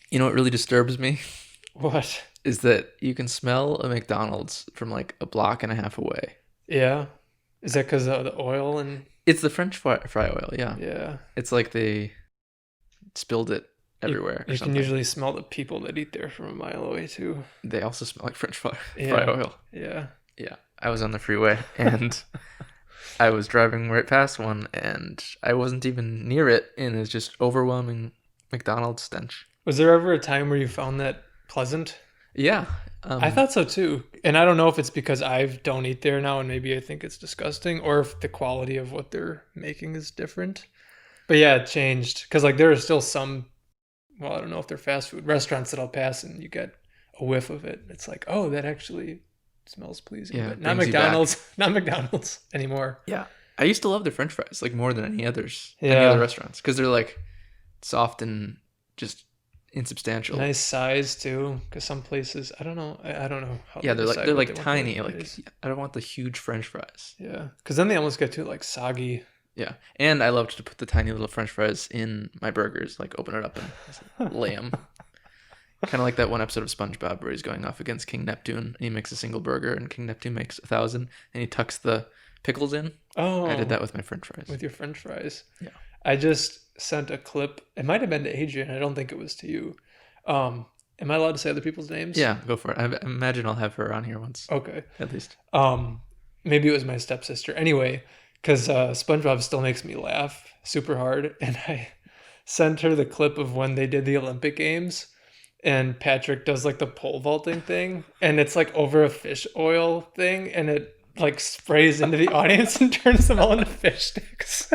You know what really disturbs me What? is that you can smell a McDonald's from like a block and a half away. Yeah. Is that because of the oil and It's the French fry oil, yeah. yeah? It's like they spilled it You everywhere or you can something. usually smell the people that eat there from a mile away too. They also smell like French fry Yeah. oil. Yeah. Yeah, I was on the freeway and I was driving right past one and I wasn't even near it and it's just overwhelming McDonald's stench. Was there ever a time where you found that pleasant? Yeah. I thought so too. And I don't know if it's because I don't eat there now and maybe I think it's disgusting or if the quality of what they're making is different. But yeah, it changed because like there are still some, well, I don't know if they're fast food restaurants that I'll pass and you get a whiff of it. It's like, oh, that actually smells pleasing, Yeah, but it not brings you back. McDonald's, not McDonald's anymore. Yeah. I used to love their French fries like more than any other Yeah, restaurants because they're like soft and just insubstantial. nice size too. Because some places, I don't know, I don't know how Yeah, they decide they're what they like want their tiny. Like fries. I don't want the huge French fries. Yeah, because then they almost get too like soggy. Yeah, and I loved to put the tiny little French fries in my burgers, like open it up and just lay them. Kind of like that one episode of SpongeBob where he's going off against King Neptune. And he makes a single burger, and King Neptune makes 1,000, and he tucks the pickles in. I did Oh, that with my French fries. with your French fries. Yeah. I just sent a clip. It might have been to Adrian. I don't think it was to you. Am I allowed to say other people's names? Yeah, go for it. I imagine I'll have her on here once, Okay. at least. Maybe it was my stepsister. Anyway, because SpongeBob still makes me laugh super hard, and I sent her the clip of when they did the Olympic Games, and Patrick does like the pole vaulting thing, and it's like over a fish oil thing, and it like sprays into the audience and turns them all into fish sticks.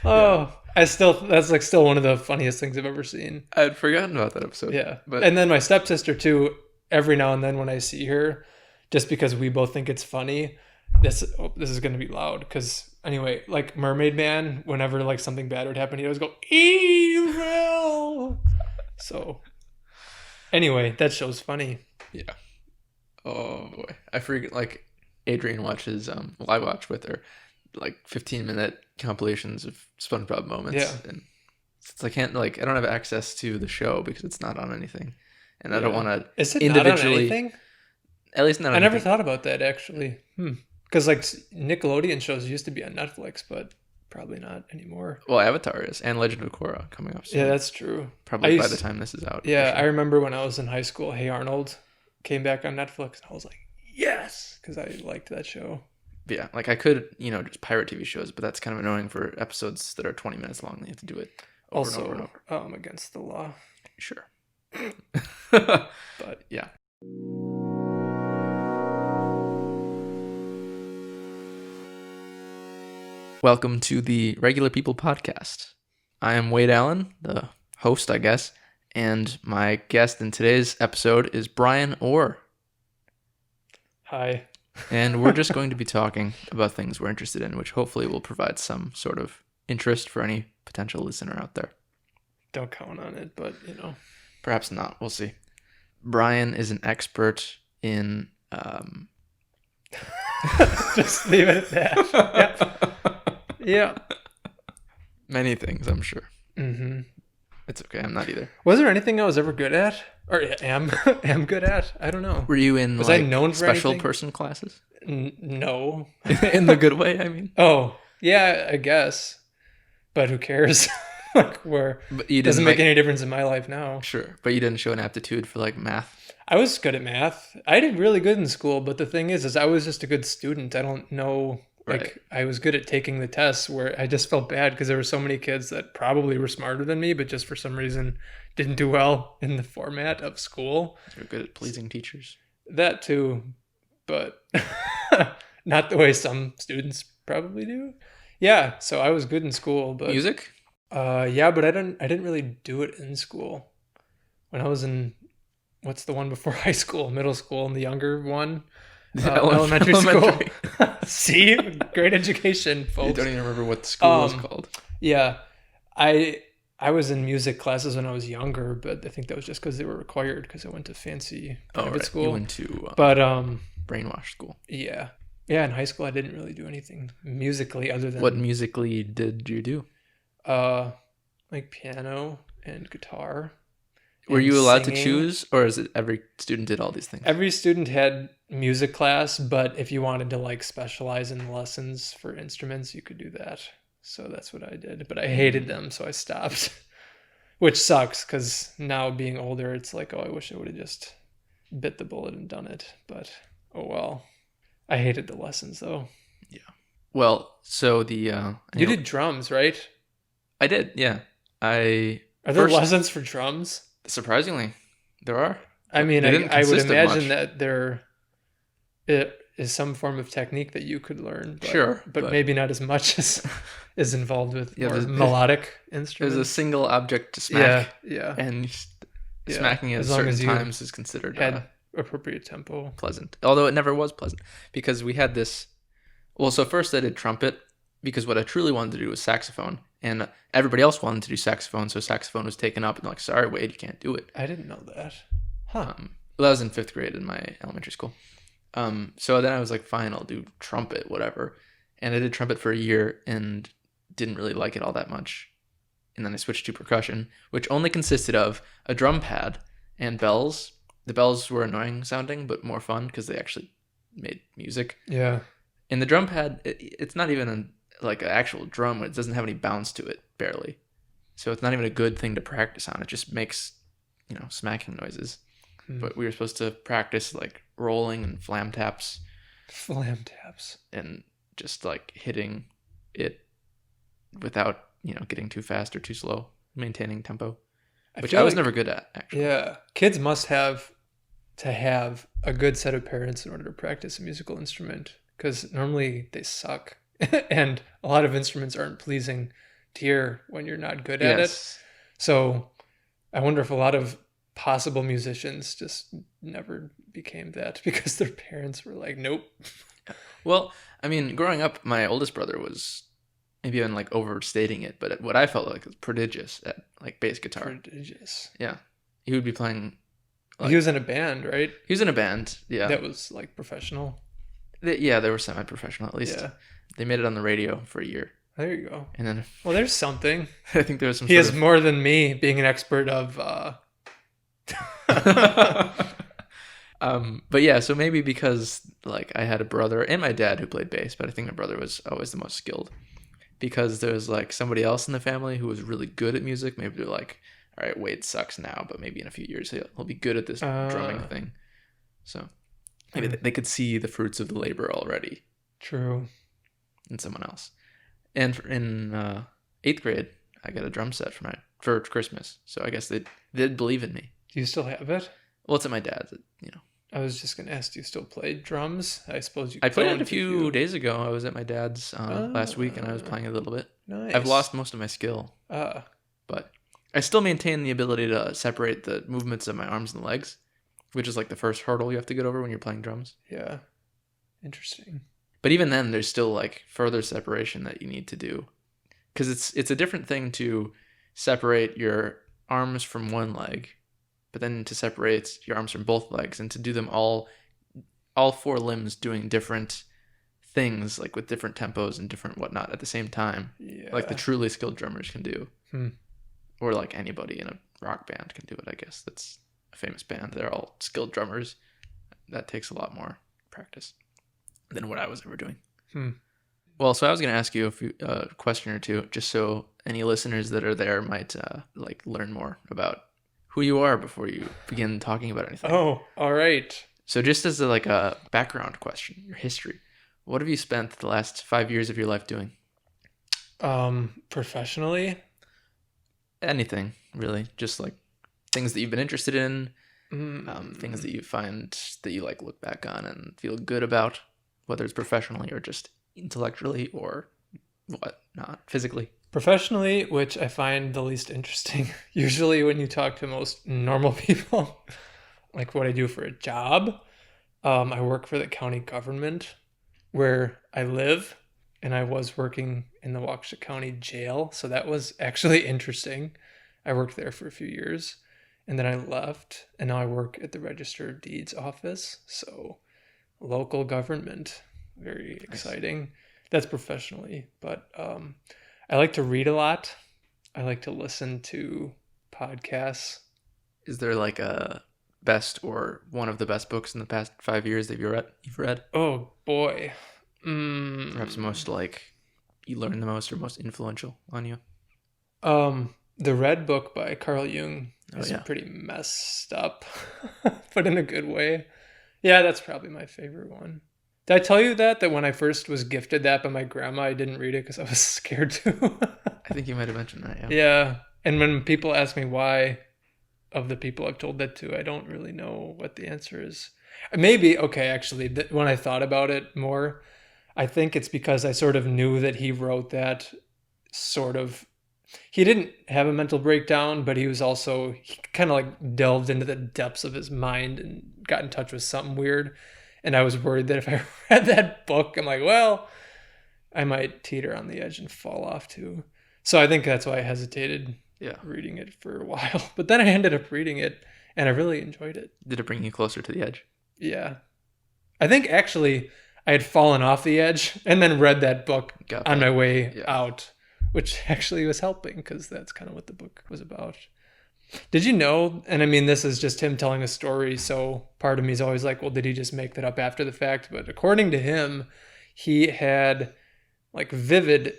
Yeah. Oh, I still that's like still one of the funniest things I've ever seen. I'd forgotten about that episode. Yeah. But And then my stepsister too, every now and then when I see her, just because we both think it's funny, this is gonna be loud. Cause anyway, like Mermaid Man, whenever like something bad would happen, he'd always go, Evil. So anyway, that show's funny. yeah. Oh boy. I forget like Adrian watches well, I watch with her like 15-minute compilations of SpongeBob Yeah. moments and since I don't have access to the show because it's not on anything. And I don't Yeah. want to Is it not on individually anything? at least not I never anything. thought about that actually. Because like Nickelodeon shows used to be on Netflix, but probably not anymore. Well, Avatar is and Legend of Korra coming up Yeah, soon. that's true. I Probably by the used time this is out, for Yeah, I sure. remember when I was in high school, Hey Arnold came back on Netflix, and I was like, yes, because I liked that show. But yeah, like I could, just pirate TV shows, but that's kind of annoying for episodes that are 20 minutes long. You have to do it over and over and Also, over. against the law, Sure. but Yeah. Welcome to the Regular People Podcast. I am Wade Allen, the host, I guess, and my guest in today's episode is Brian Orr. hi. And we're just going to be talking about things we're interested in, which hopefully will provide some sort of interest for any potential listener out there. Don't count on it, but Perhaps not. We'll see. Brian is an expert in just leave it at that. Yeah. many things, I'm sure. Mm-hmm. It's okay. I'm not either. Was there anything I was ever good at, or am good at? I don't know. Were you in Was I like known for special anything? person classes? No. In the good way, I mean. Oh, yeah, I guess. But who cares? Like, where But you it doesn't didn't make any difference in my life now. sure, but you didn't show an aptitude for like math. I was good at math. I did really good in school, but the thing is I was just a good student. I don't know. Like, Right. I was good at taking the tests where I just felt bad because there were so many kids that probably were smarter than me, but just for some reason didn't do well in the format of school. You're good at pleasing teachers. That too, but not the way some students probably do. Yeah, so I was good in school, but Music? yeah, but I didn't really do it in school. When I was in what's the one before high school, middle school, and the younger one, elementary school. See, great education, You folks. don't even remember what the school was Um, called. Yeah, I was in music classes when I was younger, but I think that was just because they were required because I went to fancy Oh, private right. You school. went to But brainwash school. yeah, yeah. In high school, I didn't really do anything musically other than What musically did you do? uh like piano and guitar. Were and you allowed to singing. choose, or is it every student did all these things? Every student had music class, but if you wanted to like specialize in lessons for instruments, you could do that. So that's what I did. But I hated them, so I stopped. Which sucks because now being older, it's like, oh, I wish I would have just bit the bullet and done it. But oh well. I hated the lessons though. Well, so You did drums, right? I did, yeah. I Are there first, lessons for drums? surprisingly, there are. I mean, They didn't I would consist of imagine much. that there is some form of technique that you could learn. But, Sure, but but- maybe not as much as is involved with Yeah, more there's- melodic There's instruments. a single object to smack, yeah. and Yeah, smacking at as long certain as you times is considered Had appropriate tempo. pleasant. Although it never was pleasant, because we had this. Well, so first I did trumpet, because what I truly wanted to do was saxophone, and everybody else wanted to do saxophone, so saxophone was taken up, and like, sorry, Wade, you can't do it. I didn't know that. Huh. Well, that was in 5th grade in my elementary school. So then I was like, fine, I'll do trumpet, whatever. And I did trumpet for a year and didn't really like it all that much. And then I switched to percussion, which only consisted of a drum pad and bells. The bells were annoying sounding, but more fun because they actually made music. Yeah. And the drum pad, it's not even like an actual drum. It doesn't have any bounce to it, barely. So it's not even a good thing to practice on. It just makes, smacking noises. But we were supposed to practice like rolling and flam taps Flam taps. and just like hitting it without, getting too fast or too slow, maintaining tempo, which I was never good at, actually. Yeah. Kids must have to have a good set of parents in order to practice a musical instrument because normally they suck. And a lot of instruments aren't pleasing to hear when you're not good at it. So I wonder if a lot of possible musicians just never became that because their parents were like, nope. Well, I mean, growing up, my oldest brother was maybe even like overstating it, but what I felt like was prodigious at like bass guitar. Prodigious. Yeah. He would be playing. He was in a band, right? He was in a band. Yeah. That was like professional. They were semi-professional at least. Yeah. They made it on the radio for a year. There you go. And then Well, there's something. I think there was some He sort has of- more than me being an expert of but yeah, so maybe because like I had a brother and my dad who played bass, but I think my brother was always the most skilled because there was like somebody else in the family who was really good at music. Maybe they're like, all right, Wade sucks now, but maybe in a few years he'll be good at this drumming thing. So maybe they could see the fruits of the labor already. True. In someone else. And in 8th grade, I got a drum set for Christmas. So I guess they did believe in me. Do you still have it? Well, it's at my dad's. I was just gonna ask, do you still play drums? I suppose you I played it don't a if few you- days ago. I was at my dad's last week, and I was playing a little bit. Nice. I've lost most of my skill, but I still maintain the ability to separate the movements of my arms and legs, which is like the first hurdle you have to get over when you're playing drums. Yeah. Interesting. But even then, there's still like further separation that you need to do, because it's a different thing to separate your arms from one leg, but then to separate your arms from both legs and to do them all 4 limbs doing different things, like with different tempos and different whatnot at the same time, Yeah. like the truly skilled drummers can do, Hmm. or like anybody in a rock band can do it. I guess that's a famous band. They're all skilled drummers. That takes a lot more practice than what I was ever doing. Well, so I was going to ask you a question or two, just so any listeners that are there might like learn more about who you are before you begin talking about anything. Oh, all right. So just as a background question, your history, what have you spent the last 5 years of your life doing? Professionally, Anything, really. Just like things that you've been interested in, Mm, things that you find that you like look back on and feel good about, whether it's professionally or just intellectually or whatnot, physically. professionally, which I find the least interesting. Usually, when you talk to most normal people, like what I do for a job, I work for the county government where I live, and I was working in the Waukesha County Jail, so that was actually interesting. I worked there for a few years, and then I left, and now I work at the Register of Deeds office, so local government, very exciting. That's professionally, but I like to read a lot. I like to listen to podcasts. Is there like a best or one of the best books in the past 5 years that you've read? Oh boy. Perhaps most like you learned the most or most influential on you? The Red Book by Carl Jung Oh is yeah. pretty messed up, but in a good way. Yeah, that's probably my favorite one. Did I tell you that when I first was gifted that by my grandma, I didn't read it because I was scared to? I think you might have mentioned that, yeah. Yeah. And when people ask me why, of the people I've told that to, I don't really know what the answer is. Maybe, okay, actually, when I thought about it more, I think it's because I sort of knew that he wrote that sort of. He didn't have a mental breakdown, but he was also, he kind of like delved into the depths of his mind and got in touch with something weird. And I was worried that if I read that book, I'm like, well, I might teeter on the edge and fall off too. So I think that's why I hesitated Yeah. reading it for a while. But then I ended up reading it and I really enjoyed it. Did it bring you closer to the edge? Yeah. I think actually I had fallen off the edge and then read that book Got on that. my way Yeah. out, which actually was helping because that's kind of what the book was about. Did you know? And I mean, this is just him telling a story. So part of me is always like, well, did he just make that up after the fact? But according to him, he had like vivid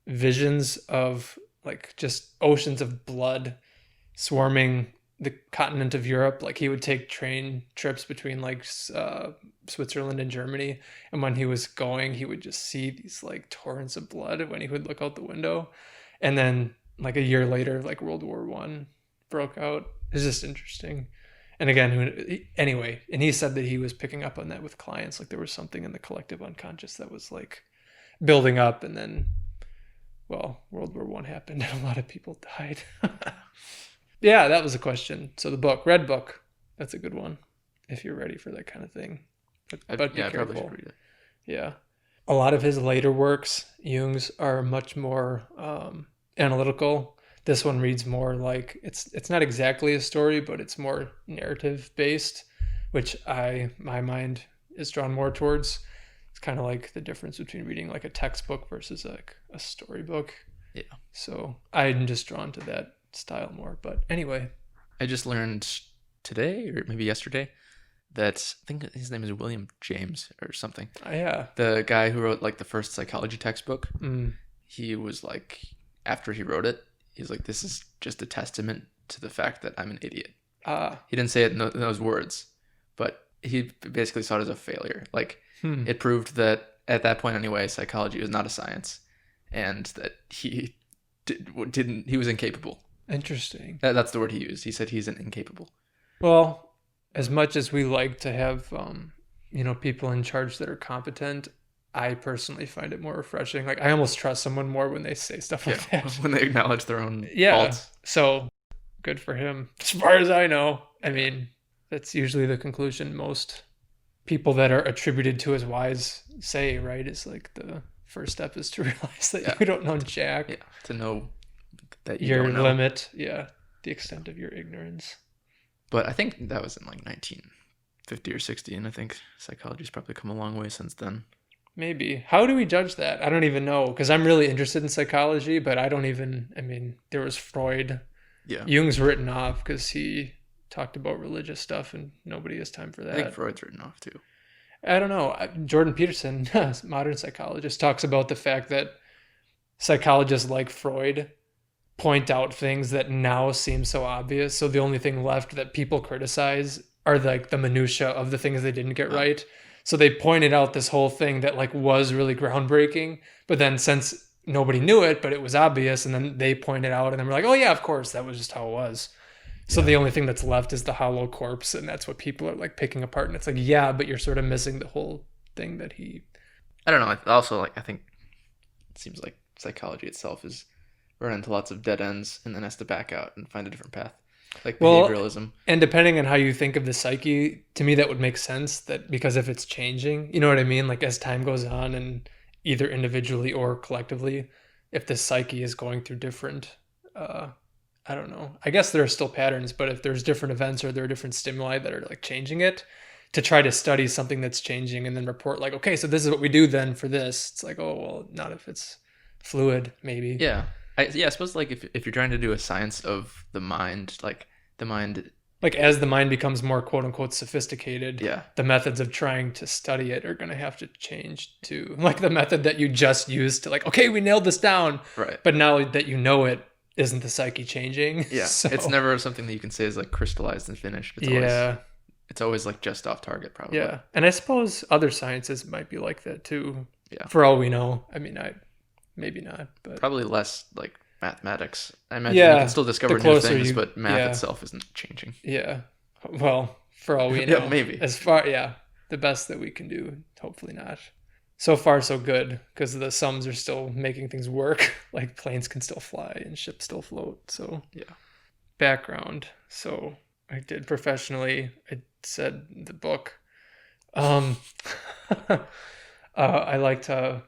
visions of like just oceans of blood swarming the continent of Europe. Like he would take train trips between like Switzerland and Germany, and when he was going, he would just see these like torrents of blood when he would look out the window. And then like a year later, like World War One broke out. It's just interesting. And again, anyway, and he said that he was picking up on that with clients. Like there was something in the collective unconscious that was like building up, and then, well, World War One happened and a lot of people died. Yeah, that was a question. So the book, Red Book, that's a good one if you're ready for that kind of thing. But be I probably careful. should read it. Yeah. A lot of his later works, Jung's, are much more analytical. This one reads more like it's not exactly a story, but it's more narrative based, which my mind is drawn more towards. It's kind of like the difference between reading like a textbook versus like a storybook. Yeah. So I'm just drawn to that style more. But anyway, I just learned today or maybe yesterday that I think his name is William James or something. yeah. The guy who wrote like the first psychology textbook. Mm. He was like, after he wrote it, he's like, this is just a testament to the fact that I'm an idiot. He didn't say it in those words, but he basically saw it as a failure. Like it proved that at that point anyway, psychology was not a science, and that he he was incapable. Interesting. That's the word he used. He said he's an incapable. Well, as much as we like to have, people in charge that are competent, I personally find it more refreshing. Like I almost trust someone more when they say stuff like that. When they acknowledge their own Yeah. faults. So good for him. As far as I know, I mean, that's usually the conclusion most people that are attributed to as wise say, right? Is like the first step is to realize that you don't know jack. Yeah, to know that you Your don't know. limit. Yeah. The extent of your ignorance. But I think that was in like 1950 or 60, and I think psychology's probably come a long way since then. Maybe. How do we judge that? I don't even know, because I'm really interested in psychology, but I mean, there was Freud. Yeah. Jung's written off because he talked about religious stuff and nobody has time for that. I think Freud's written off too. I don't know. Jordan Peterson, modern psychologist, talks about the fact that psychologists like Freud point out things that now seem so obvious. So the only thing left that people criticize are like the minutia of the things they didn't get right. So they pointed out this whole thing that like was really groundbreaking, but then since nobody knew it, but it was obvious, and then they pointed out, and then we're like, oh yeah, of course, that was just how it was. So the only thing that's left is the hollow corpse, and that's what people are like picking apart. And it's like, yeah, but you're sort of missing the whole thing that he. I don't know. Also, like I think it seems like psychology itself is run into lots of dead ends and then has to back out and find a different path, like behavioralism. And depending on how you think of the psyche, to me that would make sense. That because if it's changing, you know what I mean? Like as time goes on, and either individually or collectively, if the psyche is going through different. I don't know. I guess there are still patterns, but if there's different events or there are different stimuli that are like changing it, to try to study something that's changing and then report like, okay, so this is what we do then for this. It's like, oh, well, not if it's fluid, maybe. Yeah. I suppose like if you're trying to do a science of the mind, like the mind like as the mind becomes more quote unquote sophisticated, Yeah. the methods of trying to study it are going to have to change too. Like the method that you just used to like, okay, we nailed this down. Right. But now that you know it, isn't the psyche changing? Yeah. So, It's never something that you can say is like crystallized and finished. It's always like just off target, probably. Yeah. And I suppose other sciences might be like that too. Yeah. For all we know. I mean, maybe not, but Probably less like mathematics. I imagine Yeah, you can still discover the new closer things, you- but math yeah. itself isn't changing. yeah. Well, for all we Yeah, know. maybe. As far, yeah. The best that we can do, hopefully not. So far, so good, because the sums are still making things work. Like planes can still fly and ships still float. So, Yeah. Background. So, I did professionally. I said the book. I like to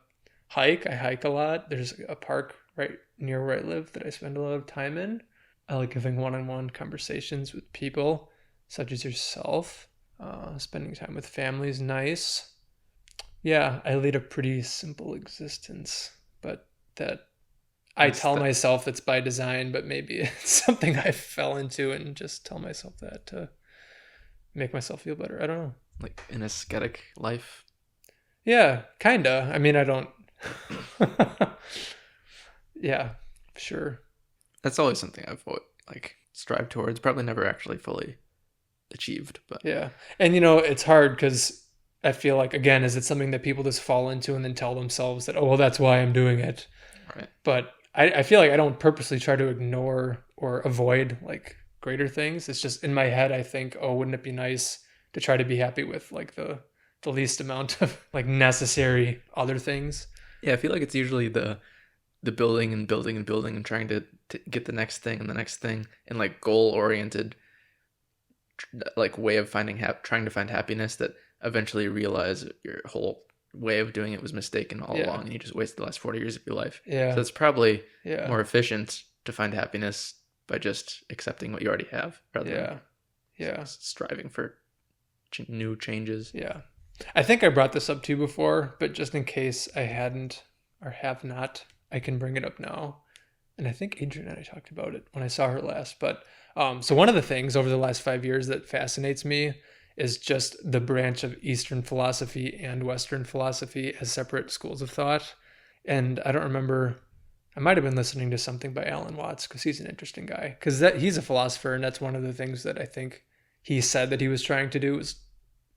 hike. I hike a lot. There's a park right near where I live that I spend a lot of time in. I like having one-on-one conversations with people, such as yourself. Spending time with family is nice. Yeah, I lead a pretty simple existence, but that I What's tell that? myself that's by design, but maybe it's something I fell into and just tell myself that to make myself feel better. I don't know. Like an ascetic life. Yeah, kinda. I mean, I don't. Yeah, sure. That's always something I've like strived towards. Probably never actually fully achieved, but Yeah. And it's hard because I feel like, again, is it something that people just fall into and then tell themselves that, oh, well, that's why I'm doing it. right. But I feel like I don't purposely try to ignore or avoid like greater things. It's just in my head, I think, oh, wouldn't it be nice to try to be happy with like the least amount of like necessary other things? Yeah, I feel like it's usually the building and building and building and trying to get the next thing and the next thing and like goal oriented like way of trying to find happiness that eventually realize your whole way of doing it was mistaken all Yeah. along and you just wasted the last 40 years of your life. Yeah. So it's probably Yeah. more efficient to find happiness by just accepting what you already have rather Yeah. than Yeah. striving for new changes. Yeah. I think I brought this up to you before, but just in case I hadn't or have not, I can bring it up now. And I think Adrian and I talked about it when I saw her last. But so one of the things over the last 5 years that fascinates me is just the branch of Eastern philosophy and Western philosophy as separate schools of thought. And I don't remember, I might have been listening to something by Alan Watts because he's an interesting guy. Because he's a philosopher, and that's one of the things that I think he said that he was trying to do was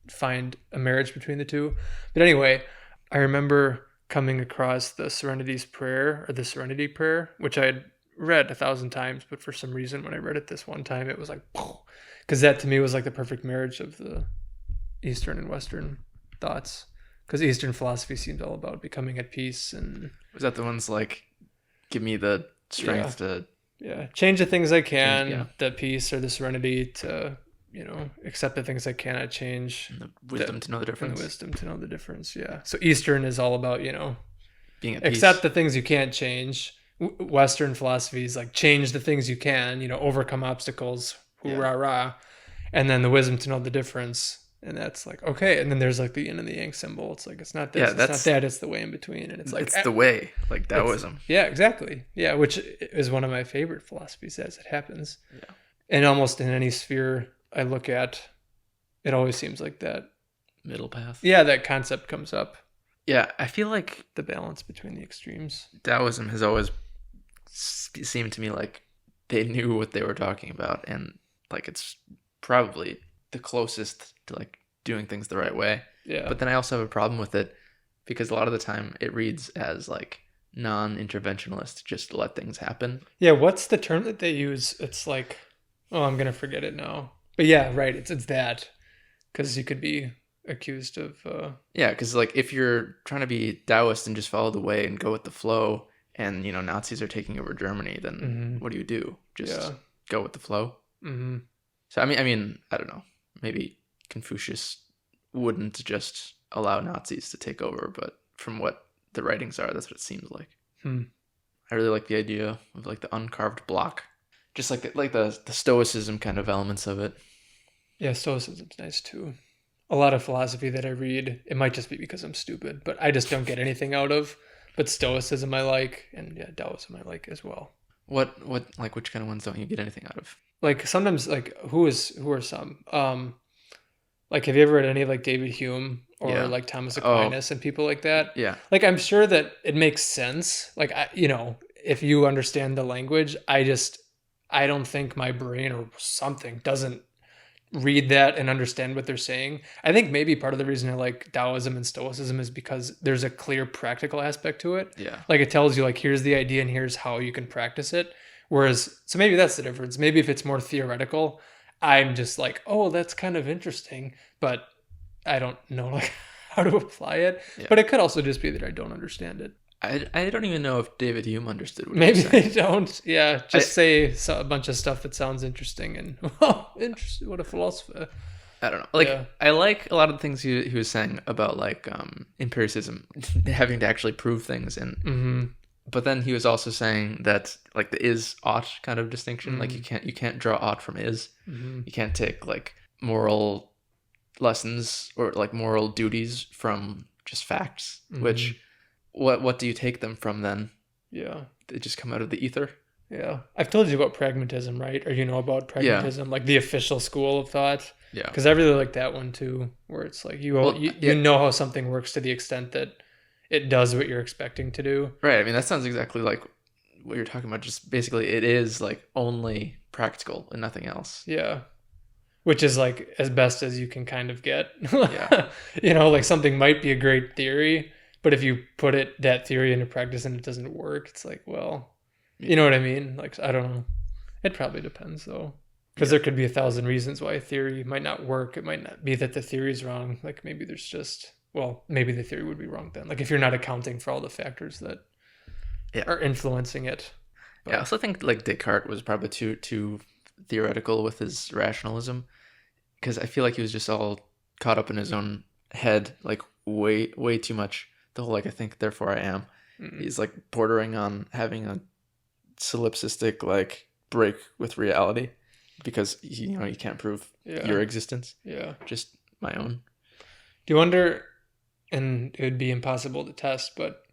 find a marriage between the two. But anyway, I remember coming across the Serenity's Prayer or the Serenity Prayer, which I had read 1,000 times, but for some reason when I read it this one time, it was like, because that to me was like the perfect marriage of the Eastern and Western thoughts. Because Eastern philosophy seems all about becoming at peace and Was that the ones like give me the strength to change the things I can, yeah. the peace or the serenity to accept the things I cannot change, and the wisdom to know the and difference? the wisdom to know the difference. Yeah. So Eastern is all about Being at peace. accept the things you can't change. Western philosophy is like change the things you can. Overcome obstacles. Hoorah, rah. And then the wisdom to know the difference. And that's like, okay. And then there's like the yin and the yang symbol. It's like, it's not this, Yeah, it's not that's- that, it's the way in between. And it's like, it's the way, like Taoism. yeah, exactly. Yeah, which is one of my favorite philosophies as it happens. Yeah. And almost in any sphere I look at, it always seems like that. Middle path. Yeah, that concept comes up, Yeah, I feel like the balance between the extremes. Taoism has always seemed to me like they knew what they were talking about, and like it's probably the closest to like doing things the right way. Yeah. But then I also have a problem with it because a lot of the time it reads as like non-interventionalist, just let things happen. Yeah, what's the term that they use? It's like, oh, I'm gonna forget it now. But yeah, right. It's that, because you could be accused of. Yeah, because like if you're trying to be Taoist and just follow the way and go with the flow, and Nazis are taking over Germany, then what do? Just go with the flow. Mm-hmm. So I mean, I don't know. Maybe Confucius wouldn't just allow Nazis to take over, but from what the writings are, that's what it seems like. I really like the idea of like the uncarved block, just like the stoicism kind of elements of it. Yeah, Stoicism's nice too. A lot of philosophy that I read, it might just be because I'm stupid, but I just don't get anything out of. But Stoicism I like, and yeah, Taoism I like as well. What like which kind of ones don't you get anything out of? like sometimes like who are some like have you ever read any of like David Hume or Yeah. like Thomas Oh, Aquinas and people like that? yeah. Like I'm sure that it makes sense. Like if you understand the language, I don't think my brain or something doesn't read that and understand what they're saying. I think maybe part of the reason I like Taoism and Stoicism is because there's a clear practical aspect to it. Yeah. Like it tells you like here's the idea and here's how you can practice it. Whereas so maybe that's the difference. Maybe if it's more theoretical, I'm just like, oh, that's kind of interesting, but I don't know like how to apply it. Yeah. But it could also just be that I don't understand it. I don't even know if David Hume understood what he Maybe was saying. they don't. Yeah, just say a bunch of stuff that sounds interesting and oh, interesting. What a philosopher. I don't know. Like Yeah. I like a lot of the things he was saying about like empiricism, having to actually prove things, and Mm-hmm. but then he was also saying that like the is ought kind of distinction, like you can't draw ought from is. Mm-hmm. You can't take like moral lessons or like moral duties from just facts. Mm-hmm. Which what do you take them from then? Yeah. They just come out of the ether. Yeah. I've told you about pragmatism, right? Or you know about pragmatism, like the official school of thought. Yeah. Because I really like that one too, where it's like you know how something works to the extent that it does what you're expecting to do. Right. I mean, that sounds exactly like what you're talking about. Just basically, it is like only practical and nothing else. Yeah. Which is like as best as you can kind of get. Yeah. Like something might be a great theory, but if you put that theory into practice and it doesn't work, it's like, well, you know what I mean? Like, I don't know. It probably depends though. Because there could be 1,000 reasons why a theory might not work. It might not be that the theory is wrong. Like maybe there's just, well, maybe the theory would be wrong then. Like if you're not accounting for all the factors that are influencing it. But, yeah, I also think like Descartes was probably too theoretical with his rationalism, because I feel like he was just all caught up in his own head, like way too much. The whole like I think therefore I am. He's like bordering on having a solipsistic like break with reality, because you can't prove your existence. Yeah. Just my own. Do you wonder, and it would be impossible to test, but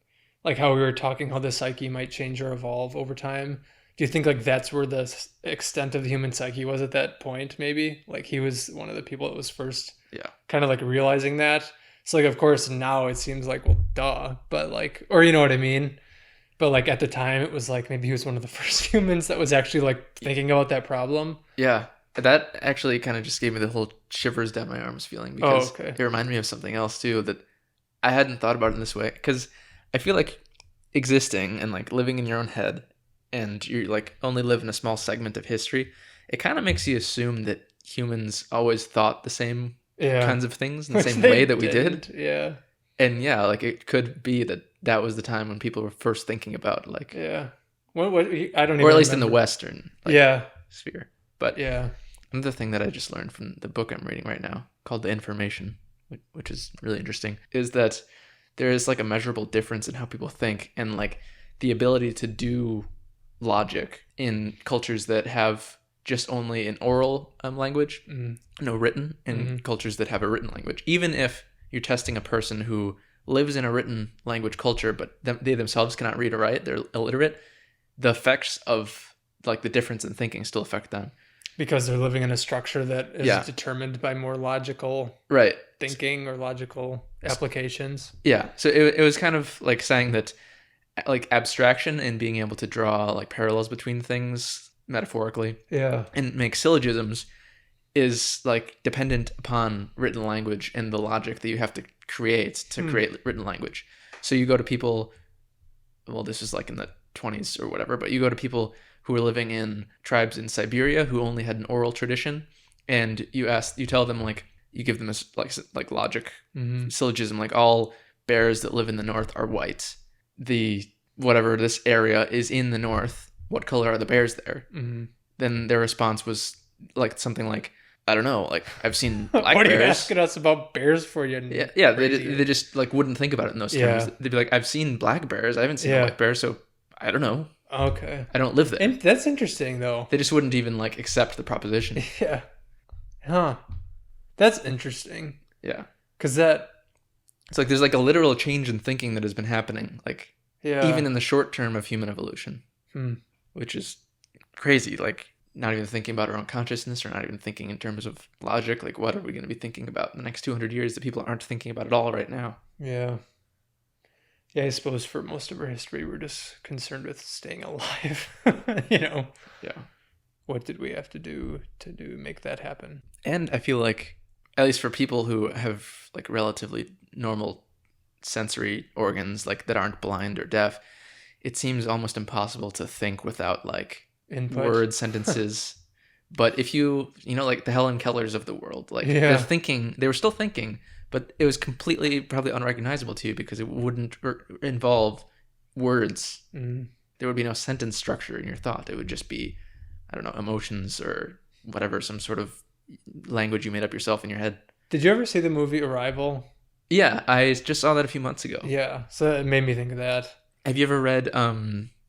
like how we were talking, how the psyche might change or evolve over time. Do you think like that's where the extent of the human psyche was at that point? Maybe like he was one of the people that was first kind of like realizing that. So like, of course, now it seems like, well, duh, but like, or you know what I mean? But like at the time it was like, maybe he was one of the first humans that was actually like thinking about that problem. Yeah. That actually kind of just gave me the whole shivers down my arms feeling, because it reminded me of something else too that I hadn't thought about in this way. Because I feel like existing and like living in your own head, and you like only live in a small segment of history, it kind of makes you assume that humans always thought the same kinds of things in the same way that we did. Yeah. And yeah, like it could be that was the time when people were first thinking about like what I don't even or at least in remember. the Western sphere. But another thing that I just learned from the book I'm reading right now called The Information, which is really interesting, is that there is like a measurable difference in how people think, and like the ability to do logic in cultures that have just only an oral language, no written, and cultures that have a written language. Even if you're testing a person who lives in a written language culture, but they themselves cannot read or write, they're illiterate, the effects of like the difference in thinking still affect them. Because they're living in a structure that is determined by more logical thinking or logical applications. Yeah. So it was kind of like saying that like abstraction and being able to draw like parallels between things metaphorically and make syllogisms is like dependent upon written language and the logic that you have to create create written language. So you go to people, well, this is like in the 20s or whatever, but you go to people who were living in tribes in Siberia who only had an oral tradition, and you tell them like, you give them a like logic syllogism, like all bears that live in the north are white. Whatever this area is in the north, what color are the bears there? Then their response was like something like, I don't know, like I've seen black what bears. What are you asking us about bears for? You They just like wouldn't think about it in those terms. They'd be like, I've seen black bears, I haven't seen a white bear, so I don't know. Okay. I don't live there. And that's interesting though. They just wouldn't even like accept the proposition. Yeah. Huh. That's interesting. Yeah. Because it's like there's like a literal change in thinking that has been happening, like even in the short term of human evolution, which is crazy. Like not even thinking about our own consciousness, or not even thinking in terms of logic. Like, what are we going to be thinking about in the next 200 years that people aren't thinking about at all right now? Yeah. Yeah, I suppose for most of our history, we're just concerned with staying alive. You know, Yeah. what did we have to do make that happen? And I feel like, at least for people who have like relatively normal sensory organs, like that aren't blind or deaf, it seems almost impossible to think without like Input. word sentences. But if you know, like the Helen Kellers of the world, like Yeah. they were still thinking, but it was completely probably unrecognizable to you because it wouldn't involve words. Mm. There would be no sentence structure in your thought. It would just be, I don't know, emotions or whatever, some sort of language you made up yourself in your head. Did you ever see the movie Arrival? Yeah, I just saw that a few months ago. Yeah, so it made me think of that. Have you ever read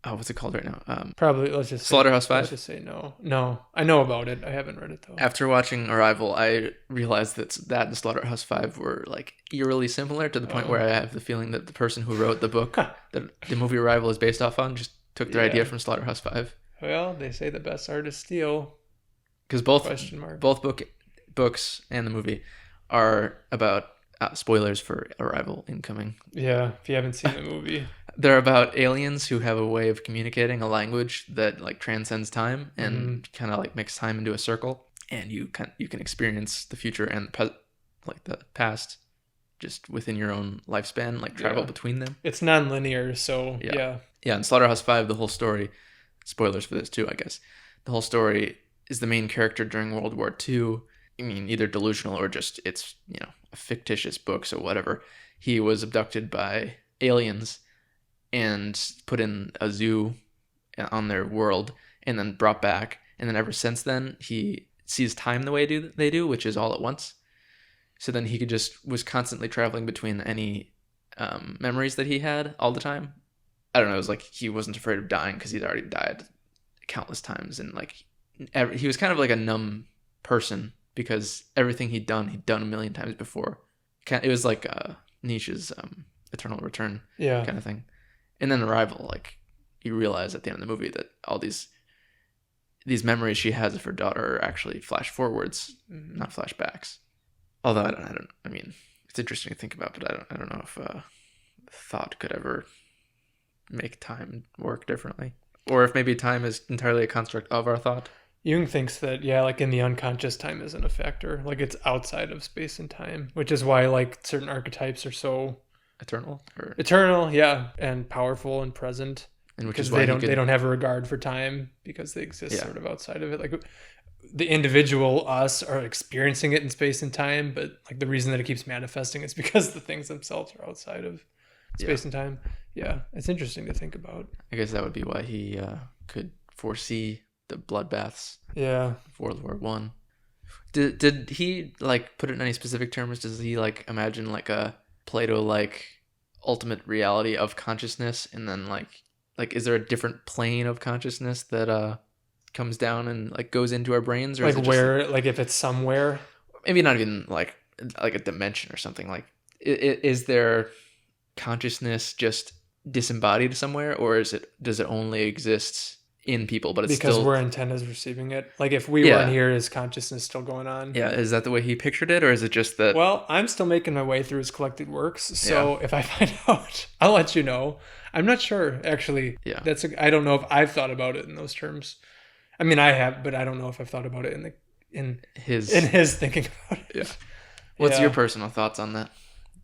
what's it called right now? Probably, let's just say, Slaughterhouse Five? Let's just say no. No, I know about it. I haven't read it though. After watching Arrival, I realized that and Slaughterhouse Five were like eerily similar, to the point where I have the feeling that the person who wrote the book that the movie Arrival is based off on just took their idea from Slaughterhouse Five. Well, they say the best artists steal. Because both books and the movie are about spoilers for Arrival incoming. Yeah, if you haven't seen the movie. They're about aliens who have a way of communicating, a language that like transcends time and kind of like makes time into a circle, and you can experience the future and the past just within your own lifespan, like travel between them. It's non-linear, so yeah. In Slaughterhouse Five, the whole story, spoilers for this too, I guess, the whole story is the main character during World War II. I mean, either delusional or just it's, you know, a fictitious book, so whatever. He was abducted by aliens and put in a zoo on their world and then brought back. And then ever since then, he sees time the way they do, which is all at once. So then he was constantly traveling between any memories that he had all the time. I don't know, it was like he wasn't afraid of dying because he'd already died countless times. And like he was kind of like a numb person because everything he'd done a million times before. It was like Nietzsche's Eternal Return kind of thing. And then Arrival, like you realize at the end of the movie that all these memories she has of her daughter are actually flash forwards, not flashbacks. Although I mean, it's interesting to think about, but I don't know if thought could ever make time work differently, or if maybe time is entirely a construct of our thought. Jung thinks that, like in the unconscious, time isn't a factor. Like it's outside of space and time, which is why like certain archetypes are so eternal, and powerful and present. And which is why they don't have a regard for time because they exist sort of outside of it. Like the individual us are experiencing it in space and time, but like the reason that it keeps manifesting is because the things themselves are outside of space and time. Yeah, it's interesting to think about. I guess that would be why he could foresee the bloodbaths. Of World War One. Did he like put it in any specific terms? Does he like imagine like a Plato like ultimate reality of consciousness, and then like is there a different plane of consciousness that comes down and like goes into our brains, or like where like if it's somewhere, maybe not even like a dimension or something, like is there consciousness just disembodied somewhere, or does it only exist in people, but it's because still... we're antennas receiving it? Like if we weren't here, is consciousness still going on? Is that the way he pictured it, or is it just that... Well, I'm still making my way through his collected works, so if I find out, I'll let you know. I'm not sure, actually. I don't know if I've thought about it in those terms. I mean, I have, but I don't know if I've thought about it in his thinking about it. What's your personal thoughts on that,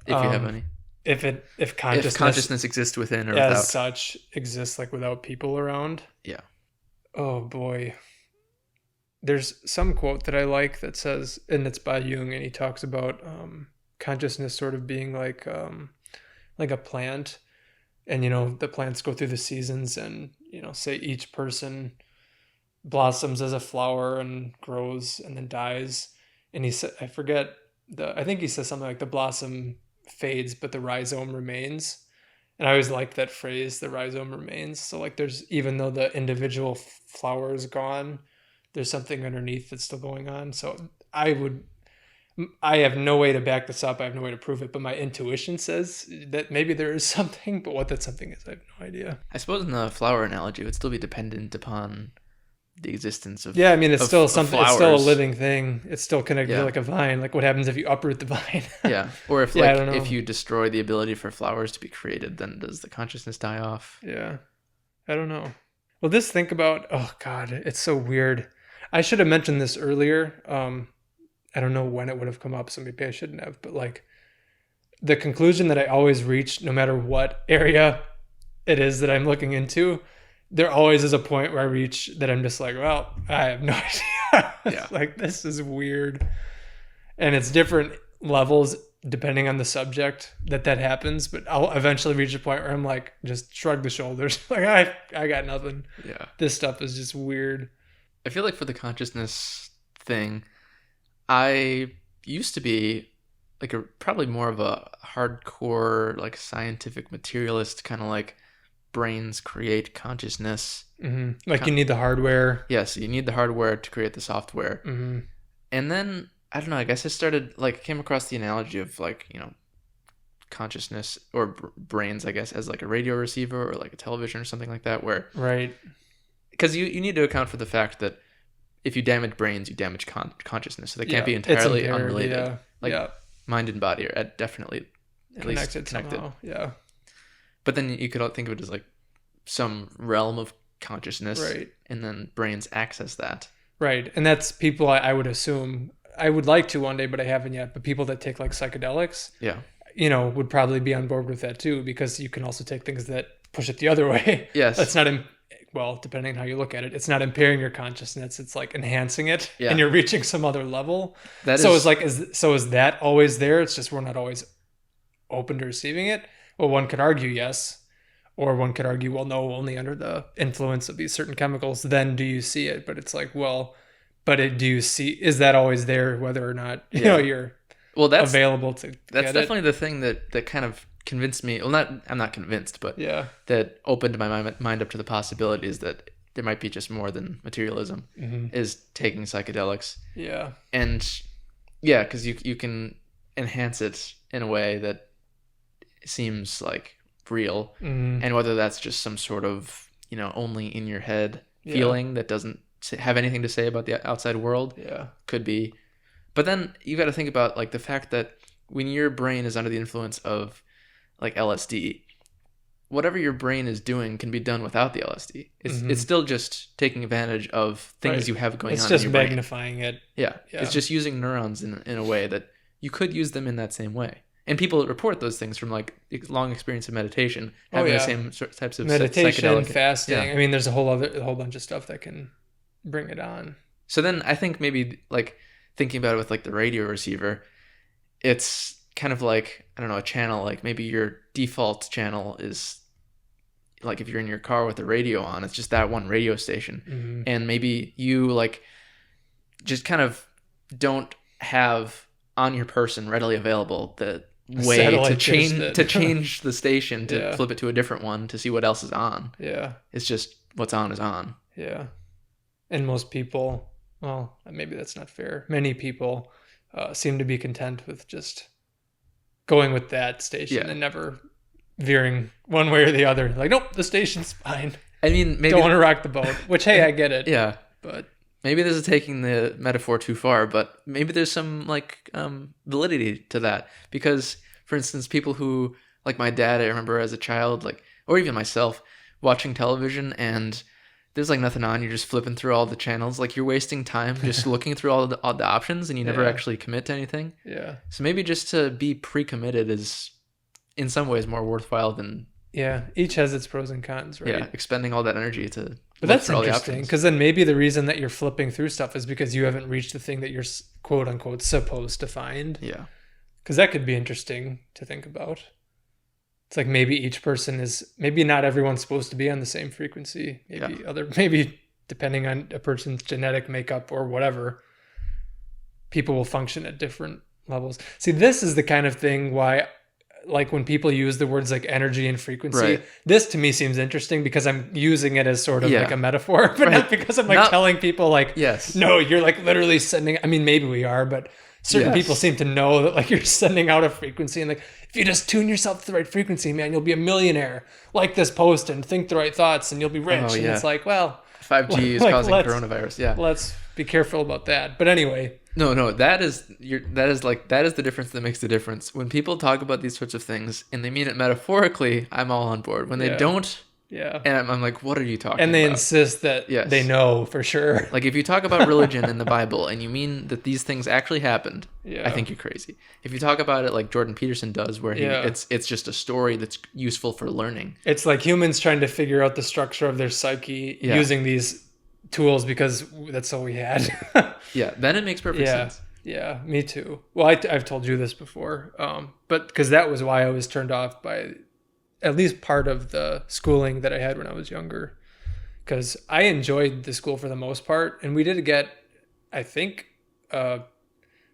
if you have any? If consciousness exists within or as without such exists, like without people around. Oh boy. There's some quote that I like that says, and it's by Jung, and he talks about consciousness sort of being like a plant, and the plants go through the seasons, and say each person blossoms as a flower and grows and then dies, and he said, I think he says something like the blossom fades but the rhizome remains. And I always liked that phrase, the rhizome remains. So like there's, even though the individual flower is gone, there's something underneath that's still going on. So I have no way to back this up. I have no way to prove it, but my intuition says that maybe there is something, but what that something is, I have no idea. I suppose in the flower analogy, it would still be dependent upon the existence of Yeah, I mean, it's of- still of something. It's still a flowers. living thing. It's still connected Yeah. to like a vine. Like what happens if you uproot the vine? Yeah, or if Yeah, I like don't know. if you destroy the ability for flowers to be created, then does the consciousness die off? Yeah, I don't know. Well, think about. Oh God, it's so weird. I should have mentioned this earlier. I don't know when it would have come up, so maybe I shouldn't have. But like the conclusion that I always reach, no matter what area it is that I'm looking into, there always is a point where I reach that I'm just like, well, I have no idea. Yeah. Like this is weird, and it's different levels depending on the subject that happens. But I'll eventually reach a point where I'm like, just shrug the shoulders, like I got nothing. Yeah. This stuff is just weird. I feel like for the consciousness thing, I used to be like probably more of a hardcore like scientific materialist, kind of like brains create consciousness. Like you need the hardware. Yes, you need the hardware to create the software. And then I don't know, I guess I started like came across the analogy of like, consciousness or brains, I guess, as like a radio receiver or like a television or something like that, where Right. because you need to account for the fact that if you damage brains, you damage consciousness, so they can't be It's entirely impaired, unrelated. Yeah. Like mind and body are definitely at least connected. Somehow. Yeah. But then you could think of it as like some realm of consciousness, Right. and then brains access that. Right. And that's people I would assume I would like to one day, but I haven't yet. But people that take like psychedelics, Yeah. Would probably be on board with that too, because you can also take things that push it the other way. Yes. That's not, well, depending on how you look at it, it's not impairing your consciousness. It's like enhancing it, Yeah. and you're reaching some other level. That So is- it's like, is that always there? It's just we're not always open to receiving it. Well, one could argue yes, or one could argue, well, no, only under the influence of these certain chemicals. Then do you see it? But it's like, well, do you see? Is that always there? Whether or not you're that's available to that's get definitely the thing that kind of convinced me. Well, I'm not convinced, but Yeah. that opened my mind up to the possibilities that there might be just more than materialism is taking psychedelics. Yeah. And yeah, because you can enhance it in a way that seems like real, and whether that's just some sort of only in your head feeling that doesn't have anything to say about the outside world. Yeah. Could be. But then you got to think about like the fact that when your brain is under the influence of like LSD, whatever your brain is doing can be done without the LSD. It's still just taking advantage of things Right. you have going It's on just in your brain. magnifying it. Yeah. Yeah. It's just using neurons in a way that you could use them in that same way. And people report those things from like long experience of meditation, having the same types of meditation, psychedelic fasting. Yeah. I mean, there's a whole bunch of stuff that can bring it on. So then I think maybe like thinking about it with like the radio receiver, it's kind of like, I don't know, a channel, like maybe your default channel is like if you're in your car with the radio on, it's just that one radio station. And maybe you like just kind of don't have on your person readily available the way satellite to change the station to Yeah. flip it to a different one to see what else is on. Yeah. It's just what's on is on. Yeah. And most people, well, maybe that's not fair. Many people seem to be content with just going with that station and never veering one way or the other. Like, nope, the station's fine. I mean, maybe Don't want to rock the boat. Which, hey, I get it. yeah. But Maybe this is taking the metaphor too far, but maybe there's some like validity to that. Because, for instance, people who like my dad, I remember as a child, like, or even myself, watching television and there's like nothing on. You're just flipping through all the channels. Like you're wasting time just looking through all the options, and you never actually commit to anything. yeah. So maybe just to be pre-committed is, in some ways, more worthwhile than Each has its pros and cons, right? expending all that energy to. But look that's for all the interesting, options. because then maybe the reason that you're flipping through stuff is because you haven't reached the thing that you're quote unquote supposed to find. Yeah. Because that could be interesting to think about. It's like maybe each person maybe not everyone's supposed to be on the same frequency. Maybe depending on a person's genetic makeup or whatever, people will function at different levels. See, this is the kind of thing why, like when people use the words like energy and frequency, Right. this to me seems interesting because I'm using it as sort of Yeah. like a metaphor, but not because I'm like Not- telling people like, Yes. no, you're like literally sending, I mean, maybe we are, but certain Yes. people seem to know that like you're sending out a frequency, and like, if you just tune yourself to the right frequency, man, you'll be a millionaire. Like this post and think the right thoughts and you'll be rich. Oh, and yeah. it's like, well, 5G is Like, causing let's- coronavirus. Yeah. Let's be careful about that. But anyway, No, that is the difference that makes the difference. When people talk about these sorts of things and they mean it metaphorically, I'm all on board. When they Yeah. don't, yeah. and I'm like, what are you talking And they about? insist that Yes. they know for sure. Like, if you talk about religion in the Bible and you mean that these things actually happened, Yeah. I think you're crazy. If you talk about it like Jordan Peterson does, where Yeah. it's just a story that's useful for learning. It's like humans trying to figure out the structure of their psyche Yeah. using these tools because that's all we had. Yeah, then it makes perfect Yeah. sense. Yeah, me too. Well, I've told you this before, but because that was why I was turned off by at least part of the schooling that I had when I was younger. Because I enjoyed the school for the most part, and we did get, I think, a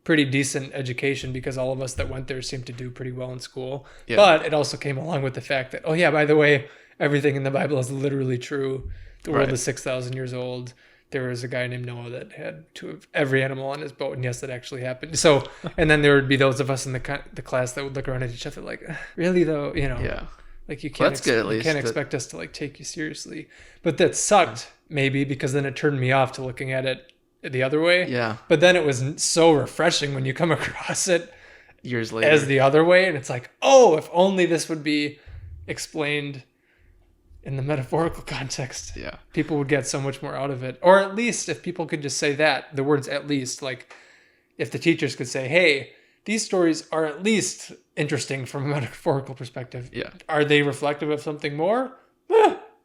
pretty decent education because all of us that went there seemed to do pretty well in school. Yeah. But it also came along with the fact that, oh yeah, by the way, everything in the Bible is literally true. The world Right. is 6,000 years old. There was a guy named Noah that had every animal on his boat, and yes, that actually happened. So, and then there would be those of us in the class that would look around at each other like, really though, Yeah. like you Well, can't, that's good, at you least, can't that- expect us to like take you seriously. But that sucked maybe because then it turned me off to looking at it the other way. Yeah. But then it was so refreshing when you come across it Years later. as the other way, and it's like, oh, if only this would be explained in the metaphorical context. Yeah. People would get so much more out of it. Or at least if people could just say that, the words at least, like if the teachers could say, hey, these stories are at least interesting from a metaphorical perspective. Yeah. Are they reflective of something more?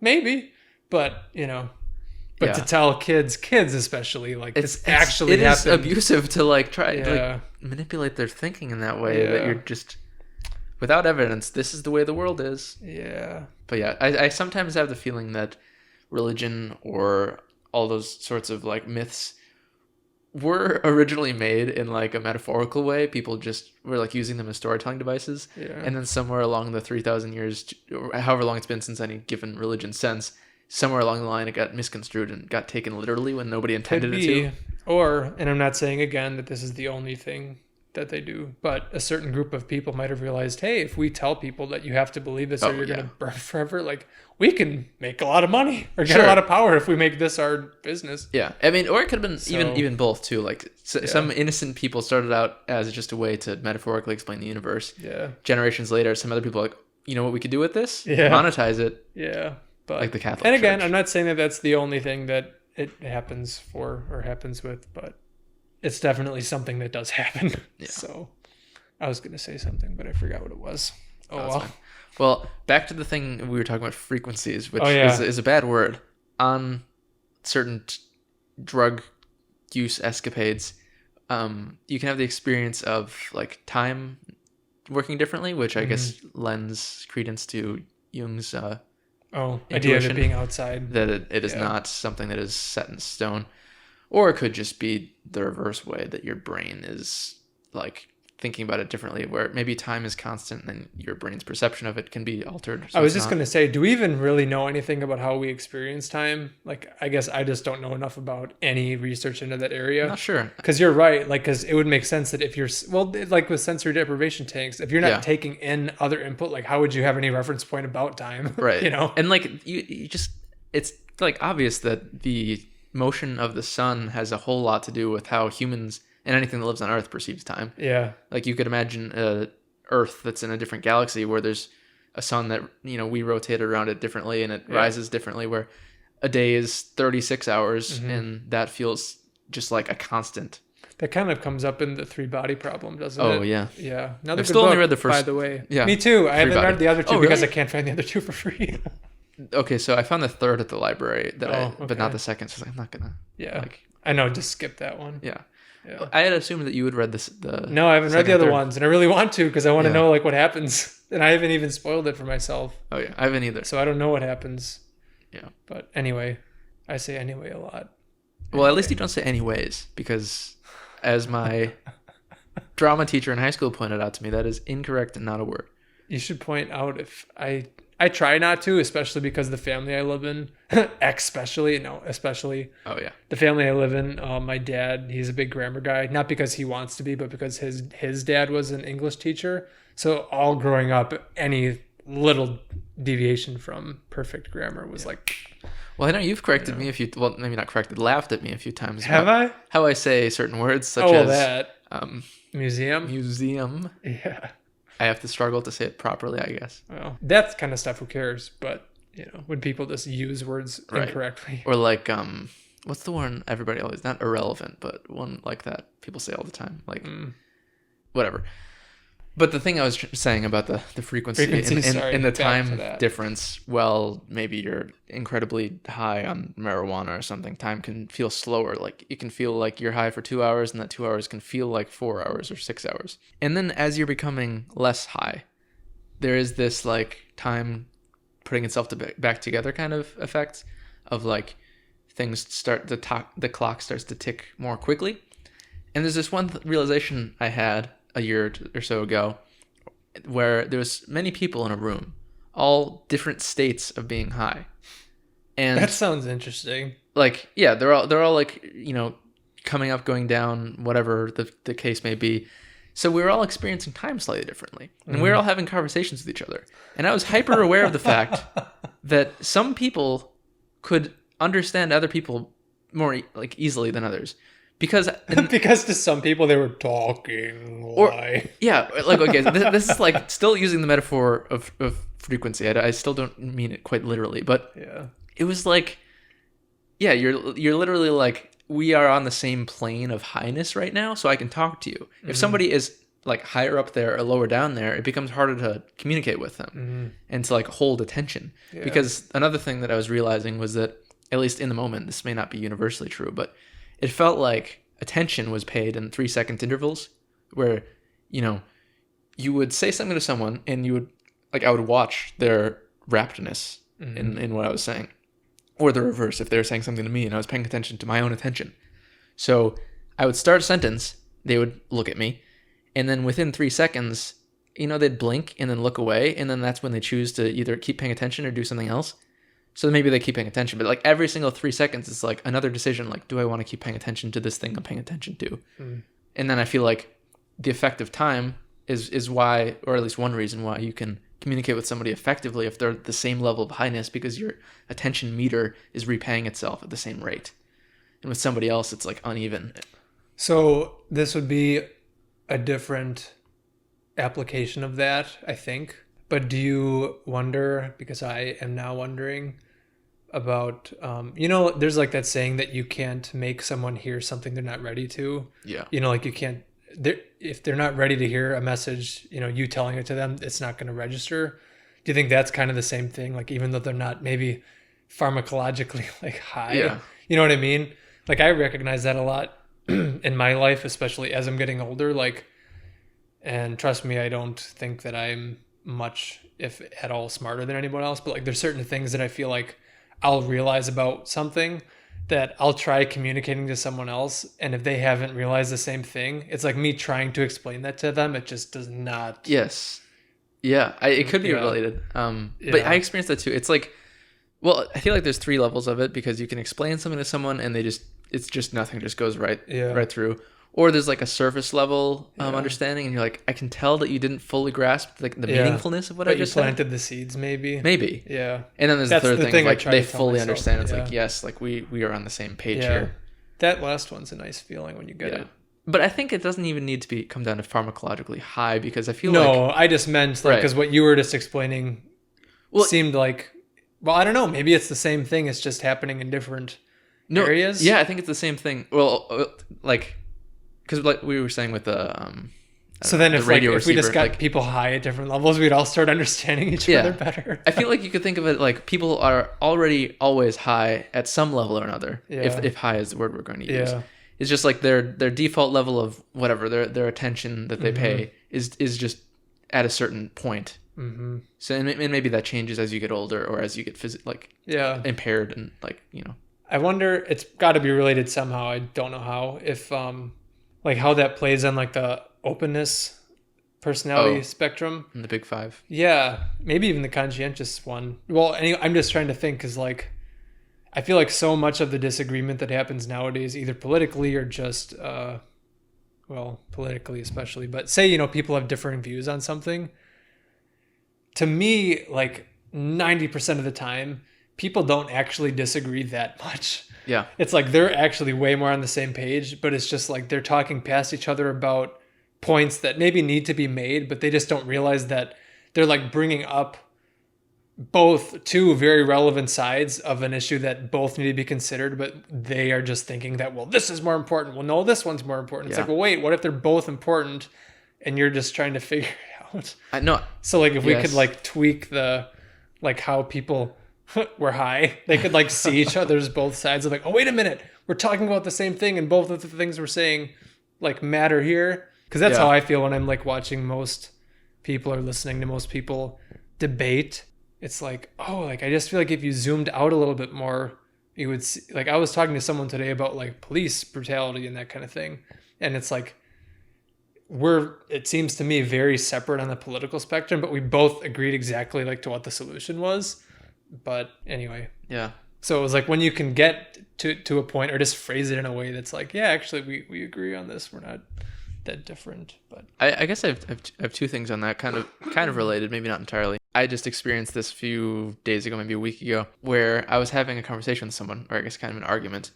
Maybe. But, but to Yeah. tell kids especially, like this actually it is happened. abusive to like try to Yeah. like manipulate their thinking in that way that Yeah. you're just without evidence. This is the way the world is. Yeah. But yeah, I sometimes have the feeling that religion or all those sorts of like myths were originally made in like a metaphorical way. People just were like using them as storytelling devices. Yeah. And then somewhere along the 3,000 years, or however long it's been since any given religion since, somewhere along the line it got misconstrued and got taken literally when nobody intended Could it be. to. Or, and I'm not saying again that this is the only thing that they do, but a certain group of people might have realized, hey, if we tell people that you have to believe this or you're yeah. going to burn forever, like we can make a lot of money or get Sure. a lot of power if we make this our business. Yeah, I mean, or it could have been So- even both too. Like some innocent people started out as just a way to metaphorically explain the universe. Yeah. Generations later, some other people are like, you know what we could do with this? Yeah. Monetize it, Yeah. But, like the Catholic and again, Church. I'm not saying that that's the only thing that it happens for or happens with, but it's definitely something that does happen. Yeah. So I was going to say something, but I forgot what it was. Oh, That's well. fine. Well, back to the thing we were talking about, frequencies, which Oh, yeah. is a bad word. On certain drug use escapades, you can have the experience of like time working differently, which I guess lends credence to Jung's Idea of intuition. it being outside. that it is Yeah. not something that is set in stone. Or it could just be the reverse way, that your brain is like thinking about it differently, where maybe time is constant and your brain's perception of it can be altered. I was just going to say, do we even really know anything about how we experience time? Like, I guess I just don't know enough about any research into that area. Not sure. Because you're right. Like, because it would make sense that if you're, well, like with sensory deprivation tanks, if you're not Yeah. taking in other input, like how would you have any reference point about time? Right. And And like you just, it's like obvious that the motion of the sun has a whole lot to do with how humans and anything that lives on Earth perceives time. yeah. Like you could imagine a Earth that's in a different galaxy where there's a sun that, we rotate around it differently and it rises differently, where a day is 36 hours and that feels just like a constant. That kind of comes up in the 3-body problem, doesn't it? Oh, yeah. Yeah. Another I've good still only book, read the by first- the way. yeah. Me too. I haven't 3-body. read the other two Oh, because really? I can't find the other two for free. Okay, so I found the third at the library but okay. not the second. So I was like, I'm not gonna. Yeah. Like, I know. Just skip that one. yeah. Yeah. I had assumed that you would read this. No, I haven't read second the and other third. ones, and I really want to because I want to Yeah. know like what happens, and I haven't even spoiled it for myself, Oh yeah, I haven't either. so I don't know what happens. Yeah. But anyway, I say anyway a lot. Well, at least you don't say anyways, because as my drama teacher in high school pointed out to me, that is incorrect and not a word. You should point out if I try not to, especially because the family I live in, especially Oh yeah. the family I live in. My dad, he's a big grammar guy, not because he wants to be, but because his dad was an English teacher. So all growing up, any little deviation from perfect grammar was like, Well, I know you've corrected me a few. Well, maybe not corrected. Laughed at me a few times. have I? How I say certain words, such Oh, as that um, museum. museum. Yeah. I have to struggle to say it properly, I guess. Well, that kind of stuff. Who cares? But when people just use words Right. incorrectly. Or like, what's the one everybody always, not irrelevant, but one like that people say all the time, like whatever. But the thing I was saying about the frequency and the time difference, well, maybe you're incredibly high on marijuana or something, time can feel slower. Like it can feel like you're high for 2 hours, and that 2 hours can feel like 4 hours or 6 hours. And then as you're becoming less high, there is this like time putting itself back together kind of effect of like things start the clock starts to tick more quickly. And there's this one realization I had a year or so ago where there was many people in a room, all different states of being high. And that sounds interesting. Like, yeah, they're all like, coming up, going down, whatever the case may be. So we were all experiencing time slightly differently. And we were all having conversations with each other. And I was hyper aware of the fact that some people could understand other people more like easily than others. Because to some people they were talking yeah, like, okay, this is like still using the metaphor of frequency. I still don't mean it quite literally, but yeah, it was like, yeah, you're literally like, we are on the same plane of highness right now, so I can talk to you. If somebody is like higher up there or lower down there, it becomes harder to communicate with them and to like hold attention. Yeah. Because another thing that I was realizing was that, at least in the moment, this may not be universally true, but it felt like attention was paid in 3-second intervals where, you would say something to someone and you would, like, I would watch their raptness in what I was saying. Or the reverse, if they were saying something to me and I was paying attention to my own attention. So I would start a sentence, they would look at me, and then within 3 seconds, they'd blink and then look away, and then that's when they choose to either keep paying attention or do something else. So maybe they keep paying attention, but like every single 3 seconds, it's like another decision, like, do I want to keep paying attention to this thing I'm paying attention to? And then I feel like the effect of time is why, or at least one reason why you can communicate with somebody effectively if they're at the same level of highness, because your attention meter is repaying itself at the same rate. And with somebody else, it's like uneven. So this would be a different application of that, I think. But do you wonder, because I am now wondering about, there's like that saying that you can't make someone hear something they're not ready to. Yeah. Like you can't, if they're not ready to hear a message, you telling it to them, it's not going to register. Do you think that's kind of the same thing? Like, even though they're not maybe pharmacologically like high, yeah. You know what I mean? Like, I recognize that a lot in my life, especially as I'm getting older, like, and trust me, I don't think that I'm much, if at all, smarter than anyone else, but like there's certain things that I feel like I'll realize about something that I'll try communicating to someone else, and if they haven't realized the same thing, it's like me trying to explain that to them, it just does not. Yes. Yeah, it could be related. But I experienced that too. It's like, well, I feel like there's 3 levels of it, because you can explain something to someone and it's just nothing, just goes right through. Or there's like a surface level understanding, and you're like, I can tell that you didn't fully grasp like the meaningfulness of what I just said. You planted the seeds, maybe. Maybe. Yeah. And then there's the third thing, like they fully understand. It's like, yes, like we are on the same page here. That last one's a nice feeling when you get it. But I think it doesn't even need to come down to pharmacologically high, because I feel No, I just meant like, because what you were just explaining seemed like, well, I don't know, maybe it's the same thing. It's just happening in different areas. Yeah, I think it's the same thing. Well, like, because like we were saying with the so then if we just got people high at different levels, we'd all start understanding each other better. I feel like you could think of it like people are already always high at some level or another. If high is the word we're going to use. It's just like their default level of whatever their attention that they pay is just at a certain point. So and maybe that changes as you get older, or as you get impaired, and like, I wonder, it's got to be related somehow. I don't know how. If like how that plays on like the openness personality spectrum. In the big 5. Yeah, maybe even the conscientious one. Well, anyway, I'm just trying to think, because like I feel like so much of the disagreement that happens nowadays, either politically or just politically especially, but say people have differing views on something. to me, like 90% of the time, people don't actually disagree that much. Yeah. It's like they're actually way more on the same page, but it's just like they're talking past each other about points that maybe need to be made, but they just don't realize that they're like bringing up both two very relevant sides of an issue that both need to be considered, but they are just thinking that, well, this is more important. Well, no, this one's more important. It's Yeah. like, well, wait, what if they're both important and you're just trying to figure it out? I know. So like if we Yes. could like tweak the, like how people were high, they could like see each other's both sides of like, oh, wait a minute, we're talking about the same thing and both of the things we're saying like matter here. Because that's Yeah. how I feel when I'm like watching most people or listening to most people debate. It's like, oh, like I just feel like if you zoomed out a little bit more, you would see, like I was talking to someone today about like police brutality and that kind of thing. And it's like, it seems to me very separate on the political spectrum, but we both agreed exactly like to what the solution was. But anyway, Yeah. so it was like when you can get to a point or just phrase it in a way that's like, yeah, actually we agree on this. We're not that different. But I guess I have two things on that, kind of related, maybe not entirely. I just experienced this a few days ago, maybe a week ago, where I was having a conversation with someone, or I guess kind of an argument,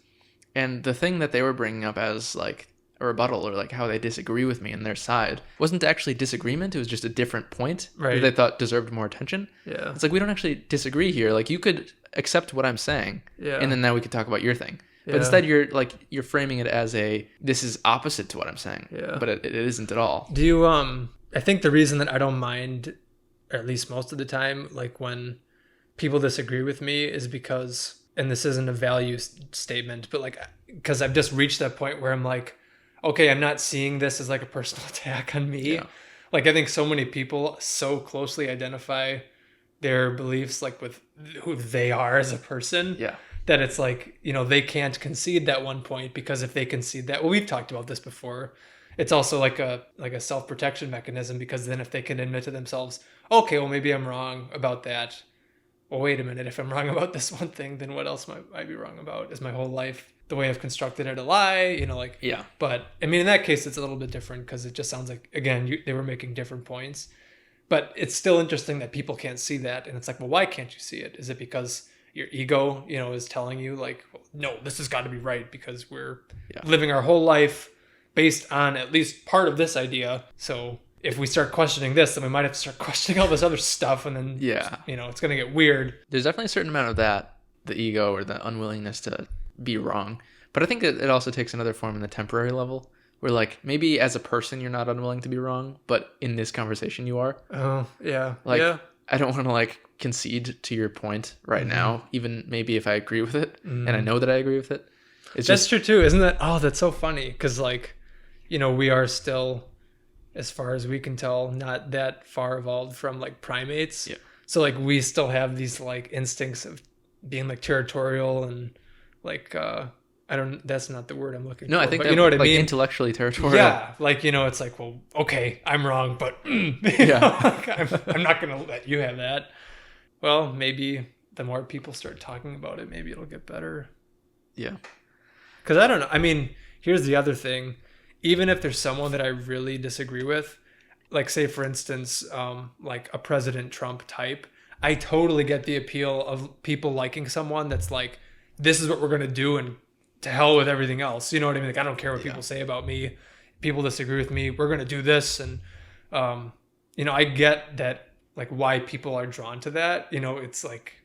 and the thing that they were bringing up as like a rebuttal or like how they disagree with me and their side wasn't actually disagreement. It was just a different point Right. that they thought deserved more attention. yeah, It's like, we don't actually disagree here. Like, you could accept what I'm saying, yeah, and then now we could talk about your thing. But Yeah. instead, you're framing it as this is opposite to what I'm saying. Yeah. But it isn't at all. Do you I think the reason that I don't mind, or at least most of the time, like when people disagree with me is because, and this isn't a value statement, but like because I've just reached that point where I'm like, okay, I'm not seeing this as like a personal attack on me. Yeah. Like I think so many people so closely identify their beliefs like with who they are as a person. Yeah. That it's like, they can't concede that one point, because if they concede that, well, we've talked about this before. It's also like a self-protection mechanism, because then if they can admit to themselves, okay, well, maybe I'm wrong about that. Well, wait a minute, if I'm wrong about this one thing, then what else might I be wrong about? Is my whole life the way I've constructed it a lie? Yeah. But I mean, in that case, it's a little bit different, because it just sounds like, again, they were making different points. But it's still interesting that people can't see that. And it's like, well, why can't you see it? Is it because your ego, is telling you like, well, no, this has got to be right because we're living our whole life based on at least part of this idea. So if we start questioning this, then we might have to start questioning all this other stuff. And then, it's going to get weird. There's definitely a certain amount of that, the ego or the unwillingness to be wrong. But I think it also takes another form in the temporary level, where like maybe as a person you're not unwilling to be wrong, but in this conversation you are. Oh, yeah. Like, yeah. I don't want to like concede to your point right now, even maybe if I agree with it and I know that I agree with it. It's That's just true too, isn't that? Oh, that's so funny, because like, we are still, as far as we can tell, not that far evolved from like primates. Yeah. So like we still have these like instincts of being like territorial and like that's not the word I'm looking for. no, I think but that, you know what I like, mean? intellectually territorial. Yeah, like it's like, well, okay, I'm wrong, but I'm not gonna let you have that. Well, maybe the more people start talking about it, maybe it'll get better. Yeah. Because I don't know. I mean, here's the other thing. Even if there's someone that I really disagree with, like say for instance, like a President Trump type, I totally get the appeal of people liking someone that's like, this is what we're gonna do, and to hell with everything else. You know what I mean? Like, I don't care what people say about me. People disagree with me. We're going to do this. And, I get that, like, why people are drawn to that. It's like,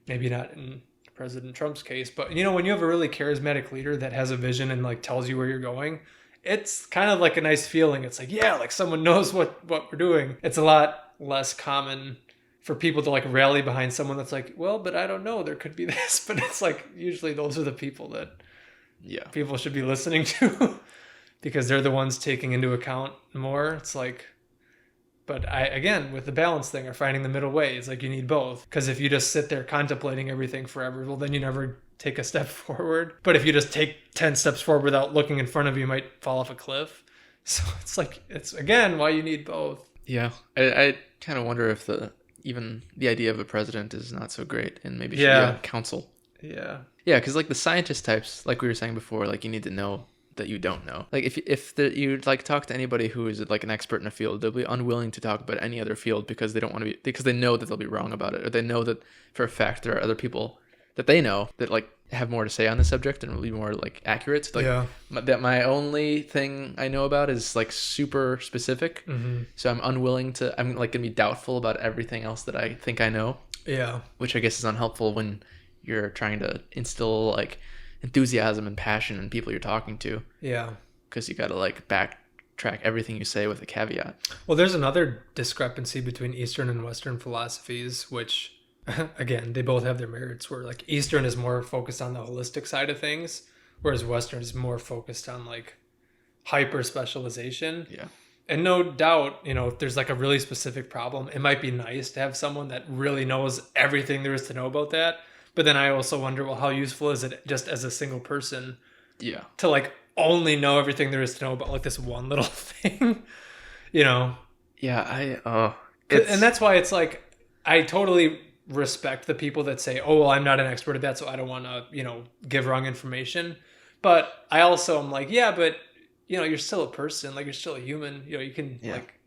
maybe not in President Trump's case, but, when you have a really charismatic leader that has a vision and, like, tells you where you're going, it's kind of like a nice feeling. It's like, yeah, like someone knows what we're doing. It's a lot less common for people to like rally behind someone that's like, well, but I don't know, there could be this. But it's like, usually those are the people that people should be listening to because they're the ones taking into account more. It's like, but again, with the balance thing or finding the middle way, it's like you need both. Because if you just sit there contemplating everything forever, well, then you never take a step forward. But if you just take 10 steps forward without looking in front of you, you might fall off a cliff. So it's like, it's again, why you need both. Yeah. I kind of wonder if even the idea of a president is not so great and maybe should be on council. Yeah. Yeah, because like the scientist types, like we were saying before, like you need to know that you don't know. Like you like talk to anybody who is like an expert in a field, they'll be unwilling to talk about any other field because they don't want to be, because they know that they'll be wrong about it, or they know that for a fact there are other people that they know that like have more to say on the subject and will be more like accurate. So, like my only thing I know about is like super specific. So I'm like gonna be doubtful about everything else that I think I know. Yeah. Which I guess is unhelpful when you're trying to instill like enthusiasm and passion in people you're talking to. Yeah. Because you got to like backtrack everything you say with a caveat. Well, there's another discrepancy between Eastern and Western philosophies, which, again, they both have their merits, where like Eastern is more focused on the holistic side of things, whereas Western is more focused on like hyper specialization. Yeah. And no doubt, you know, if there's like a really specific problem, it might be nice to have someone that really knows everything there is to know about that. But then I also wonder, well, how useful is it just as a single person to like only know everything there is to know about like this one little thing, you know? Yeah, and that's why it's like, I totally respect the people that say, oh, well, I'm not an expert at that, so I don't want to, you know, give wrong information. But I also am like, yeah, but you know, you're still a person, like you're still a human, you know, you can like,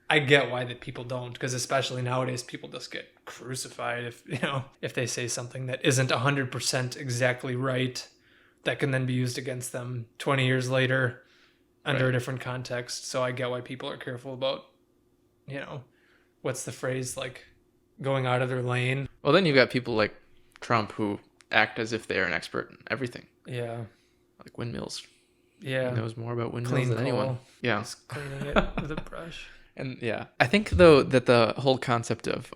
I get why that people don't, because especially nowadays people just get crucified if, you know, if they say something that isn't 100% exactly right, that can then be used against them 20 years later under a different context. So I get why people are careful about, you know, what's the phrase, like going out of their lane. Well, then you've got people like Trump who act as if they're an expert in everything. Yeah. Like windmills. Yeah. He knows more about windmills than anyone. Yeah. Just cleaning it with a brush. And yeah, I think though that the whole concept of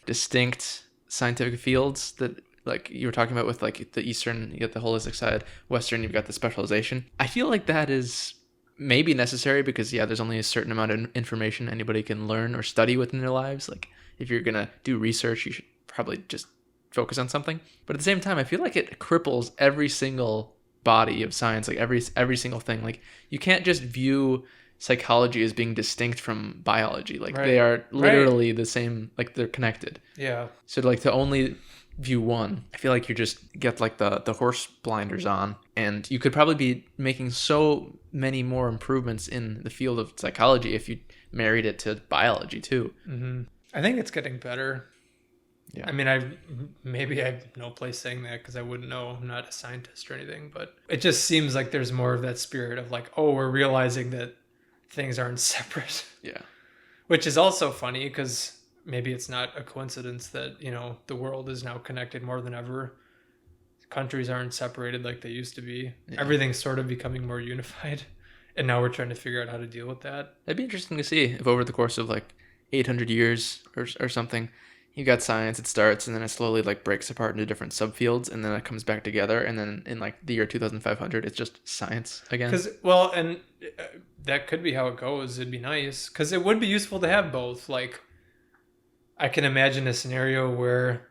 distinct scientific fields that like you were talking about with like the Eastern, you get the holistic side, Western, you've got the specialization. I feel like that is maybe necessary because there's only a certain amount of information anybody can learn or study within their lives. Like if you're going to do research, you should probably just focus on something. But at the same time, I feel like it cripples every single body of science, like every single thing. Like you can't just view psychology as being distinct from biology. Like they are literally the same, like they're connected. Yeah. So like to only view one, I feel like you just get like the horse blinders on, and you could probably be making so many more improvements in the field of psychology if you married it to biology too. I think it's getting better. Yeah. I mean, I have no place saying that because I wouldn't know. I'm not a scientist or anything, but it just seems like there's more of that spirit of like, oh, we're realizing that things aren't separate. Yeah. Which is also funny because maybe it's not a coincidence that, you know, the world is now connected more than ever. Countries aren't separated like they used to be. Yeah. Everything's sort of becoming more unified. And now we're trying to figure out how to deal with that. That'd be interesting to see if over the course of like 800 years or something, you got science, it starts, and then it slowly like breaks apart into different subfields, and then it comes back together, and then in like the year 2500, it's just science again. And that could be how it goes. It'd be nice, because it would be useful to have both. Like, I can imagine a scenario where,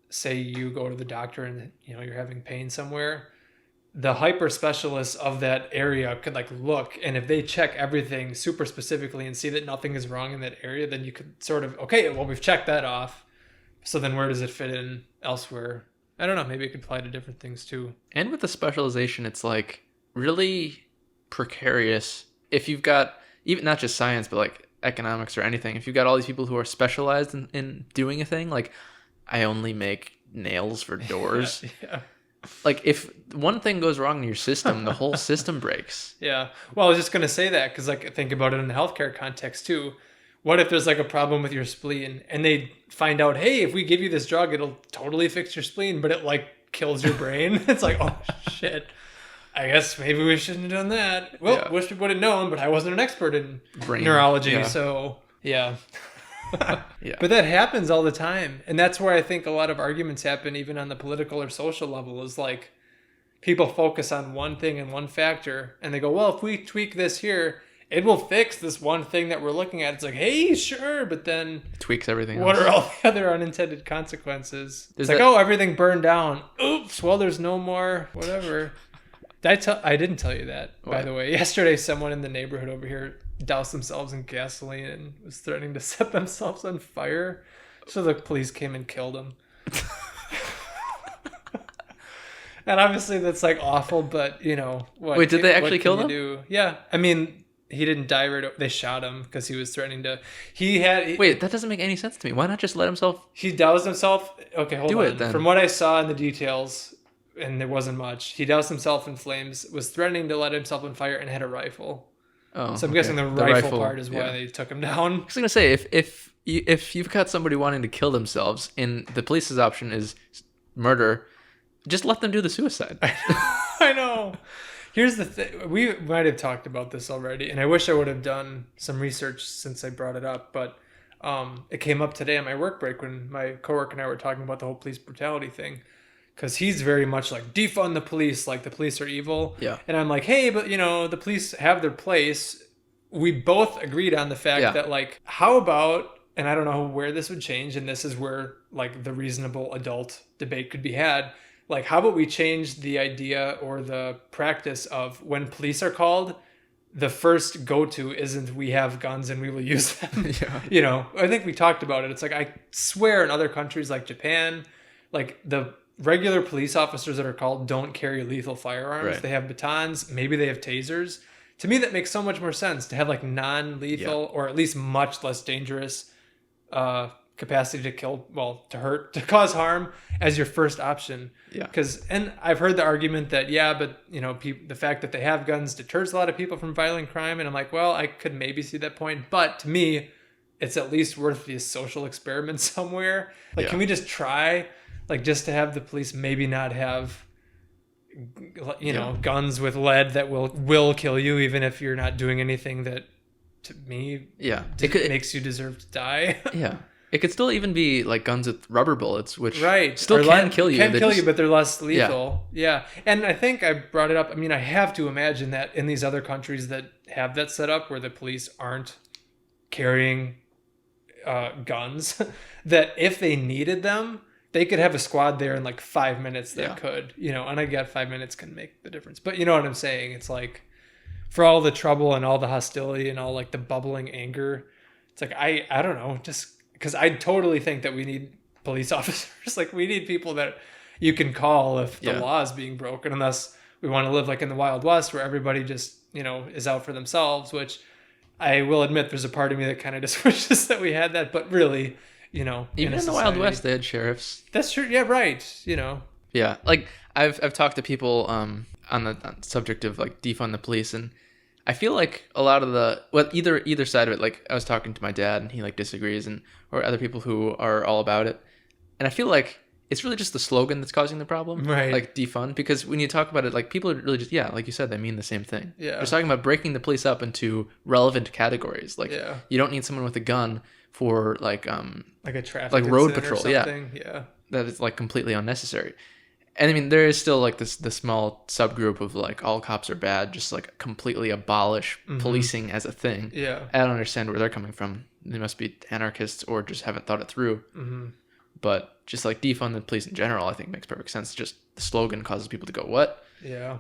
say you go to the doctor and, you know, you're having pain somewhere, the hyper specialists of that area could like look, and if they check everything super specifically and see that nothing is wrong in that area, then you could sort of, okay, well, we've checked that off. So then where does it fit in elsewhere? I don't know. Maybe it could apply to different things too. And with the specialization, it's like really precarious. If you've got even not just science, but like economics or anything, if you've got all these people who are specialized in doing a thing, like I only make nails for doors. Yeah. Like if one thing goes wrong in your system, the whole system breaks. Yeah. Well, I was just going to say that because like think about it in the healthcare context too. What if there's like a problem with your spleen and they find out, hey, if we give you this drug, it'll totally fix your spleen, but it like kills your brain. It's like, oh shit. I guess maybe we shouldn't have done that. Well, wish we would have known, but I wasn't an expert in neurology. So yeah. Yeah. But that happens all the time. And that's where I think a lot of arguments happen, even on the political or social level, is like people focus on one thing and one factor and they go, well, if we tweak this here, it will fix this one thing that we're looking at. It's like, hey, sure. But then it tweaks everything what else. Are all the other unintended consequences? It's like, oh, everything burned down. Oops. Well, there's no more, whatever. I didn't tell you that, by the way. Yesterday, someone in the neighborhood over here doused themselves in gasoline and was threatening to set themselves on fire. So the police came and killed them. And obviously that's like awful, but what? Wait, did they what actually can kill you them? do? Yeah, I mean, he didn't die they shot him because he was threatening to. Wait, that doesn't make any sense to me. Why not just let himself He doused himself. Okay, hold do on. it then? From what I saw in the details, and there wasn't much, he doused himself in flames, was threatening to let himself on fire, and had a rifle. Oh, So I'm okay. guessing the rifle part is why yeah. they took him down. I was gonna say if you've got somebody wanting to kill themselves and the police's option is murder, just let them do the suicide. I know. Here's the thing. We might have talked about this already, and I wish I would have done some research since I brought it up, but it came up today on my work break when my coworker and I were talking about the whole police brutality thing. Because he's very much like, defund the police, like the police are evil. Yeah. And I'm like, hey, but the police have their place. We both agreed on the fact that, like, how about, and I don't know where this would change, and this is where, like, the reasonable adult debate could be had. Like, how about we change the idea or the practice of when police are called, the first go-to isn't we have guns and we will use them. Yeah. I think we talked about it. It's like, I swear in other countries like Japan, like the regular police officers that are called don't carry lethal firearms. Right. They have batons. Maybe they have tasers. To me, that makes so much more sense to have like non-lethal or at least much less dangerous capacity to kill, to hurt, to cause harm as your first option. Yeah. And I've heard the argument that, but the fact that they have guns deters a lot of people from violent crime. And I'm like, well, I could maybe see that point. But to me, it's at least worth the social experiment somewhere. Like, can we just try, like, just to have the police maybe not have, guns with lead that will kill you, even if you're not doing anything that, to me, makes you deserve to die. Yeah. It could still even be like guns with rubber bullets, which still Or can kill you. Can kill you, but they're less lethal. Yeah. And I think I brought it up. I mean, I have to imagine that in these other countries that have that set up where the police aren't carrying guns, that if they needed them, they could have a squad there in like 5 minutes that could, and I get 5 minutes can make the difference. But you know what I'm saying? It's like, for all the trouble and all the hostility and all like the bubbling anger, it's like, I don't know, just because I totally think that we need police officers. Like, we need people that you can call if the law is being broken, unless we want to live like in the Wild West where everybody just, is out for themselves, which I will admit there's a part of me that kind of just wishes that we had that. But really, even in the Wild West, they had sheriffs. That's true. Yeah, right. Yeah, like I've talked to people on the subject of like defund the police, and I feel like a lot of either side of it. Like, I was talking to my dad, and he like disagrees, or other people who are all about it, and I feel like it's really just the slogan that's causing the problem, right? Like defund, because when you talk about it, like, people are really just like you said, they mean the same thing. Yeah, they're talking about breaking the police up into relevant categories. Like, you don't need someone with a gun for like a traffic, like road patrol, or something. Yeah, that is like completely unnecessary. And I mean, there is still like the small subgroup of like all cops are bad, just like completely abolish policing as a thing. Yeah, I don't understand where they're coming from. They must be anarchists or just haven't thought it through. But just like defund the police in general, I think makes perfect sense. Just the slogan causes people to go, what? Yeah.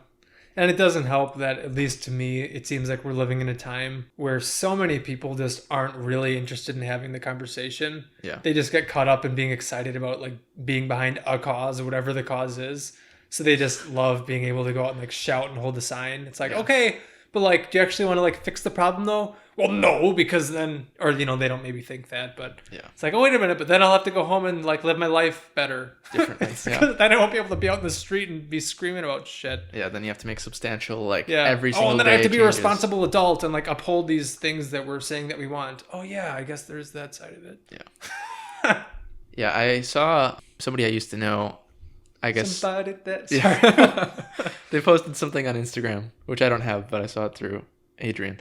And it doesn't help that, at least to me, it seems like we're living in a time where so many people just aren't really interested in having the conversation. Yeah. They just get caught up in being excited about like being behind a cause or whatever the cause is. So they just love being able to go out and like shout and hold a sign. It's like, okay, but like, do you actually want to like fix the problem though? Well, no, because then, or they don't maybe think that, but it's like, oh, wait a minute, but then I'll have to go home and like live my life better. Differently. Then I won't be able to be out in the street and be screaming about shit. Yeah, then you have to make substantial every single day. Oh, and then I have to be a responsible adult and like uphold these things that we're saying that we want. Oh yeah, I guess there's that side of it. Yeah. Yeah, I saw somebody I used to know. I guess somebody that. They posted something on Instagram, which I don't have, but I saw it through Adrian.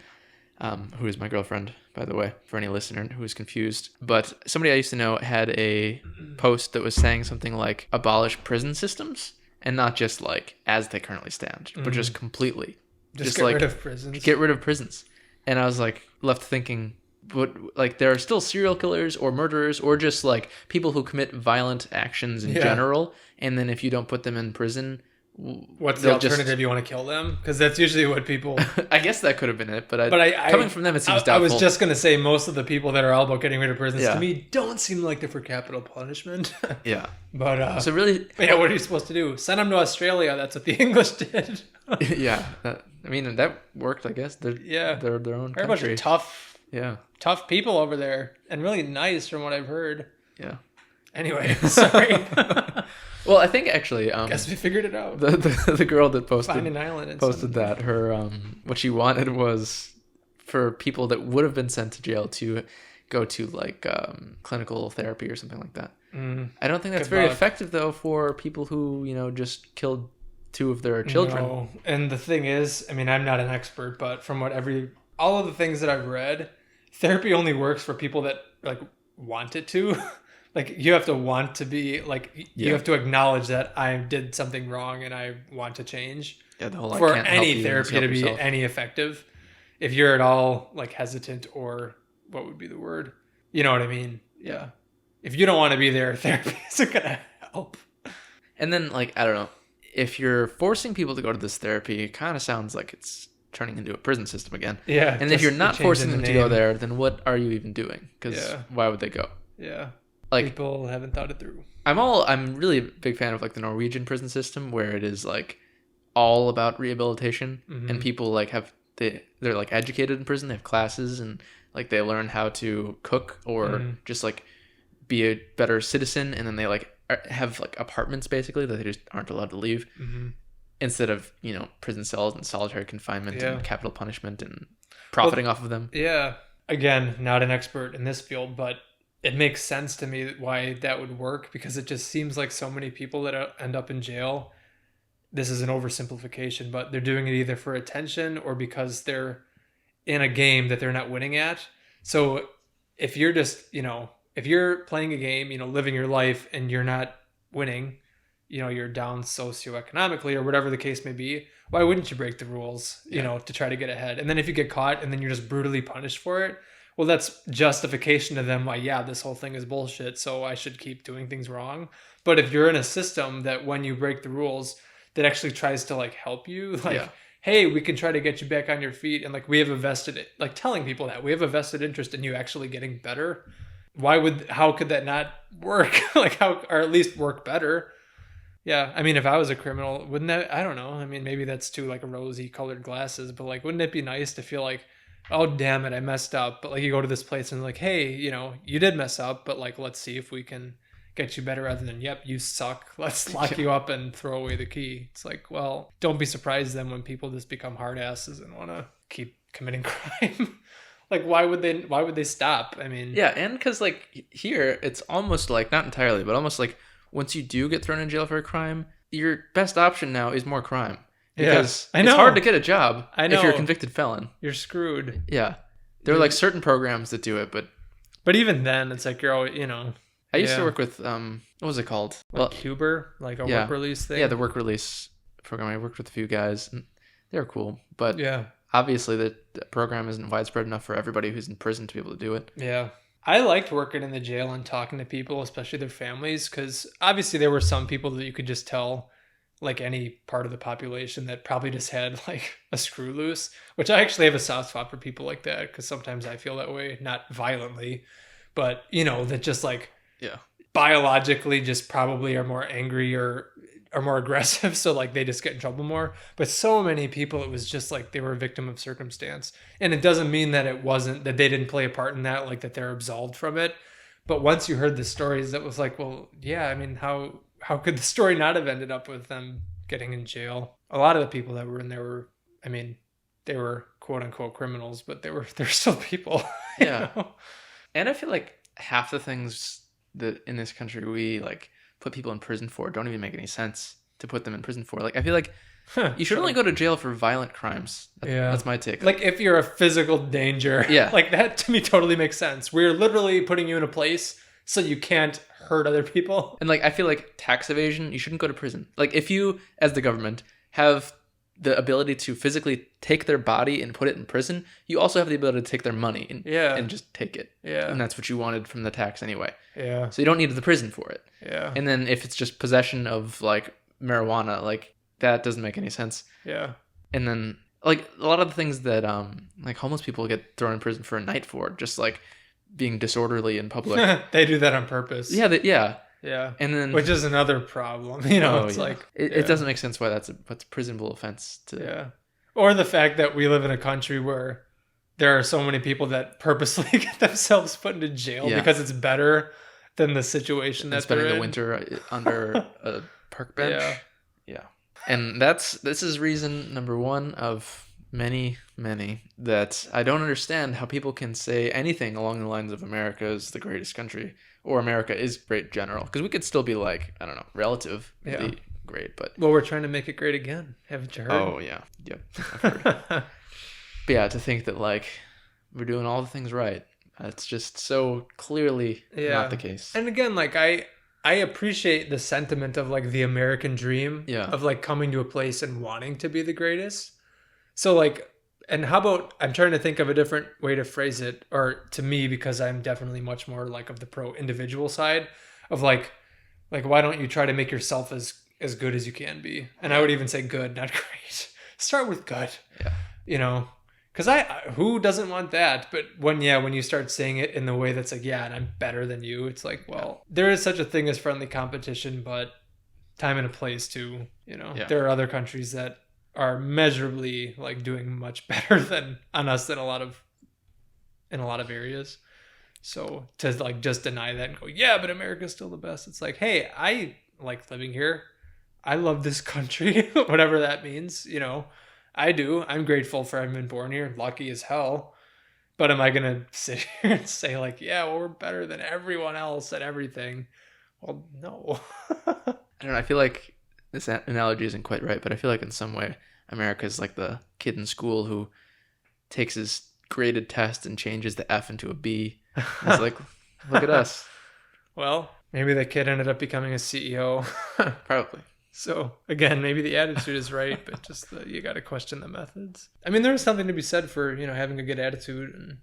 Who is my girlfriend, by the way, for any listener who is confused. But somebody I used to know had a post that was saying something like abolish prison systems, and not just like as they currently stand, but just completely. Just get rid of prisons. Get rid of prisons. And I was like left thinking, but like there are still serial killers or murderers or just like people who commit violent actions in general. And then if you don't put them in prison, What's the alternative? You want to kill them? Because that's usually what people. I guess that could have been it, but coming from them, it seems doubtful. I was just gonna say most of the people that are all about getting rid of prisons to me don't seem like they're for capital punishment. Yeah, but so really, what are you supposed to do? Send them to Australia? That's what the English did. Yeah, I mean that worked. I guess they're their own country. A bunch of tough people over there, and really nice from what I've heard. Yeah. Anyway, sorry. Well, I think actually, guess we figured it out. The girl that Find an island posted that her what she wanted was for people that would have been sent to jail to go to like clinical therapy or something like that. I don't think that's very effective though for people who just killed 2 of their children. No. And the thing is, I mean, I'm not an expert, but from all of the things that I've read, therapy only works for people that like want it to. Like you have to want to be like you have to acknowledge that I did something wrong and I want to change. Yeah, the whole for any therapy to be any effective. If you're at all like hesitant or what would be the word? You know what I mean? Yeah. If you don't want to be there, therapy isn't gonna help. And then like I don't know, if you're forcing people to go to this therapy, it kind of sounds like it's turning into a prison system again. Yeah. And if you're not forcing them to go there, then what are you even doing? Because why would they go? Yeah. Like people haven't thought it through. I'm really a big fan of like the Norwegian prison system where it is like all about rehabilitation and people like they're like educated in prison. They have classes and like they learn how to cook or just like be a better citizen, and then they like have like apartments basically that they just aren't allowed to leave instead of prison cells and solitary confinement and capital punishment and profiting off of them. Yeah. Again, not an expert in this field, but it makes sense to me why that would work, because it just seems like so many people that end up in jail, this is an oversimplification, but they're doing it either for attention or because they're in a game that they're not winning at. So if you're just, if you're playing a game, living your life and you're not winning, you're down socioeconomically or whatever the case may be, why wouldn't you break the rules, to try to get ahead? And then if you get caught and then you're just brutally punished for it, well, that's justification to them why, this whole thing is bullshit, so I should keep doing things wrong. But if you're in a system that when you break the rules, that actually tries to like help you, like, hey, we can try to get you back on your feet, and like we have a vested, like telling people that we have a vested interest in you actually getting better. How could that not work? Or at least work better? Yeah, I mean, if I was a criminal, wouldn't that, I don't know. I mean, maybe that's too like rosy colored glasses, but like, wouldn't it be nice to feel like, oh, damn it, I messed up. But like you go to this place and like, hey, you did mess up, but like, let's see if we can get you better rather than, yep, you suck. Let's lock you up and throw away the key. It's like, well, don't be surprised then when people just become hard asses and want to keep committing crime. Like, why would they stop? I mean, yeah. And because like here, it's almost like, not entirely, but almost like once you do get thrown in jail for a crime, your best option now is more crime. Because it's hard to get a job if you're a convicted felon. You're screwed. Yeah. There are like certain programs that do it, but even then, it's like you're always, I used to work with, what was it called? Like Huber, like a work release thing? Yeah, the work release program. I worked with a few guys, and they were cool. But obviously, the program isn't widespread enough for everybody who's in prison to be able to do it. Yeah. I liked working in the jail and talking to people, especially their families, because obviously there were some people that you could just tell, like any part of the population, that probably just had like a screw loose, which I actually have a soft spot for people like that, because sometimes I feel that way, not violently, but that just like biologically just probably are more angry or are more aggressive, so like they just get in trouble more. But so many people, it was just like they were a victim of circumstance, and it doesn't mean that it wasn't, that they didn't play a part in that, like that they're absolved from it. But once you heard the stories, that was like, well, yeah, I mean, how could the story not have ended up with them getting in jail? A lot of the people that were in there were, I mean, they were quote unquote criminals, but they're still people. Yeah. And I feel like half the things that in this country we like put people in prison for don't even make any sense to put them in prison for. Like, I feel like you should only go to jail for violent crimes. That's my take. Like if you're a physical danger, like that to me totally makes sense. We're literally putting you in a place so you can't hurt other people. And like, I feel like tax evasion, you shouldn't go to prison. Like if you, as the government, have the ability to physically take their body and put it in prison, you also have the ability to take their money and just take it. Yeah. And that's what you wanted from the tax anyway. Yeah. So you don't need the prison for it. Yeah. And then if it's just possession of like marijuana, like that doesn't make any sense. Yeah. And then like a lot of the things that like homeless people get thrown in prison for a night for, just like being disorderly in public. They do that on purpose. Yeah, yeah. Yeah. And then Which is another problem. You know, it's like it doesn't make sense why that's a prisonable offense to. Yeah. Or the fact that we live in a country where there are so many people that purposely get themselves put into jail because it's better than the situation that spending they're the in. winter under a park bench. Yeah. And this is reason number one of many that I don't understand how people can say anything along the lines of America is the greatest country or America is great general, because we could still be like, I don't know, relatively great, but well, we're trying to make it great again. Haven't you heard? Oh yeah, yep, I've heard. But yeah, to think that like we're doing all the things right, that's just so clearly not the case. And again, like I appreciate the sentiment of like the American dream of like coming to a place and wanting to be the greatest. So like, and how about, I'm trying to think of a different way to phrase it, or to me, because I'm definitely much more like of the pro individual side of like why don't you try to make yourself as good as you can be? And I would even say good, not great. Start with good. Yeah. You know, because who doesn't want that? But when you start saying it in the way that's like, yeah, and I'm better than you, it's like, well, there is such a thing as friendly competition, but time and a place too. You know, there are other countries that are measurably like doing much better than on us in a lot of areas. So to like just deny that and go, yeah, but America's still the best. It's like, hey, I like living here. I love this country, whatever that means, you know. I do. I'm grateful for having been born here. Lucky as hell. But am I going to sit here and say like, yeah, well, we're better than everyone else at everything? Well, no. I don't know. I feel like this analogy isn't quite right, but I feel like in some way America is like the kid in school who takes his graded test and changes the F into a B. It's like, look at us. Well, maybe the kid ended up becoming a CEO. Probably. So again, maybe the attitude is right, but just you got to question the methods. I mean, there's something to be said for, you know, having a good attitude and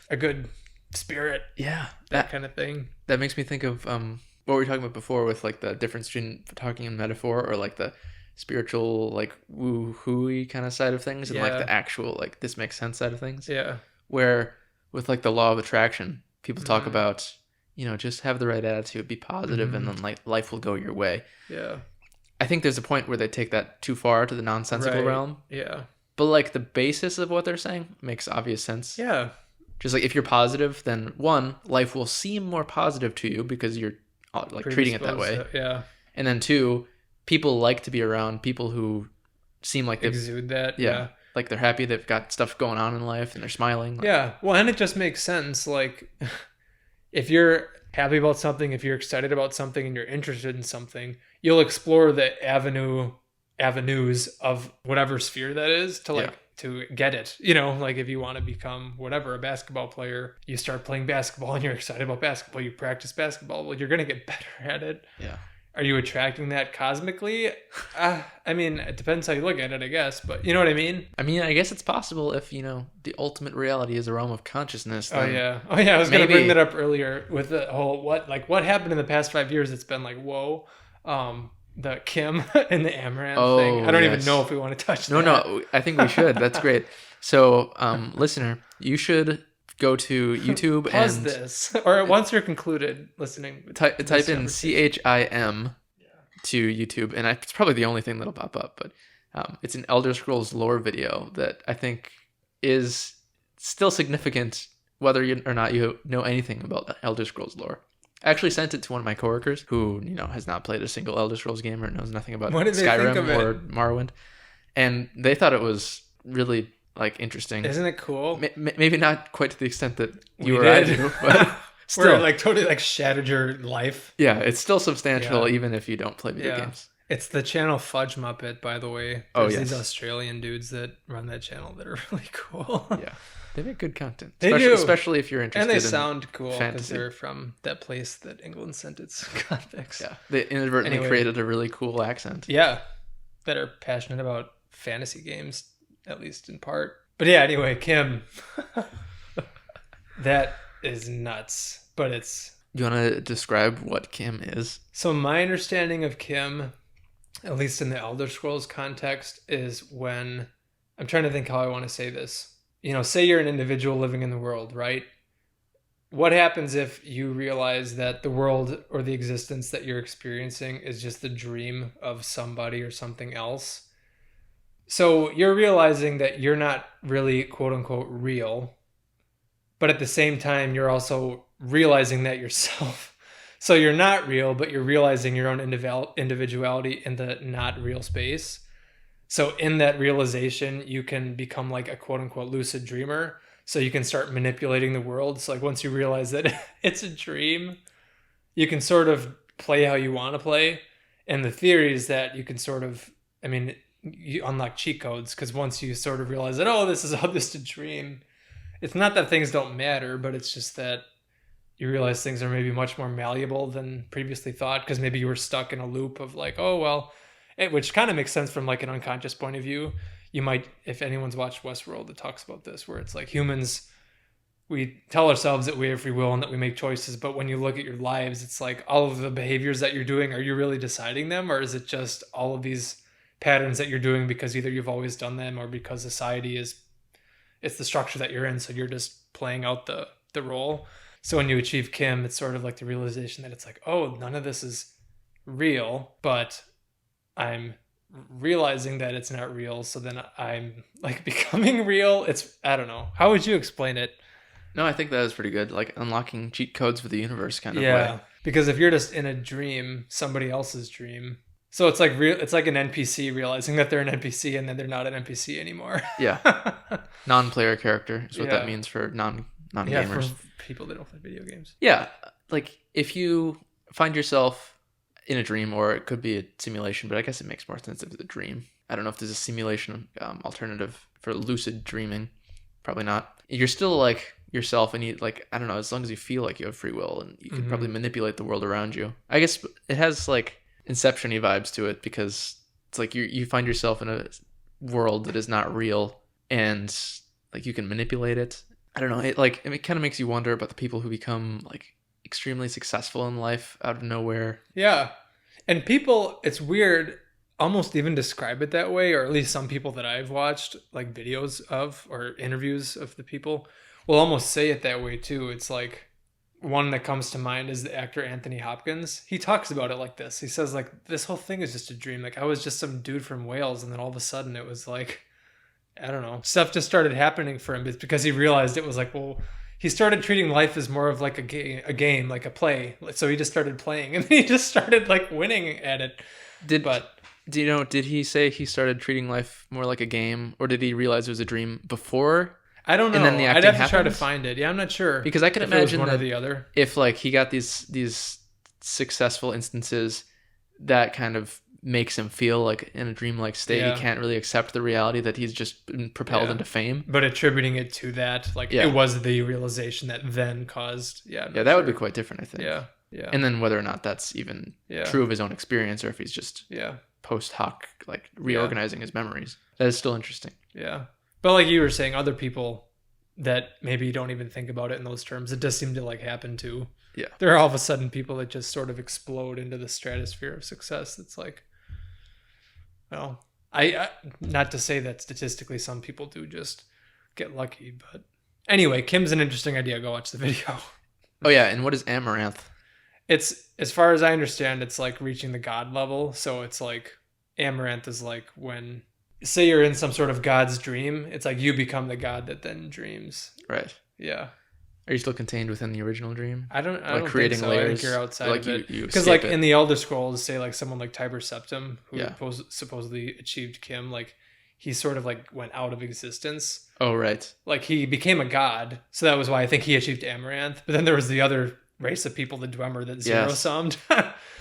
a good spirit. Yeah, that kind of thing. That makes me think of what we were talking about before with like the difference between talking in metaphor or like the spiritual like woo-hooey kind of side of things and like the actual like this makes sense side of things. Yeah. Where with like the law of attraction, people talk about, you know, just have the right attitude, be positive, and then like life will go your way. Yeah. I think there's a point where they take that too far to the nonsensical realm. Yeah. But like the basis of what they're saying makes obvious sense. Yeah. Just like if you're positive, then one, life will seem more positive to you because you're like treating it that way. Yeah. And then two, people like to be around people who seem like they exude that. Yeah. Like they're happy, they've got stuff going on in life and they're smiling. Yeah. Well, and it just makes sense. Like if you're happy about something, if you're excited about something and you're interested in something, you'll explore the avenues of whatever sphere that is to like to get it. You know, like if you want to become whatever, a basketball player, you start playing basketball and you're excited about basketball, you practice basketball, well, you're going to get better at it. Yeah. Are you attracting that cosmically? I mean, it depends how you look at it, I guess. But you know what I mean? I mean, I guess it's possible if, you know, the ultimate reality is a realm of consciousness. Oh, yeah. I was going to bring that up earlier with the whole, what happened in the past 5 years. It's been like, whoa. The CHIM and the amaranth thing. I don't even know if we want to touch that. No, I think we should. That's great. So, listener, you should go to YouTube Pause this. Or once you're concluded listening. Type in CHIM to YouTube, and it's probably the only thing that'll pop up, but it's an Elder Scrolls lore video that I think is still significant whether or not you know anything about Elder Scrolls lore. I actually sent it to one of my coworkers who, you know, has not played a single Elder Scrolls game or knows nothing about Skyrim or Morrowind, and they thought it was really like interesting. Isn't it cool? Maybe not quite to the extent that you or I do, but still, where it like totally like shattered your life. Yeah, it's still substantial even if you don't play video games. It's the channel Fudge Muppet, by the way. There's these Australian dudes that run that channel that are really cool. Yeah. They make good content. They do. Especially if you're interested in And they sound cool because fantasy. they're from that place that England sent its convicts. Yeah. They inadvertently created a really cool accent. Yeah. That are passionate about fantasy games, at least in part. But yeah, anyway, Kim. That is nuts. But it's... You want to describe what CHIM is? So my understanding of CHIM at least in the Elder Scrolls context, is when I'm trying to think how I want to say this. Say you're an individual living in the world, right? What happens if you realize that the world or the existence that you're experiencing is just the dream of somebody or something else? So you're realizing that you're not really quote unquote real, but at the same time, you're also realizing that yourself. So you're not real, but you're realizing your own individuality in the not real space. So in that realization, you can become like a quote unquote lucid dreamer. So you can start manipulating the world. So like once you realize that it's a dream, you can sort of play how you want to play. And the theory is that you can sort of, you unlock cheat codes, because once you sort of realize that, oh, this is all just a dream, it's not that things don't matter, but it's just that you realize things are maybe much more malleable than previously thought, because maybe you were stuck in a loop of like, oh, well, which kind of makes sense from like an unconscious point of view. You might, if anyone's watched Westworld, it talks about this, where it's like humans, we tell ourselves that we have free will and that we make choices, but when you look at your lives, it's like all of the behaviors that you're doing, are you really deciding them, or is it just all of these patterns that you're doing because either you've always done them or because society it's the structure that you're in, so you're just playing out the role. So when you achieve Kim, it's sort of like the realization that it's like, oh, none of this is real, but I'm realizing that it's not real, so then I'm like becoming real. I don't know. How would you explain it? No, I think that is pretty good. Like unlocking cheat codes for the universe kind of way. Because if you're just in a dream, somebody else's dream, so it's like it's like an NPC realizing that they're an NPC and then they're not an NPC anymore. Yeah. Non-player character is what that means for non-gamers. Yeah, for people that don't play video games. Yeah. Like if you find yourself in a dream, or it could be a simulation, but I guess it makes more sense if it's a dream. I don't know if there's a simulation alternative for lucid dreaming. Probably not. You're still like yourself, and you like, I don't know, as long as you feel like you have free will, and you can probably manipulate the world around you. I guess it has like Inception-y vibes to it, because it's like you find yourself in a world that is not real, and like you can manipulate it. I don't know. It kind of makes you wonder about the people who become like extremely successful in life out of nowhere. Yeah. And people, it's weird, almost even describe it that way, or at least some people that I've watched like videos of or interviews of the people will almost say it that way too. It's like, one that comes to mind is the actor Anthony Hopkins. He talks about it like this. He says like, this whole thing is just a dream. Like I was just some dude from Wales, and then all of a sudden it was like, I don't know, stuff just started happening for him. It's because he realized it was like, well, he started treating life as more of like a game, like a play. So he just started playing, and then he just started like winning at it. Did he say he started treating life more like a game, or did he realize it was a dream before? I don't know. And then the acting I'd have to happens? try to find it. Yeah, I'm not sure. Because I can if it was imagine one that or the other. If like he got these successful instances, that kind of makes him feel like in a dreamlike state. Yeah. He can't really accept the reality that he's just been propelled into fame. But attributing it to that, like it was the realization that then caused. Yeah, that would be quite different, I think. Yeah. And then whether or not that's even true of his own experience, or if he's just post hoc like reorganizing his memories, that is still interesting. Yeah, but like you were saying, other people that maybe don't even think about it in those terms, it does seem to like happen too. Yeah, there are all of a sudden people that just sort of explode into the stratosphere of success. It's like, well, I not to say that statistically some people do just get lucky, but anyway, Kim's an interesting idea. Go watch the video. Oh yeah, and what is amaranth? It's, as far as I understand, it's like reaching the God level. So it's like amaranth is like when, say you're in some sort of God's dream, it's like you become the God that then dreams. Right. Yeah. Are you still contained within the original dream? I don't creating think so. Layers? I think you're outside like of it. Because like in the Elder Scrolls, say like someone like Tiber Septim, who supposedly achieved Kim, like he sort of like went out of existence. Oh, right. Like he became a god. So that was why I think he achieved Amaranth. But then there was the other race of people, the Dwemer, that zero-summed.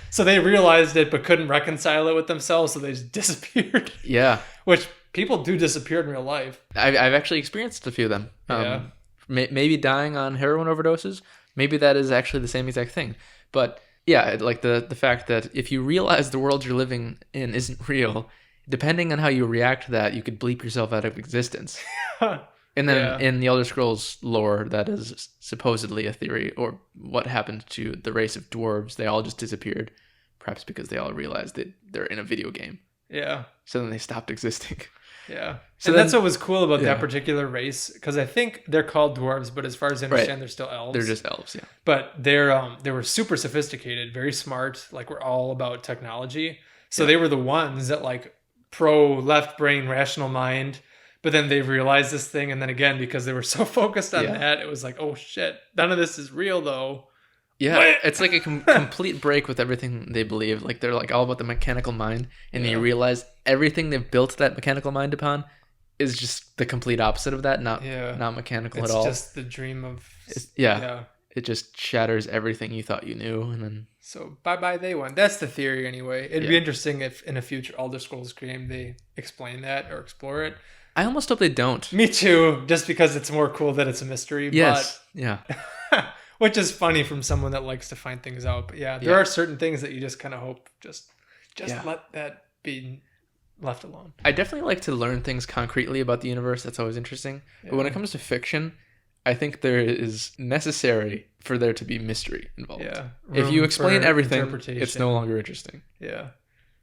So they realized it but couldn't reconcile it with themselves, so they just disappeared. Yeah. Which people do disappear in real life. I've actually experienced a few of them. Maybe dying on heroin overdoses. Maybe that is actually the same exact thing. But yeah, like the fact that if you realize the world you're living in isn't real, depending on how you react to that, you could bleep yourself out of existence. And then in the Elder Scrolls lore, that is supposedly a theory, or what happened to the race of dwarves. They all just disappeared. perhaps because they all realized that they're in a video game. Yeah. So then they stopped existing. Yeah. So And then, that's what was cool about yeah. that particular race, because I think they're called dwarves, but as far as I understand, they're still elves. they're just elves, yeah. But they were super sophisticated, very smart, like we're all about technology. So Yeah. they were the ones that like pro left brain rational mind, but then they realized this thing, and then again, because they were so focused on Yeah. that, it was like, oh shit, none of this is real though. Yeah, What? it's like a complete break with everything they believe. Like they're like all about the mechanical mind, and then you realize everything they've built that mechanical mind upon is just the complete opposite of that. Not mechanical It's at all. just the dream of Yeah. It just shatters everything you thought you knew, and then So bye they won. That's the theory anyway. It'd be interesting if in a future Elder Scrolls game they explain that or explore it. I almost hope they don't. Me too, just because it's more cool that it's a mystery. Yes. Yeah. But, which is funny from someone that likes to find things out. But yeah, there are certain things that you just kind of hope just let that be left alone. I definitely like to learn things concretely about the universe. That's always interesting. Yeah. But when it comes to fiction, I think there is necessary for there to be mystery involved. Yeah. If you explain for everything, interpretation. it's no longer interesting. Yeah.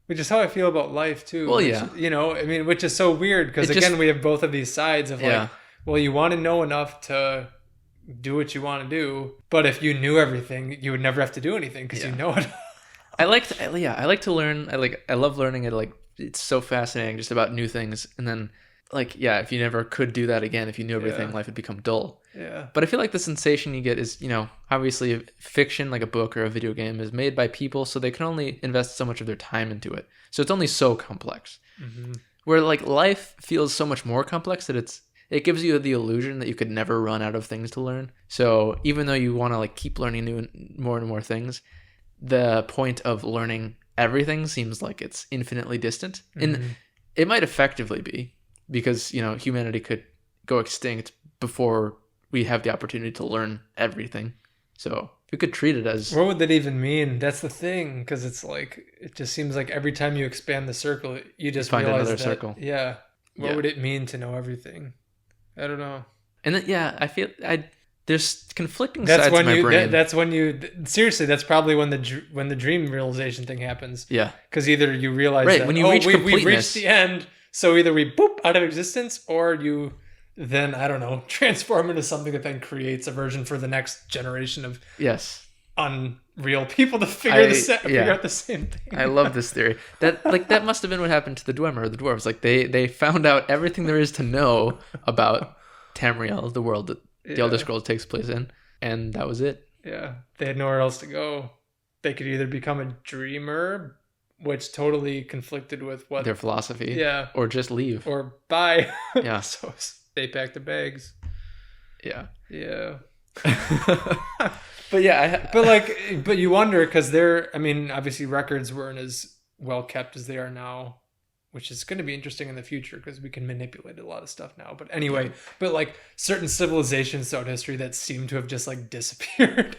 Which is how I feel about life too. Well, which, yeah. You know, I mean, which is so weird because again, we have both of these sides of like, well, you want to know enough to do what you want to do, but if you knew everything, you would never have to do anything because you know it. I like to learn. I love learning. It's so fascinating just about new things. And then if you never could do that again, if you knew everything, life would become dull. Yeah. But I feel like the sensation you get is, obviously fiction, like a book or a video game, is made by people, so they can only invest so much of their time into it. So it's only so complex. Mm-hmm. Where life feels so much more complex that it gives you the illusion that you could never run out of things to learn. So even though you want to keep learning new and more things, the point of learning everything seems like it's infinitely distant. Mm-hmm. And it might effectively be, because humanity could go extinct before we have the opportunity to learn everything. So we could treat it as... What would that even mean? That's the thing, because it's it just seems like every time you expand the circle, you just find realize another that, circle. Yeah. What would it mean to know everything? I don't know. And then, I feel there's conflicting sides of my brain. That's when you seriously. That's probably when the dream realization thing happens. Yeah. Because either you realize that when you reach completeness, we've reached the end, so either we boop out of existence, or you then I don't know transform into something that then creates a version for the next generation of unreal people to figure out the same thing. I love this theory. That must have been what happened to the dwarves. They found out everything there is to know about Tamriel, the world that the Elder Scrolls takes place in, and that was it. Yeah, they had nowhere else to go. They could either become a dreamer, which totally conflicted with what their philosophy, or just leave, or bye. Yeah, so they packed the bags. Yeah. But you wonder, because obviously records weren't as well kept as they are now, which is going to be interesting in the future because we can manipulate a lot of stuff now. But anyway, certain civilizations throughout history that seem to have just disappeared.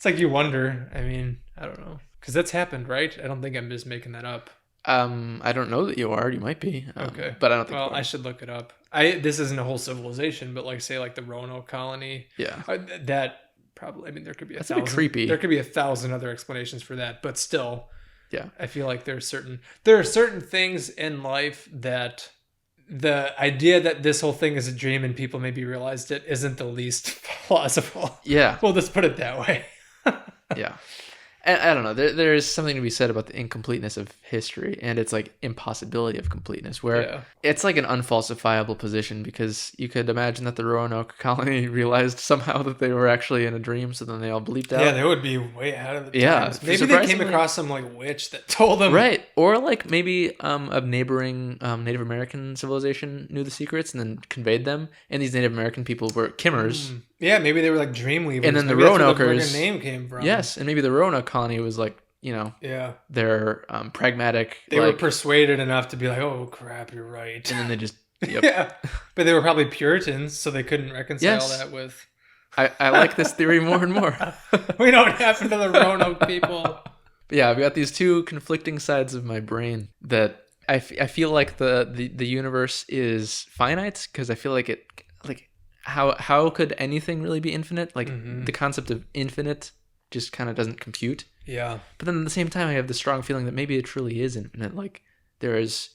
It's you wonder. I mean, I don't know, because that's happened, right? I don't think I'm just making that up. I don't know that you are. You might be. Okay, but I don't think. Well, I should look it up. This isn't a whole civilization, but the Roanoke colony. Yeah. That probably. I mean, there could be That's a bit creepy. There could be 1,000 other explanations for that, but still. Yeah. I feel like there are certain things in life that the idea that this whole thing is a dream and people maybe realized it isn't the least plausible. Yeah. We'll just put it that way. Yeah. And I don't know. There is something to be said about the incompleteness of history and its impossibility of completeness, where it's an unfalsifiable position, because you could imagine that the Roanoke colony realized somehow that they were actually in a dream, so then they all bleeped out. Yeah, they would be way ahead of the times. Yeah, maybe they came across some witch that told them. Right, or maybe a neighboring Native American civilization knew the secrets and then conveyed them, and these Native American people were Kimmers. Yeah, maybe they were dream weavers. And then maybe the that's where Roanokers, the name came from. Yes, and maybe the Roanoke colony was they're pragmatic. They were persuaded enough to be oh crap, you're right. And then they just yeah, but they were probably Puritans, so they couldn't reconcile that with. I like this theory more and more. We know what happened to the Roanoke people. But yeah, I've got these two conflicting sides of my brain that I feel like the universe is finite, because I feel like it how could anything really be infinite? The concept of infinite just kind of doesn't compute. Yeah. But then at the same time, I have the strong feeling that maybe it truly is infinite. Like there is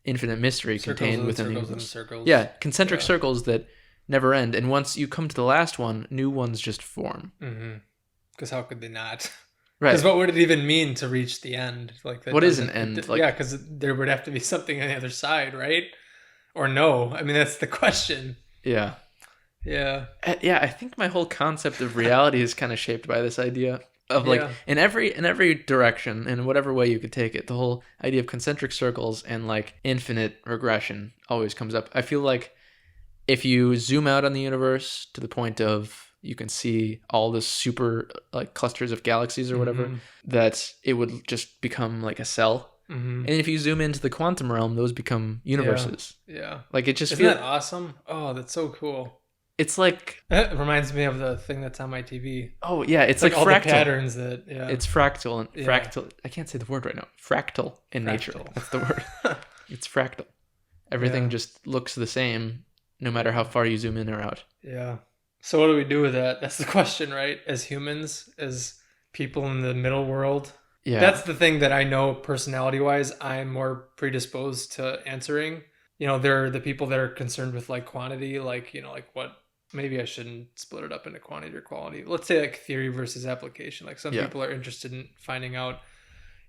infinite mystery contained within the universe. Circles. Yeah, concentric Yeah. circles that never end. And once you come to the last one, new ones just form. Mm-hmm. Because how could they not? Right. Because what would it even mean to reach the end? Like that. What is an end? Like, yeah, because there would have to be something on the other side, right? Or no? I mean, that's the question. yeah. Yeah. Yeah, I think my whole concept of reality is kind of shaped by this idea of like Yeah. in every direction, in whatever way you could take it, the whole idea of concentric circles and like infinite regression always comes up. I feel like if you zoom out on the universe to the point of you can see all the super like clusters of galaxies or whatever, that it would just become like a cell. And if you zoom into the quantum realm, those become universes. Yeah. Like it just Isn't feels that awesome? Oh, that's so cool. it's like It reminds me of the thing that's on my TV. oh yeah, it's like all fractal. the patterns that It's fractal and Yeah. fractal. I can't say the word right now. Fractal in nature. Fractal. That's the word. It's fractal. Everything Yeah. just looks the same, no matter how far you zoom in or out. Yeah. So what do we do with that? That's the question, right? As humans, as people in the middle world. Yeah, That's the thing that I know personality-wise I'm more predisposed to answering. You know, there are the people that are concerned with like quantity, like, you know, like what maybe I shouldn't split it up into quantity or quality. Let's say like theory versus application. Like some Yeah. people are interested in finding out,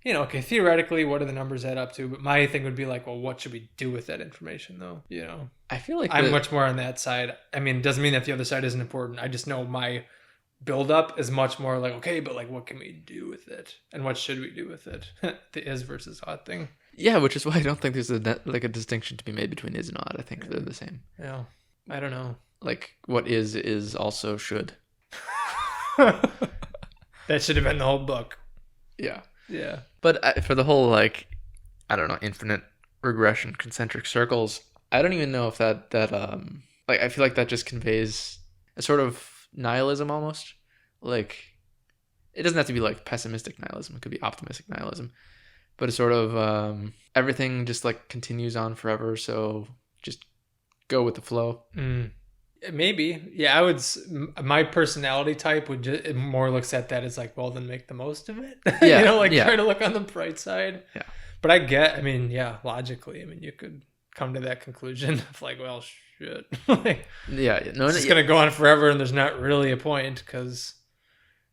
you know, okay, theoretically, what do the numbers add up to? But my thing would be like, well, what should we do with that information though? You know, I feel like I'm much more on that side. I mean, it doesn't mean that the other side isn't important. I just know my build up is much more like, okay, but like what can we do with it? And what should we do with it? The is versus ought thing. yeah, which is why I don't think there's like a distinction to be made between is and ought. I think they're the same. Yeah. I don't know. Like what is also should. That should have been the whole book. Yeah, Yeah. but for the whole like I don't know infinite regression concentric circles, I don't even know if that like I feel like that just conveys a sort of nihilism almost. Like it doesn't have to be like pessimistic nihilism, it could be optimistic nihilism, but it's sort of everything just like continues on forever, so just go with the flow. Maybe. Yeah, I would my personality type would just more looks at that as like, well, then make the most of it. Yeah, You know, like yeah. try to look on the bright side. Yeah. But I mean, yeah, logically, I mean, you could come to that conclusion of like, well, shit. Like, Yeah, no, it's just going to go on forever and there's not really a point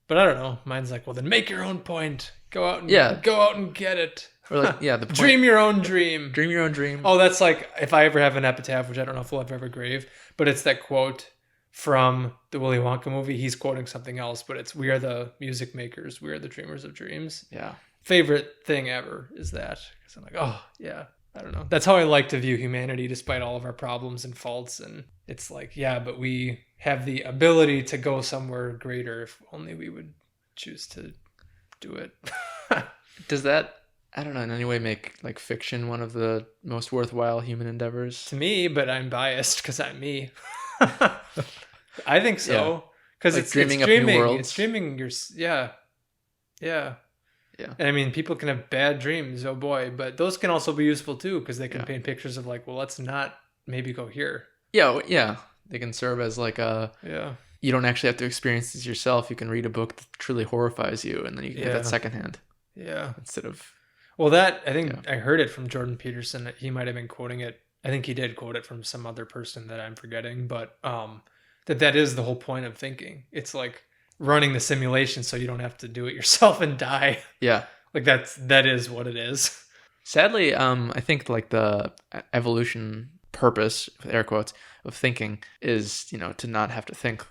but I don't know. Mine's like, well, then make your own point. Go out and get it. or like yeah, the point, Dream your own dream. dream your own dream. Oh, that's like if I ever have an epitaph, which I don't know if we'll ever grave, but it's that quote from the Willy Wonka movie. He's quoting something else, but it's "We are the music makers, we are the dreamers of dreams." Yeah, Favorite thing ever is that because I'm like, oh yeah, I don't know. That's how I like to view humanity, despite all of our problems and faults. And it's like, yeah, but we have the ability to go somewhere greater if only we would choose to do it. does that I don't know in any way make like fiction one of the most worthwhile human endeavors? To me, but I'm biased because I'm me. I think so because Like it's dreaming it's up new dreaming. worlds. It's dreaming. Yeah. And I mean, people can have bad dreams. Oh boy, but those can also be useful too because they can Yeah. paint pictures of like, well, let's not maybe go here. Yeah, they can serve as like a Yeah. you don't actually have to experience this yourself. You can read a book that truly horrifies you, and then you can get Yeah. that secondhand Yeah. instead of Well, that I think I heard it from Jordan Peterson. He might have been quoting it. I think he did quote it from some other person that I'm forgetting, but that is the whole point of thinking. It's like running the simulation so you don't have to do it yourself and die. yeah. Like that is what it is. Sadly, I think like the evolution purpose, with air quotes, of thinking is to not have to think.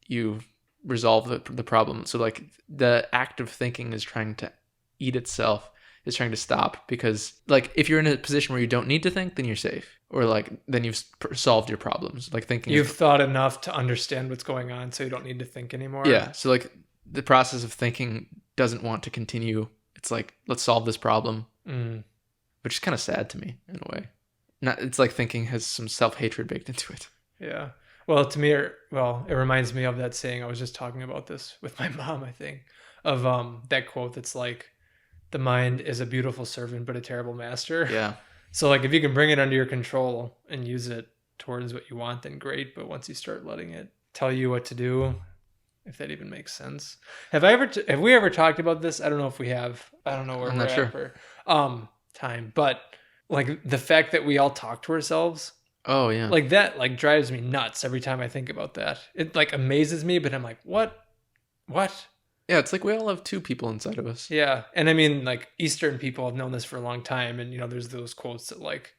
You resolve the problem. So like the act of thinking is trying to eat itself. Is trying to stop because like if you're in a position where you don't need to think, then you're safe, or like then you've solved your problems. Like thinking, You've thought enough to understand what's going on, so you don't need to think anymore. Yeah. So like the process of thinking doesn't want to continue. It's like let's solve this problem, which is kind of sad to me in a way. It's like thinking has some self-hatred baked into it. Yeah. Well, to me, it reminds me of that saying. I was just talking about this with my mom. I think of that quote that's like, the mind is a beautiful servant, but a terrible master. Yeah. So like if you can bring it under your control and use it towards what you want, then great. But once you start letting it tell you what to do, if that even makes sense. Have we ever talked about this? I don't know if we have. I don't know where I'm we're not at sure. for time, but like the fact that we all talk to ourselves, Oh yeah. like that, like drives me nuts every time I think about that. It like amazes me, but I'm like, what? Yeah, it's like we all have two people inside of us. Yeah. And I mean, like Eastern people have known this for a long time. And, there's those quotes that like,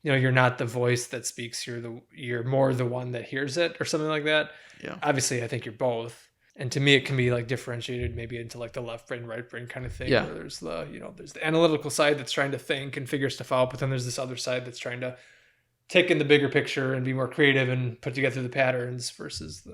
you're not the voice that speaks, you're more the one that hears it or something like that. Yeah. Obviously, I think you're both. And to me, it can be like differentiated maybe into like the left brain, right brain kind of thing. Yeah. Where there's there's the analytical side that's trying to think and figure stuff out. But then there's this other side that's trying to take in the bigger picture and be more creative and put together the patterns versus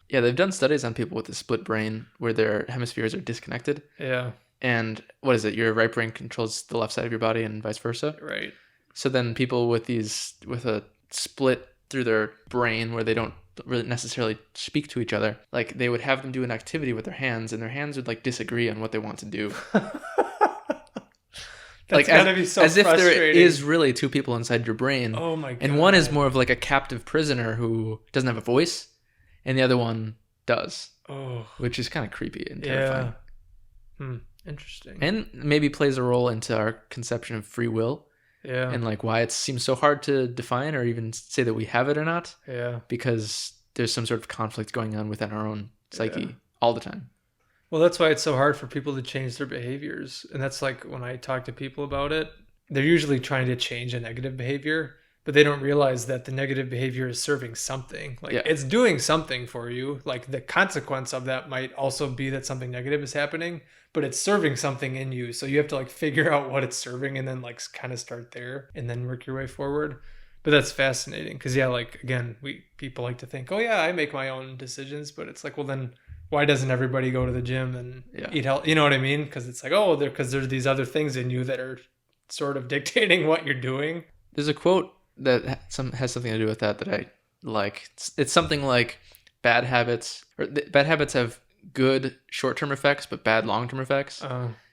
Yeah, they've done studies on people with a split brain where their hemispheres are disconnected. Yeah. And what is it? Your right brain controls the left side of your body and vice versa. Right. So then people with a split through their brain where they don't really necessarily speak to each other, like they would have them do an activity with their hands and their hands would like disagree on what they want to do. That's like gotta be so as if there frustrating. is really two people inside your brain. Oh my god. And one is more of like a captive prisoner who doesn't have a voice, and the other one does. Oh. Which is kind of creepy and terrifying. Yeah. Interesting. And maybe plays a role into our conception of free will. Yeah. And like why it seems so hard to define or even say that we have it or not. Yeah. Because there's some sort of conflict going on within our own psyche all the time. Well, that's why it's so hard for people to change their behaviors. And that's like when I talk to people about it, they're usually trying to change a negative behavior, but they don't realize that the negative behavior is serving something. Like it's doing something for you. Like the consequence of that might also be that something negative is happening, but it's serving something in you. So you have to like figure out what it's serving and then like kind of start there and then work your way forward. But that's fascinating because like again, people like to think, oh yeah, I make my own decisions, but it's like, well then why doesn't everybody go to the gym and eat healthy? You know what I mean? Because it's like, oh, because there's these other things in you that are sort of dictating what you're doing. There's a quote that has something to do with that I like. It's something like bad habits have good short-term effects, but bad long-term effects.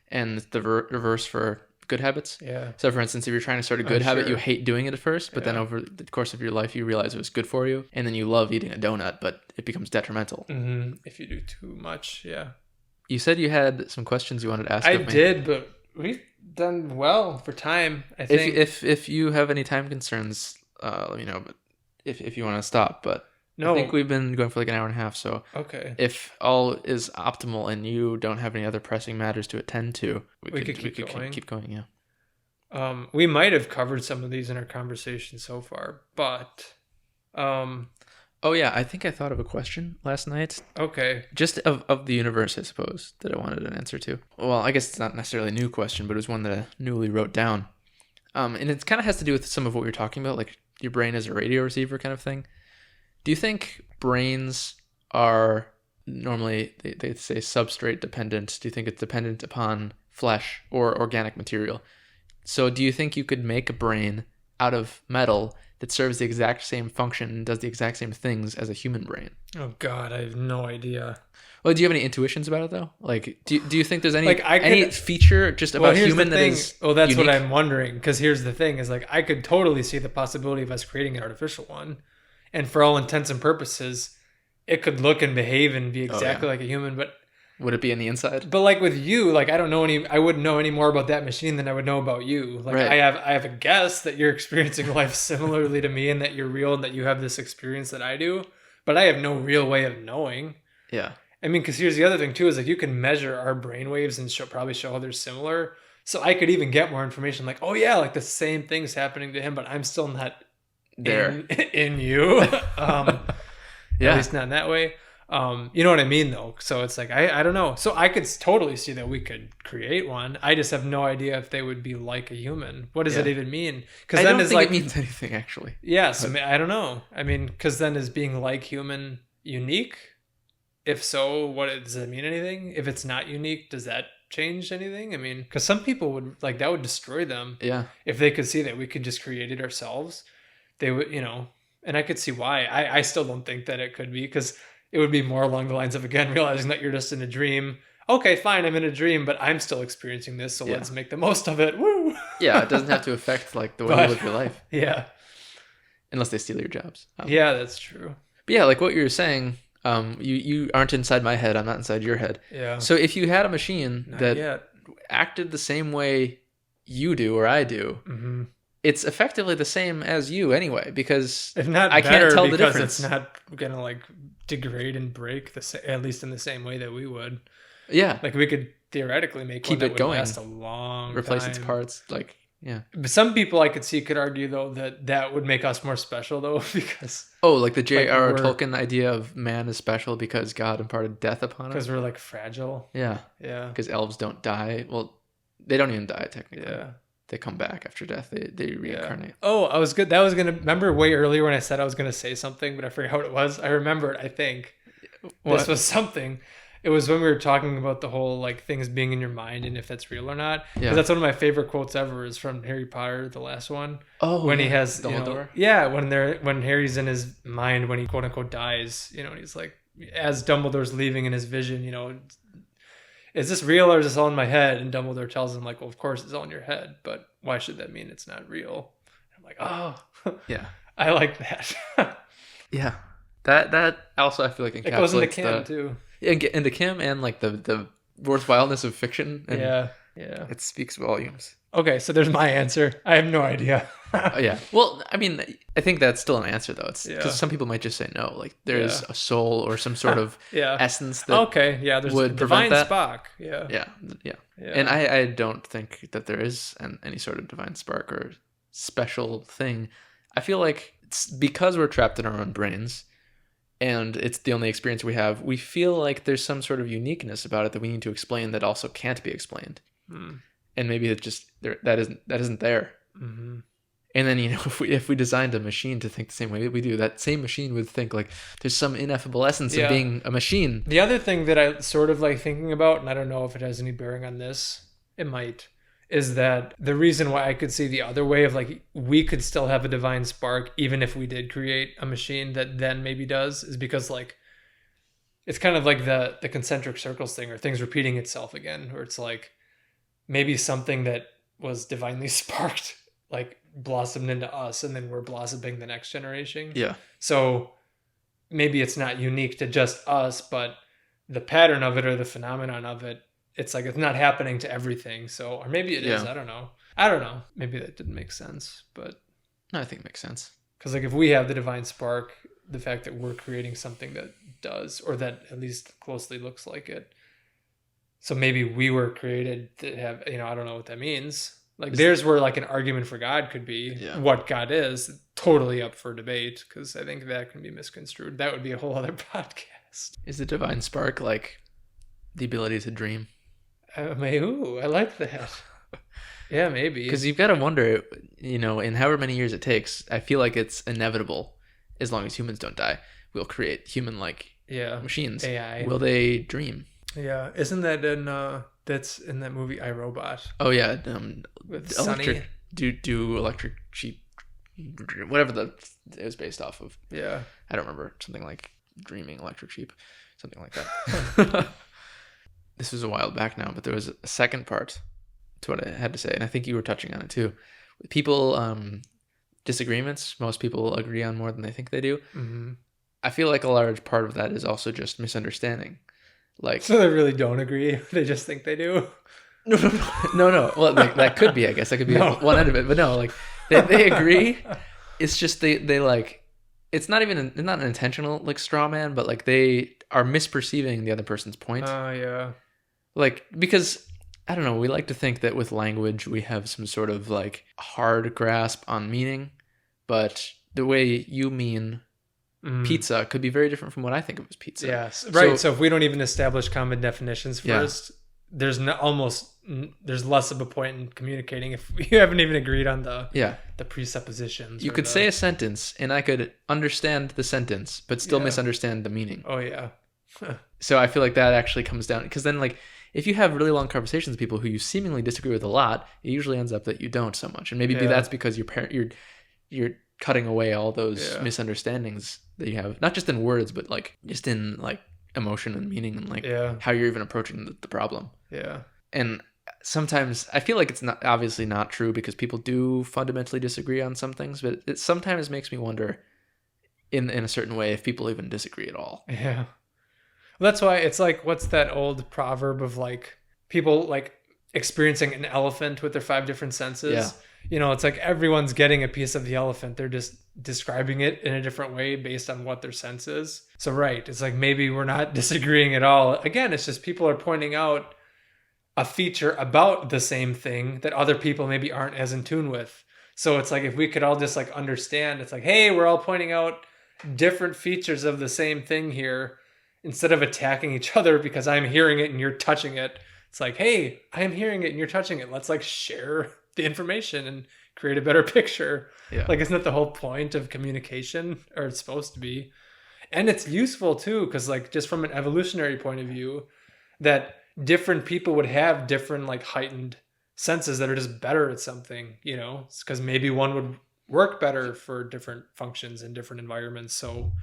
And the reverse for good habits. Yeah. So for instance, if you're trying to start a good habit, you hate doing it at first, but then over the course of your life, you realize it was good for you. And then you love eating a donut, but it becomes detrimental. Mm-hmm. If you do too much. Yeah. You said you had some questions you wanted to ask I of me. did, but we've done well for time, I think. If you have any time concerns, let me know, but if you want to stop, but no. I think we've been going for like an hour and a half, so okay. If all is optimal and you don't have any other pressing matters to attend to, we could keep going, yeah. We might have covered some of these in our conversation so far, but oh yeah, I think I thought of a question last night. Okay. Just of the universe, I suppose, that I wanted an answer to. Well, I guess it's not necessarily a new question, but it was one that I newly wrote down. And it kind of has to do with some of what we were talking about, like your brain as a radio receiver kind of thing. Do you think brains are normally, they say substrate dependent? Do you think it's dependent upon flesh or organic material? So do you think you could make a brain out of metal that serves the exact same function and does the exact same things as a human brain? Oh God, I have no idea. Well, do you have any intuitions about it though? Like, do you think there's any like any feature just about human that is well, that's unique? what I'm wondering. Because here's the thing: is like I could totally see the possibility of us creating an artificial one, and for all intents and purposes, it could look and behave and be exactly like a human. But would it be on the inside? But like with you, like I wouldn't know any more about that machine than I would know about you. Like right. I have a guess that you're experiencing life similarly to me and that you're real and that you have this experience that I do, but I have no real way of knowing. Yeah. I mean, because here's the other thing too, is like you can measure our brain waves and probably show how they're similar. So I could even get more information like, oh yeah, like the same thing's happening to him, but I'm still not there in you. At least not in that way. You know what I mean though? So it's like, I don't know. So I could totally see that we could create one. I just have no idea if they would be like a human. What does it even mean? Because then it's like, it means anything actually. Yes. But I don't know. I mean, because then is being like human unique? If so, what does it mean anything? If it's not unique, does that change anything? I mean, because some people would like that would destroy them. Yeah. If they could see that we could just create it ourselves, they would, and I could see why. I still don't think that it could be, because it would be more along the lines of, again, realizing that you're just in a dream. Okay, fine, I'm in a dream, but I'm still experiencing this, so let's make the most of it. Woo! Yeah, it doesn't have to affect like the way you live your life. Yeah. Unless they steal your jobs. Yeah, that's true. But yeah, like what you were saying, You aren't inside my head. I'm not inside your head. Yeah. So if you had a machine Not that yet. acted the same way you do or I do, Mm-hmm. it's effectively the same as you anyway, because If not I better, can't tell the because difference. it's not gonna like degrade and break at least in the same way that we would. Yeah, Like we could theoretically make keep one that it would going, last a long replace time. its parts. Like, yeah. But some people I could see could argue though that would make us more special though because Oh, like the J.R.R. we're- Tolkien idea of man is special because God imparted death upon him. we're like fragile. Yeah, Yeah. because elves don't die. Well, they don't even die technically. Yeah. They come back after death. They reincarnate. Oh, I was good. That was gonna remember way earlier when I said I was gonna say something, but I forgot what it was. I remembered. I think What? this was something. It was when we were talking about the whole like things being in your mind and if that's real or not. Yeah. Because that's one of my favorite quotes ever is from Harry Potter, the last one. Oh, When he yeah. has Dumbledore. when Harry's in his mind when he quote unquote dies, and he's like as Dumbledore's leaving in his vision, is this real or is this all in my head? And Dumbledore tells him like, well, of course it's all in your head, but why should that mean it's not real? I'm like, oh, Yeah. I like that. Yeah. That also I feel like It goes into encapsulates canon too. into Kim and like the worthwhileness of fiction. And Yeah. it speaks volumes. Okay, so there's my answer. I have no idea. Yeah. Well, I mean, I think that's still an answer though. It's because Yeah. some people might just say no. Like there's Yeah. a soul or some sort of Yeah. essence that. Okay, yeah, there's would a divine prevent Spock. Yeah. Yeah. Yeah. Yeah. And I don't think that there is any sort of divine spark or special thing. I feel like it's because we're trapped in our own brains and it's the only experience we have, we feel like there's some sort of uniqueness about it that we need to explain that also can't be explained. Hmm. And maybe it just that isn't there. Mm-hmm. And then if we designed a machine to think the same way we do, that same machine would think like there's some ineffable essence Yeah. of being a machine. The other thing that I sort of like thinking about, and I don't know if it has any bearing on this, it might, is that the reason why I could see the other way of like we could still have a divine spark even if we did create a machine that then maybe does is because like it's kind of like the concentric circles thing or things repeating itself again, where it's like maybe something that was divinely sparked like blossomed into us and then we're blossoming the next generation. Yeah. So maybe it's not unique to just us, but the pattern of it or the phenomenon of it, it's like it's not happening to everything. So, or maybe it is. Yeah. I don't know. Maybe that didn't make sense, but No, I think it makes sense. because like if we have the divine spark, the fact that we're creating something that does, or that at least closely looks like it. So maybe we were created to have, I don't know what that means. Like there's where like an argument for God could be. Yeah. What God is, totally up for debate, because I think that can be misconstrued. That would be a whole other podcast. Is the divine spark like the ability to dream? I like that. Yeah, maybe. Because you've got to wonder, in however many years it takes, I feel like it's inevitable, as long as humans don't die, we'll create human-like machines. AI. Will they dream? Yeah, isn't that that's in that movie I, Robot? Oh yeah, With electric. Sonny. Do electric sheep, whatever it was based off of. Yeah. I don't remember, something like Dreaming Electric Sheep, something like that. This was a while back now, but there was a second part to what I had to say, and I think you were touching on it too. People, disagreements, most people agree on more than they think they do. Mm-hmm. I feel like a large part of that is also just misunderstanding. Like, So they really don't agree. They just think they do. no. Well, that could be, I guess. That could be No. one end of it. But no, like, they agree. It's just they like, it's not even not an intentional like straw man, but like they are misperceiving the other person's point. Oh, yeah. Like, because I don't know, we like to think that with language we have some sort of like hard grasp on meaning, but the way you mean pizza could be very different from what I think of as pizza. Yes, right. So if we don't even establish common definitions Yeah. first, there's there's less of a point in communicating if we haven't even agreed on the presuppositions. You could say a sentence and I could understand the sentence, but still Yeah. misunderstand the meaning. Oh yeah. So I feel like that actually comes down, because then like if you have really long conversations with people who you seemingly disagree with a lot, it usually ends up that you don't so much. And maybe Yeah. that's because you're cutting away all those Yeah. misunderstandings that you have, not just in words, but like just in like emotion and meaning and like how you're even approaching the problem. Yeah. And sometimes I feel like it's not obviously not true because people do fundamentally disagree on some things, but it sometimes makes me wonder, in a certain way if people even disagree at all. Yeah. Well, that's why it's like, what's that old proverb of like people like experiencing an elephant with their 5 different senses? Yeah. You know, it's like everyone's getting a piece of the elephant. They're just describing it in a different way based on what their sense is. So, right. It's like maybe we're not disagreeing at all. Again, it's just people are pointing out a feature about the same thing that other people maybe aren't as in tune with. So it's like if we could all just like understand, it's like, hey, we're all pointing out different features of the same thing here instead of attacking each other because I'm hearing it and you're touching it. It's like, hey, I'm hearing it and you're touching it. Let's like share the information and create a better picture. Yeah. Like, isn't that the whole point of communication? Or it's supposed to be. And it's useful too, because like just from an evolutionary point of view, that different people would have different like heightened senses that are just better at something, you know, because maybe one would work better for different functions in different environments. So,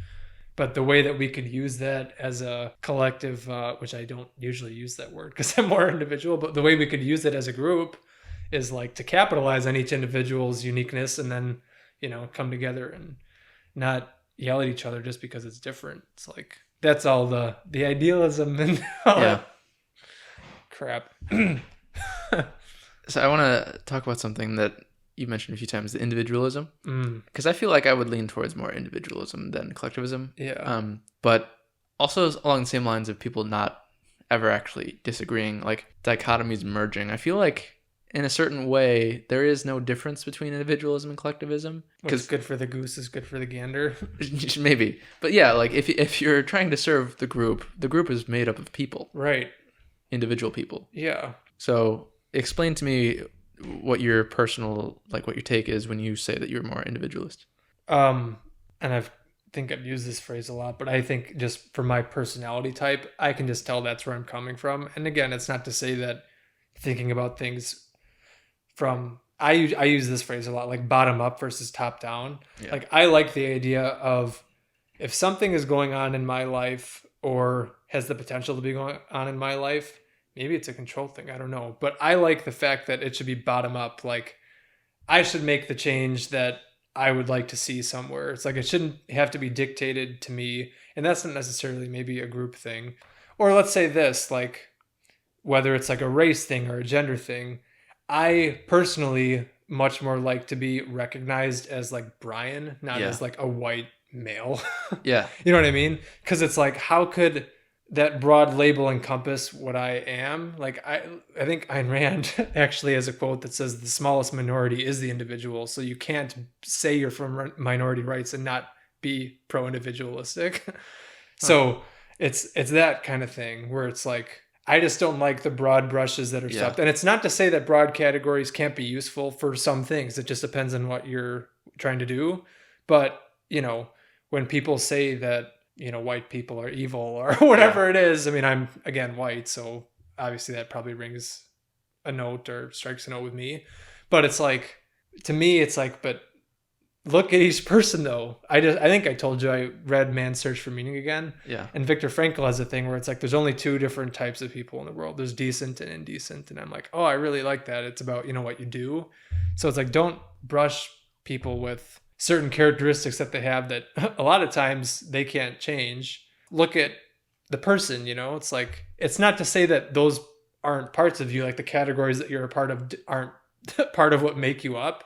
but the way that we could use that as a collective, which I don't usually use that word because I'm more individual, but the way we could use it as a group is like to capitalize on each individual's uniqueness and then, you know, come together and not yell at each other just because it's different. It's like, that's all the idealism and all that crap. So I want to talk about something that you mentioned a few times, the individualism, because I feel like I would lean towards more individualism than collectivism. Yeah. But also along the same lines of people not ever actually disagreeing, like dichotomies merging. I feel like in a certain way there is no difference between individualism and collectivism. What's good for the goose is good for the gander. Maybe. But yeah, like if you're trying to serve the group is made up of people. Right. Individual people. Yeah. So explain to me what your personal, like what your take is when you say that you're more individualist. And think I've used this phrase a lot, but I think just for my personality type, I can just tell that's where I'm coming from. And again, it's not to say that thinking about things from, I use this phrase a lot, like bottom up versus top down. Yeah. Like I like the idea of if something is going on in my life or has the potential to be going on in my life, maybe it's a control thing. I don't know. But I like the fact that it should be bottom up. Like I should make the change that I would like to see somewhere. It's like it shouldn't have to be dictated to me. And that's not necessarily maybe a group thing. Or let's say this, like whether it's like a race thing or a gender thing, I personally much more like to be recognized as like Brian, not as like a white male. Yeah. You know what I mean? Because it's like, how could that broad label encompass what I am? Like I think Ayn Rand actually has a quote that says the smallest minority is the individual. So you can't say you're from minority rights and not be pro-individualistic. So it's that kind of thing where it's like, I just don't like the broad brushes that are stuffed. And it's not to say that broad categories can't be useful for some things. It just depends on what you're trying to do. But, you know, when people say that, you know, white people are evil or whatever it is. I mean, I'm again white, so obviously that probably rings a note or strikes a note with me. But it's like, to me, it's like, but look at each person though. I think I told you I read Man's Search for Meaning again. Yeah. And Viktor Frankl has a thing where it's like there's only 2 different types of people in the world. There's decent and indecent. And I'm like, oh, I really like that. It's about, you know, what you do. So it's like, don't brush people with certain characteristics that they have that a lot of times they can't change. Look at the person, you know, it's like, it's not to say that those aren't parts of you, like the categories that you're a part of aren't part of what make you up.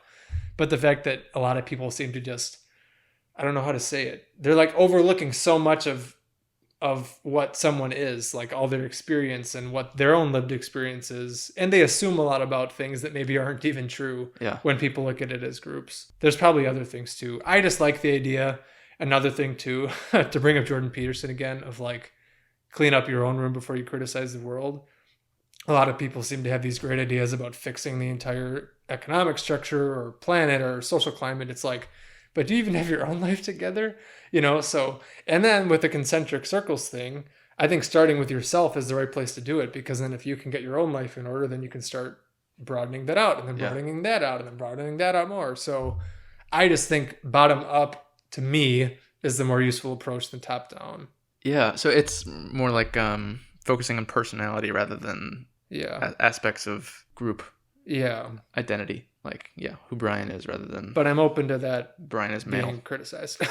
But the fact that a lot of people seem to just, I don't know how to say it. They're like overlooking so much of what someone is, like all their experience and what their own lived experience is. And they assume a lot about things that maybe aren't even true when people look at it as groups. There's probably other things too. I just like the idea. Another thing too, to bring up Jordan Peterson again, of like, clean up your own room before you criticize the world. A lot of people seem to have these great ideas about fixing the entire economic structure or planet or social climate. It's like, but do you even have your own life together? You know, so, and then with the concentric circles thing, I think starting with yourself is the right place to do it, because then if you can get your own life in order, then you can start broadening that out and then broadening that out and then broadening that out more. So I just think bottom up to me is the more useful approach than top down. Yeah. So it's more like focusing on personality rather than aspects of group identity. Like, who Brian is rather than... But I'm open to that Brian is male. being criticized.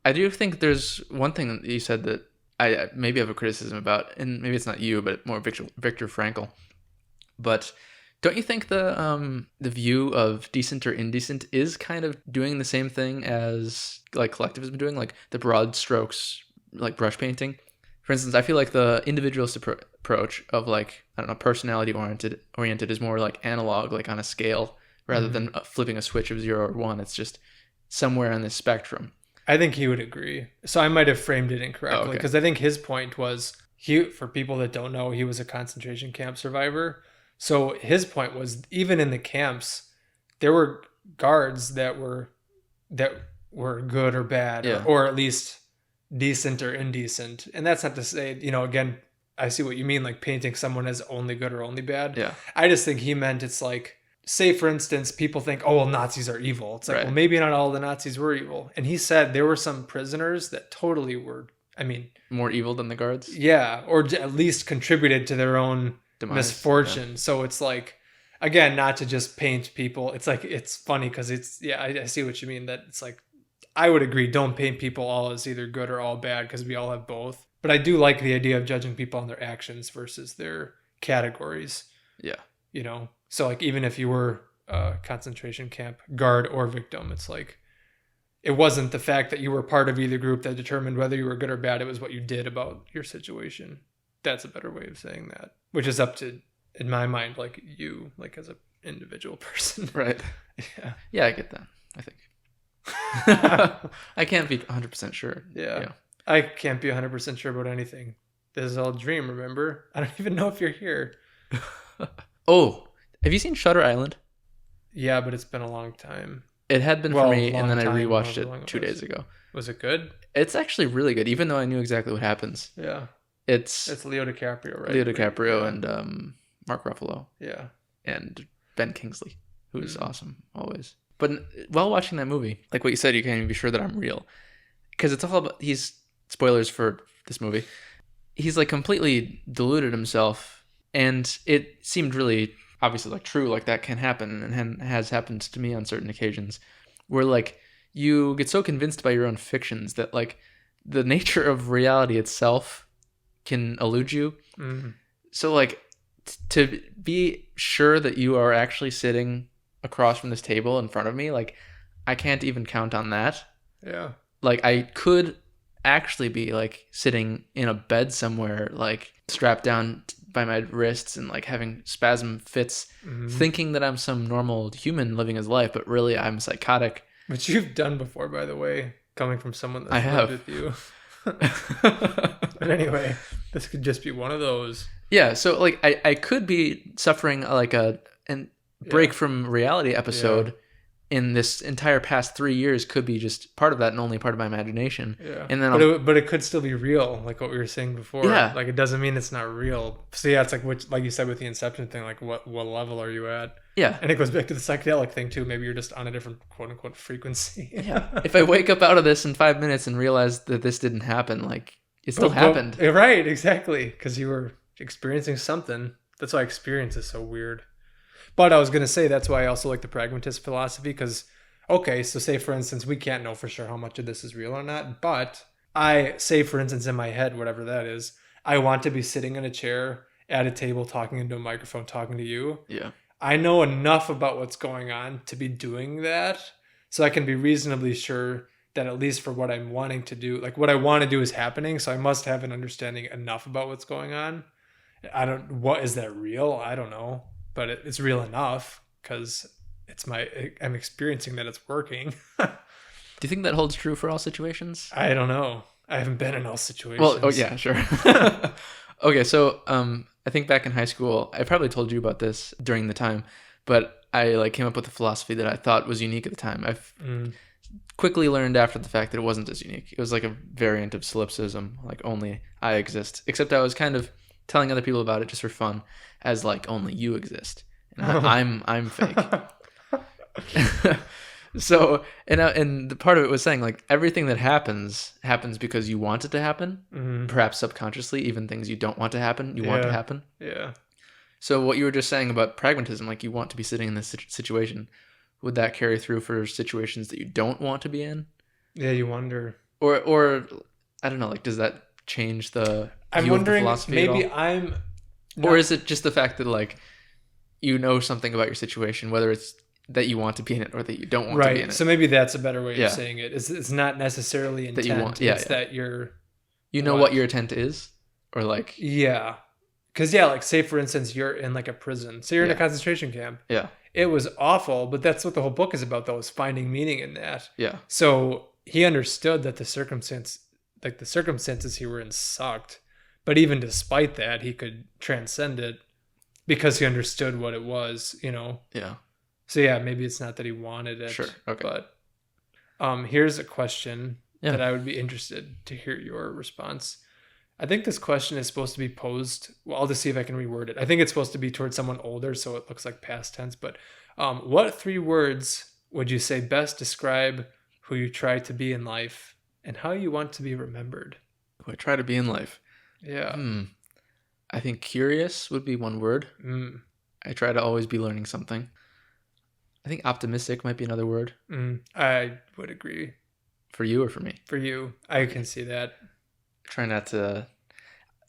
I do think there's one thing that you said that I maybe have a criticism about, and maybe it's not you, but more Viktor Frankl. But don't you think the view of decent or indecent is kind of doing the same thing as like collectivism doing, like the broad strokes, like brush painting? For instance, I feel like the individualist approach of like, I don't know, personality oriented is more like analog, like on a scale, rather than flipping a switch of 0 or 1. It's just somewhere on this spectrum. I think he would agree. So I might have framed it incorrectly because I think his point was for people that don't know, he was a concentration camp survivor. So his point was even in the camps, there were guards that were good or bad, or at least decent or indecent. And that's not to say, again, I see what you mean, like painting someone as only good or only bad. Yeah. I just think he meant it's like, say, for instance, people think, oh, well, Nazis are evil. It's like, well, maybe not all the Nazis were evil. And he said there were some prisoners that totally were, more evil than the guards? Yeah, or at least contributed to their own demise, misfortune. Yeah. So it's like, again, not to just paint people. It's like, it's funny because I see what you mean. That it's like, I would agree, don't paint people all as either good or all bad because we all have both. But I do like the idea of judging people on their actions versus their categories. Yeah. So like even if you were a concentration camp guard or victim, it's like it wasn't the fact that you were part of either group that determined whether you were good or bad. It was what you did about your situation. That's a better way of saying that, which is up to, in my mind, like you, like as an individual person. Right. Yeah, I get that, I think. I can't be 100% sure. Yeah. I can't be 100% sure about anything. This is all a dream, remember? I don't even know if you're here. Oh, have you seen Shutter Island? Yeah, but it's been a long time. It had been for me, and then I rewatched it 2 days ago. Was it good? It's actually really good, even though I knew exactly what happens. Yeah. It's Leo DiCaprio, right? Leo DiCaprio and Mark Ruffalo. Yeah. And Ben Kingsley, who's awesome, always. But while watching that movie, like what you said, you can't even be sure that I'm real. Because it's all about, spoilers for this movie, he's like completely deluded himself, and it seemed really obviously like true, like that can happen and has happened to me on certain occasions, where like you get so convinced by your own fictions that like the nature of reality itself can elude you. So like to be sure that you are actually sitting across from this table in front of me, like I can't even count on that. Yeah. Like I could actually be like sitting in a bed somewhere, like strapped down by my wrists and like having spasm fits, thinking that I'm some normal human living his life, but really I'm psychotic. Which you've done before, by the way, coming from someone that's lived with you. But anyway, this could just be one of those. Yeah, so like I could be suffering like a break from reality episode in this entire past 3 years, could be just part of that and only part of my imagination. Yeah. And then but it could still be real, like what we were saying before. Yeah. Like it doesn't mean it's not real. So yeah, it's like like you said with the Inception thing, like what level are you at? Yeah. And it goes back to the psychedelic thing too. Maybe you're just on a different quote unquote frequency. Yeah. If I wake up out of this in 5 minutes and realize that this didn't happen, like it still happened. Right, exactly. Because you were experiencing something. That's why experience is so weird. But I was going to say that's why I also like the pragmatist philosophy, because, okay, so say, for instance, we can't know for sure how much of this is real or not, but I say, for instance, in my head, whatever that is, I want to be sitting in a chair at a table talking into a microphone, talking to you. Yeah. I know enough about what's going on to be doing that, so I can be reasonably sure that at least for what I'm wanting to do, like what I want to do is happening, so I must have an understanding enough about what's going on. Is that real? I don't know. But it's real enough because I'm experiencing that it's working. Do you think that holds true for all situations? I don't know. I haven't been in all situations. Well, oh yeah, sure. Okay, so I think back in high school, I probably told you about this during the time, but I like came up with a philosophy that I thought was unique at the time. I've quickly learned after the fact that it wasn't as unique. It was like a variant of solipsism, like only I exist. Except I was kind of telling other people about it just for fun, as like only you exist, and I'm fake. So and the part of it was saying like everything that happens because you want it to happen, perhaps subconsciously, even things you don't want to happen, you want to happen. Yeah. So what you were just saying about pragmatism, like you want to be sitting in this situation, would that carry through for situations that you don't want to be in? Yeah, you wonder. Or I don't know, like does that change the I'm view of the wondering, philosophy at maybe all? I'm Or not. is it just the fact that like you know something about your situation, whether it's that you want to be in it or that you don't want to be in Right. So it? maybe that's a better way of Yeah, saying it. It's not necessarily that you want. intent. Yeah, It's yeah. that you're You know what what? your intent is, or like Yeah. Because, yeah, like say, for instance, you're in like a prison. So you're in a yeah, concentration camp. yeah, It was awful, but that's what the whole book is about, though, is finding meaning in that. yeah, So he understood that the circumstances he were in sucked. But even despite that, he could transcend it because he understood what it was, you know? yeah. So yeah, maybe it's not that he wanted it, Sure. Okay. but here's a question Yeah. that I would be interested to hear your response. I think this question is supposed to be posed. Well, I'll just see if I can reword it. I think it's supposed to be towards someone older, so it looks like past tense. But what 3 words would you say best describe who you try to be in life and how you want to be remembered? Who I try to be in life. Yeah. I think curious would be one word. Mm. I try to always be learning something. I think optimistic might be another word. I would agree. For you or for me? For you, I can see that. Try not to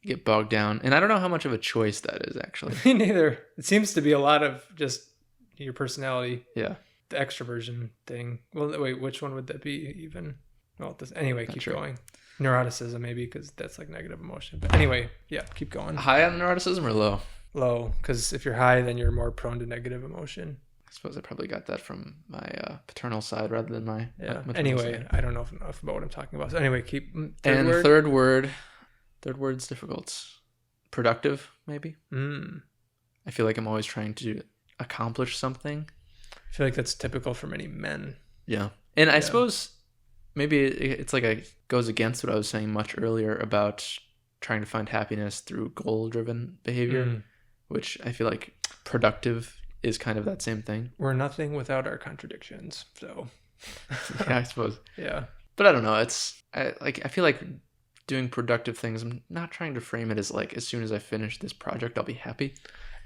get bogged down. And I don't know how much of a choice that is, actually. Me neither. It seems to be a lot of just your personality, Yeah. the extroversion thing. Well, wait, which one would that be even? Well, anyway, keep going. Neuroticism, maybe, because that's like negative emotion. But anyway, yeah, keep going. High on neuroticism or low? Low, because if you're high, then you're more prone to negative emotion. I suppose I probably got that from my paternal side rather than my maternal Anyway, side. I don't know enough about what I'm talking about. So anyway, keep. Third word's difficult. Productive, maybe. I feel like I'm always trying to accomplish something. I feel like that's typical for many men. Yeah. And I suppose maybe it's like it goes against what I was saying much earlier about trying to find happiness through goal-driven behavior, which I feel like productive is kind of that same thing. We're nothing without our contradictions. So yeah, I suppose. Yeah. But I don't know. I feel like doing productive things, I'm not trying to frame it as like as soon as I finish this project I'll be happy.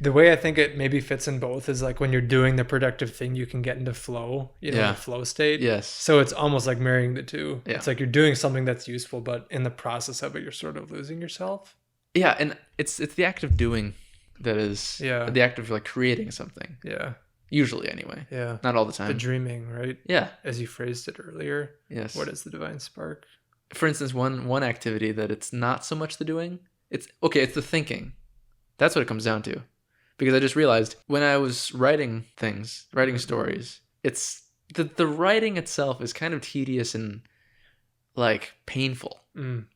The way I think it maybe fits in both is like when you're doing the productive thing, you can get into flow, the flow state. Yes. So it's almost like marrying the two. Yeah. It's like you're doing something that's useful, but in the process of it, you're sort of losing yourself. Yeah, and it's the act of doing that is the act of like creating something. Yeah. Usually anyway. Yeah. Not all the time. The dreaming, right? Yeah. As you phrased it earlier. Yes. What is the divine spark? For instance, one activity that it's not so much the doing, it's the thinking. That's what it comes down to. Because I just realized when I was writing stories, it's the writing itself is kind of tedious and like painful.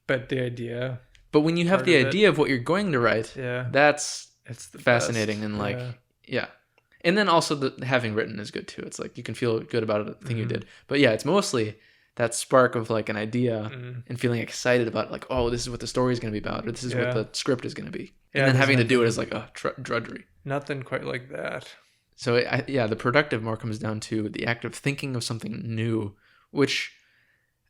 But the idea. But when you have the idea of what you're going to write, it's fascinating best. And like and then also the having written is good too. It's like you can feel good about the thing you did. But yeah, it's mostly that spark of like an idea and feeling excited about like, oh, this is what the story is going to be about, or this is what the script is going to be, and then having to do it is like drudgery. Nothing quite like that. So the productive more comes down to the act of thinking of something new, which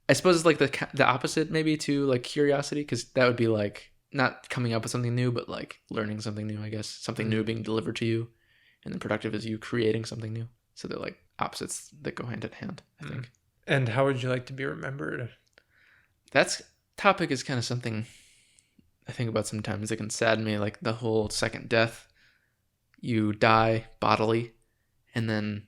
I suppose is like the opposite maybe to like curiosity, because that would be like not coming up with something new, but like learning something new, I guess, something new being delivered to you, and then productive is you creating something new. So they're like opposites that go hand in hand, I think. And how would you like to be remembered? That topic is kind of something I think about sometimes. It can sadden me, like the whole second death. You die bodily, and then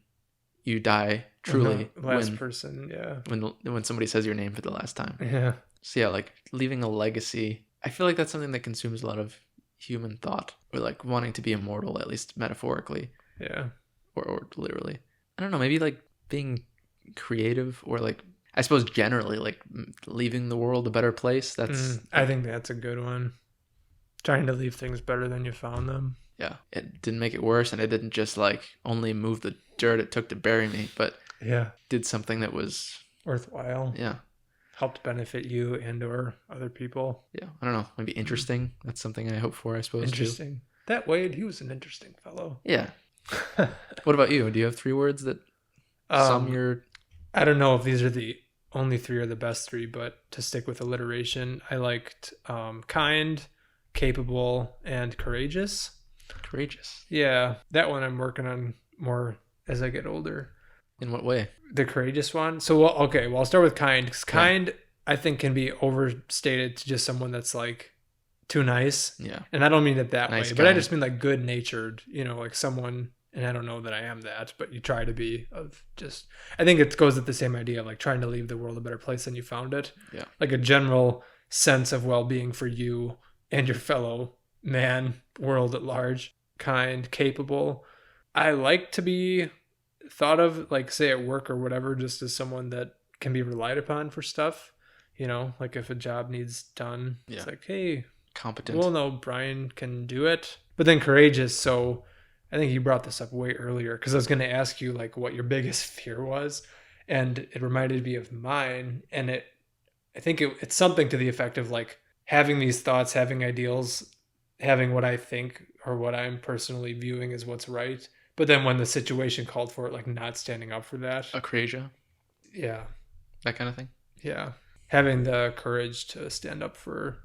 you die truly when somebody says your name for the last time. Yeah. So yeah, like leaving a legacy. I feel like that's something that consumes a lot of human thought, or like wanting to be immortal, at least metaphorically. Yeah. Or literally. I don't know, maybe like being creative, or like I suppose generally like leaving the world a better place. That's I think that's a good one. Trying to leave things better than you found them. Yeah, it didn't make it worse, and it didn't just like only move the dirt it took to bury me, but did something that was worthwhile. Yeah, helped benefit you and or other people. Yeah, I don't know, maybe interesting. That's something I hope for, I suppose. Interesting. That Wade, he was an interesting fellow. Yeah. What about you? Do you have 3 words that sum your? I don't know if these are the only 3 or the best 3, but to stick with alliteration, I liked kind, capable, and courageous. Courageous. Yeah, that one I'm working on more as I get older. In what way? The courageous one. So, well, okay, well, I'll start with kind. 'Cause kind, I think, can be overstated to just someone that's like too nice. Yeah. And I don't mean it that Nice way, but I guy. just mean like good natured, like someone, and I don't know that I am that, but you try to be I think it goes with the same idea of like trying to leave the world a better place than you found it. Yeah. Like a general sense of well-being for you and your fellow man, world at large, kind, capable. I like to be thought of, like, say at work or whatever, just as someone that can be relied upon for stuff. Like if a job needs done, it's like, hey, Competent. well, no, Brian can do it. But then courageous. So I think you brought this up way earlier because I was going to ask you like what your biggest fear was, and it reminded me of mine. And I think it's something to the effect of like having these thoughts, having ideals, having what I think or what I'm personally viewing as what's right. But then when the situation called for it, like not standing up for that. Acrasia. Yeah. That kind of thing. Yeah. Having the courage to stand up for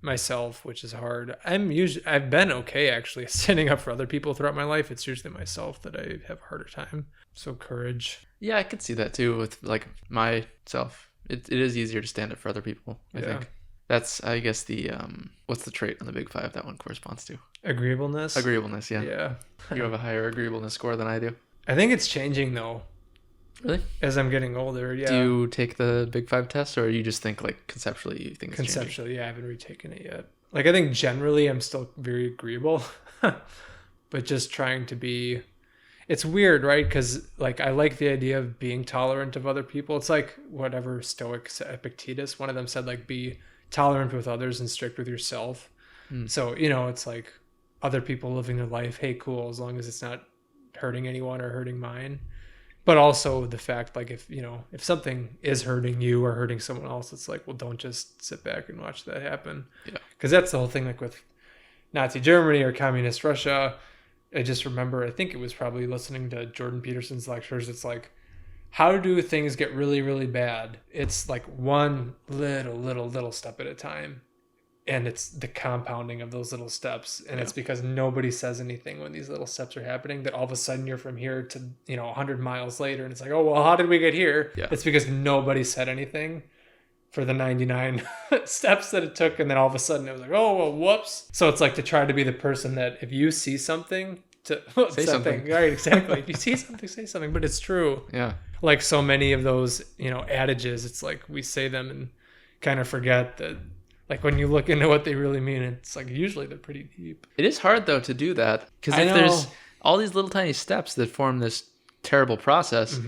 myself, which is hard. I've been okay actually standing up for other people throughout my life. It's usually myself that I have a harder time. So courage. Yeah, I could see that too with like myself. It is easier to stand up for other people, I think. That's, I guess, the what's the trait on the Big Five that one corresponds to? Agreeableness. Agreeableness, yeah. Yeah. You have a higher agreeableness score than I do. I think it's changing though. Really? As I'm getting older, yeah. Do you take the Big Five test, or you just think like conceptually you think it's changing? Conceptually, yeah, I haven't retaken it yet. Like I think generally I'm still very agreeable, but just trying to be. It's weird, right? Because like I like the idea of being tolerant of other people. It's like whatever Stoics, Epictetus, one of them said like be tolerant with others and strict with yourself. So it's like other people living their life. Hey, cool, as long as it's not hurting anyone or hurting mine. But also the fact, like, if something is hurting you or hurting someone else, it's like, well, don't just sit back and watch that happen. Yeah. Because that's the whole thing, like with Nazi Germany or communist Russia. I just remember, I think it was probably listening to Jordan Peterson's lectures. It's like, how do things get really, really bad? It's like one little step at a time. And it's the compounding of those little steps. And it's because nobody says anything when these little steps are happening that all of a sudden you're from here to, 100 miles later. And it's like, oh, well, how did we get here? Yeah. It's because nobody said anything for the 99 steps that it took. And then all of a sudden it was like, oh, well, whoops. So it's like to try to be the person that if you see something, to say something. Right, exactly. If you see something, say something. But it's true. Yeah. Like so many of those, adages, it's like we say them and kind of forget that. Like when you look into what they really mean, it's like usually they're pretty deep. It is hard though to do that because if there's all these little tiny steps that form this terrible process,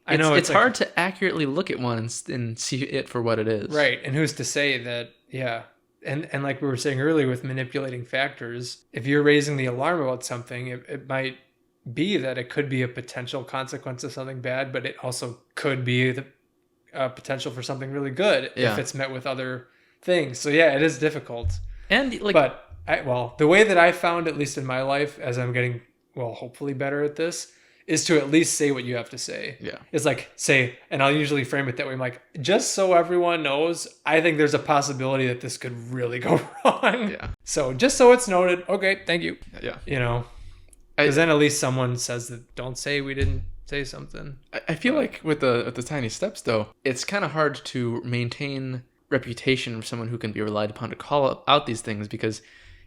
I know it's hard to accurately look at one and see it for what it is. Right. And who's to say that, yeah. And like we were saying earlier with manipulating factors, if you're raising the alarm about something, it might be that it could be a potential consequence of something bad, but it also could be the potential for something really good if it's met with other things. So yeah, it is difficult. And like, but the way that I found, at least in my life, as I'm getting, hopefully better at this, is to at least say what you have to say. Yeah. It's like say, and I'll usually frame it that way. I'm like, just so everyone knows, I think there's a possibility that this could really go wrong. Yeah. So just so it's noted, okay, thank you. Yeah. Because then at least someone says that don't say we didn't say something. I feel like with the tiny steps though, it's kind of hard to maintain reputation of someone who can be relied upon to call out these things, because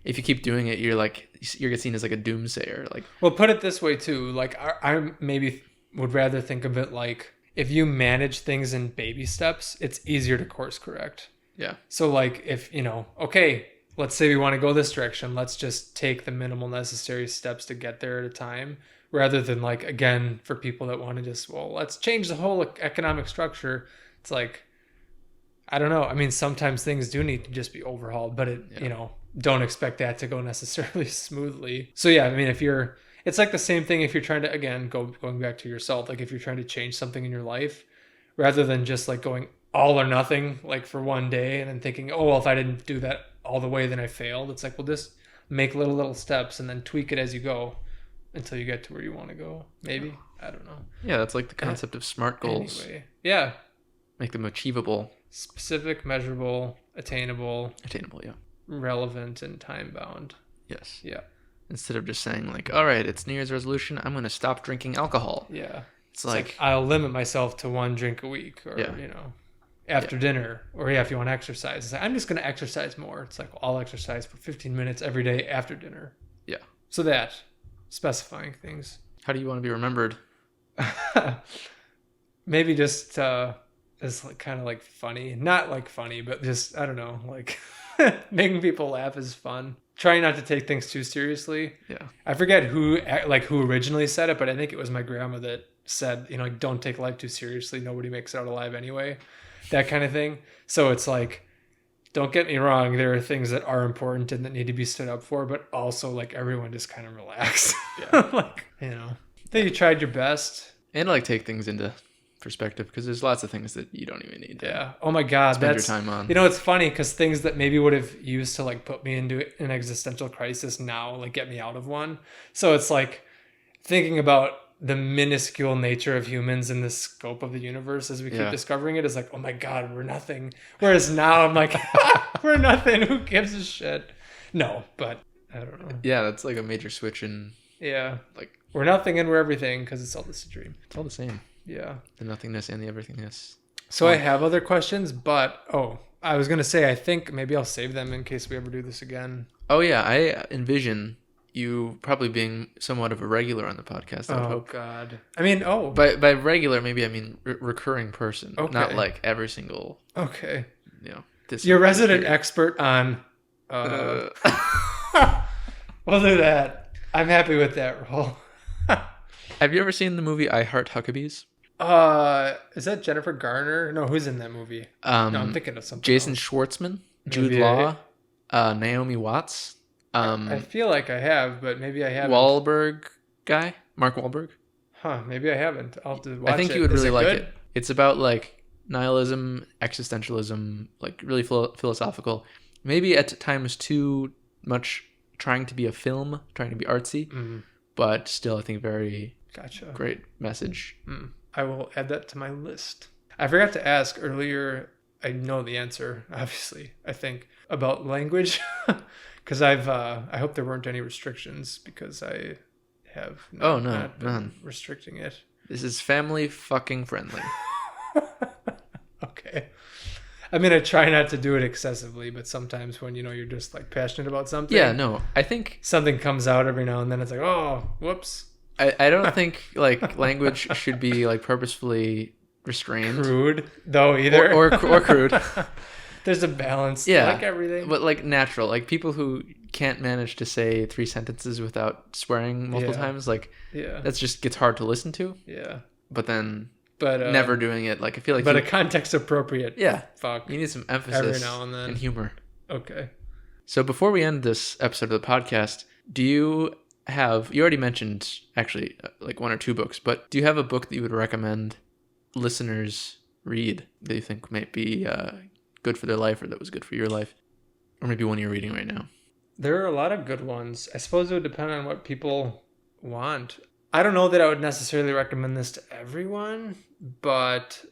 if you keep doing it, you're seen as like a doomsayer. Like, well, put it this way too. Like I maybe would rather think of it like if you manage things in baby steps, it's easier to course correct. Yeah. So like if okay, let's say we want to go this direction, let's just take the minimal necessary steps to get there at a time, rather than like again for people that want to just let's change the whole economic structure. It's like, I don't know. I mean, sometimes things do need to just be overhauled, but don't expect that to go necessarily smoothly. So yeah, I mean, it's like the same thing if you're trying to, again, going back to yourself, like if you're trying to change something in your life, rather than just like going all or nothing, like for one day and then thinking, oh, well, if I didn't do that all the way, then I failed. It's like, well, just make little steps and then tweak it as you go until you get to where you want to go. Maybe. I don't know. Yeah, that's like the concept of SMART goals. Anyway, yeah. Make them achievable. Specific, measurable, attainable, yeah. relevant, and time bound. Yes. Yeah. Instead of just saying like, all right, it's New Year's resolution, I'm going to stop drinking alcohol. Yeah. It's like, I'll limit myself to 1 drink a week, or Yeah. after dinner, or if you want to exercise, it's like, I'm just going to exercise more. It's like, I'll exercise for 15 minutes every day after dinner. Yeah. So that, specifying things. how do you want to be remembered? Maybe just as like, kind of like funny, not like funny, but just, I don't know, like making people laugh is fun. Trying not to take things too seriously. Yeah. I forget who originally said it, but I think it was my grandma that said, like, don't take life too seriously. Nobody makes it out alive anyway. That kind of thing. So it's like, don't get me wrong. There are things that are important and that need to be stood up for, but also like everyone just kind of relax. Yeah. Like, I think you tried your best. And like take things into perspective, because there's lots of things that you don't even need to Yeah. Oh my God. spend That's your time on. It's funny because things that maybe would have used to like put me into an existential crisis now like get me out of one. So it's like thinking about the minuscule nature of humans in the scope of the universe as we keep discovering it is like, oh my God, we're nothing. Whereas now I'm like, we're nothing. Who gives a shit? No, but I don't know. Yeah, that's like a major switch in, Yeah. like, We're nothing and we're everything because it's all just a dream. it's all the same. Yeah. The nothingness and the everythingness. So I have other questions, but I was going to say, I think maybe I'll save them in case we ever do this again. Oh yeah, I envision you probably being somewhat of a regular on the podcast. I would hope. God. I mean, By regular, maybe I mean recurring person, Okay. not like every single. Okay. This. You're resident expert on. We'll do that. I'm happy with that role. Have you ever seen the movie I Heart Huckabees? Is that Jennifer Garner? No, who's in that movie? No, I'm thinking of something. Jason else. Schwartzman, Jude Maybe Law, Naomi Watts, I feel like I have, but maybe I haven't. Wahlberg guy, Mark Wahlberg. Huh? Maybe I haven't. I'll have to watch it. I think you would Is really like good? it. It's about like nihilism, existentialism, like really philosophical. Maybe at times too much trying to be a film, trying to be artsy, but still I think very Gotcha. great message. I will add that to my list. I forgot to ask earlier. I know the answer, obviously. I think about language, because I hope there weren't any restrictions because I have not been none. restricting it. This is family fucking friendly. Okay. I mean, I try not to do it excessively, but sometimes when you're just like passionate about something. Yeah, no, I think something comes out every now and then. It's like, oh, whoops. I don't think like language should be like purposefully restrained, Crude though either, or crude. There's a balance. Yeah, like everything, but like natural. Like people who can't manage to say 3 sentences without swearing multiple times. Like that's just gets hard to listen to. Yeah, but never doing it. Like I feel like a context appropriate. Yeah, fuck. You need some emphasis every now and then and humor. Okay. So before we end this episode of the podcast, you already mentioned actually like 1 or 2 books, but do you have a book that you would recommend listeners read that you think might be good for their life, or that was good for your life, or maybe one you're reading right now? There are a lot of good ones. I suppose it would depend on what people want. I don't know that I would necessarily recommend this to everyone, but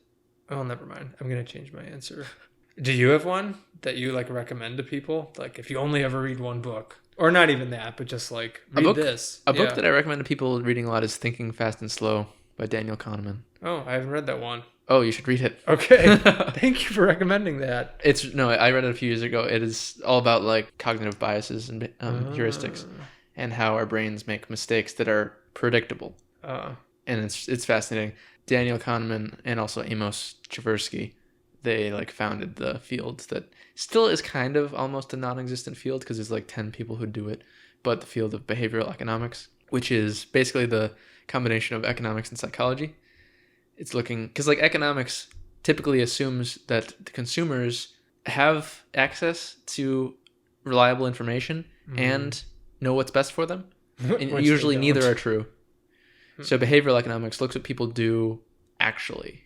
never mind. I'm going to change my answer. Do you have one that you like recommend to people? Like if you only ever read one book, or not even that, but just like read this. A book that I recommend to people reading a lot is Thinking Fast and Slow by Daniel Kahneman. Oh, I haven't read that one. Oh, you should read it. Okay. Thank you for recommending that. I read it a few years ago. It is all about like cognitive biases and heuristics and how our brains make mistakes that are predictable. And it's fascinating. Daniel Kahneman and also Amos Tversky, they like founded the field that still is kind of almost a non-existent field because there's like 10 people who do it, but the field of behavioral economics, which is basically the combination of economics and psychology. It's looking, because like economics typically assumes that the consumers have access to reliable information and know what's best for them. And usually neither are true. So behavioral economics looks what people do actually,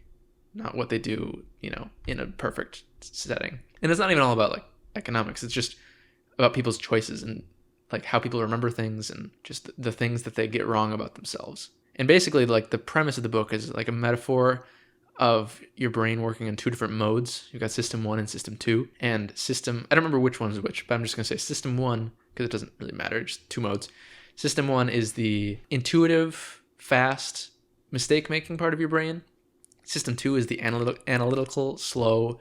not what they do, in a perfect setting. And it's not even all about like economics. It's just about people's choices and like how people remember things and just the things that they get wrong about themselves. And basically like the premise of the book is like a metaphor of your brain working in 2 different modes. You've got system 1 and system 2. And I don't remember which one's which, but I'm just going to say system 1 because it doesn't really matter. It's 2 modes. System 1 is the intuitive, fast, mistake making part of your brain. System 2 is the analytical, slow,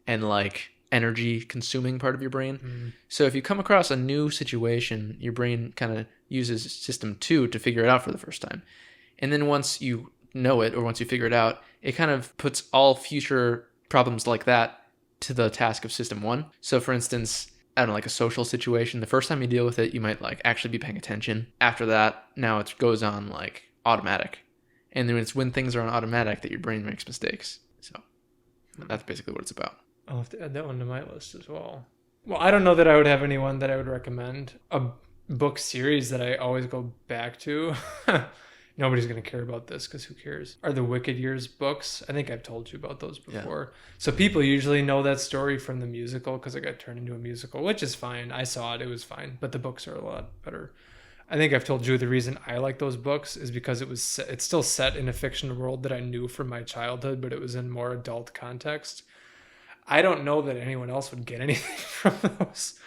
and like energy consuming part of your brain. So if you come across a new situation, your brain kind of uses system 2 to figure it out for the first time. And then once you know it, or once you figure it out, it kind of puts all future problems like that to the task of system 1. So for instance, I don't know, like a social situation, the first time you deal with it, you might like actually be paying attention. After that, now it goes on like automatic. And then it's when things are on automatic that your brain makes mistakes. So that's basically what it's about. I'll have to add that one to my list as well. Well, I don't know that I would have anyone that I would recommend. A book series that I always go back to. Nobody's going to care about this because who cares? Are the Wicked Years books. I think I've told you about those before. Yeah. So people usually know that story from the musical because it got turned into a musical, which is fine. I saw it. It was fine. But the books are a lot better. I think I've told you the reason I like those books is because it's still set in a fictional world that I knew from my childhood, but it was in more adult context. I don't know that anyone else would get anything from those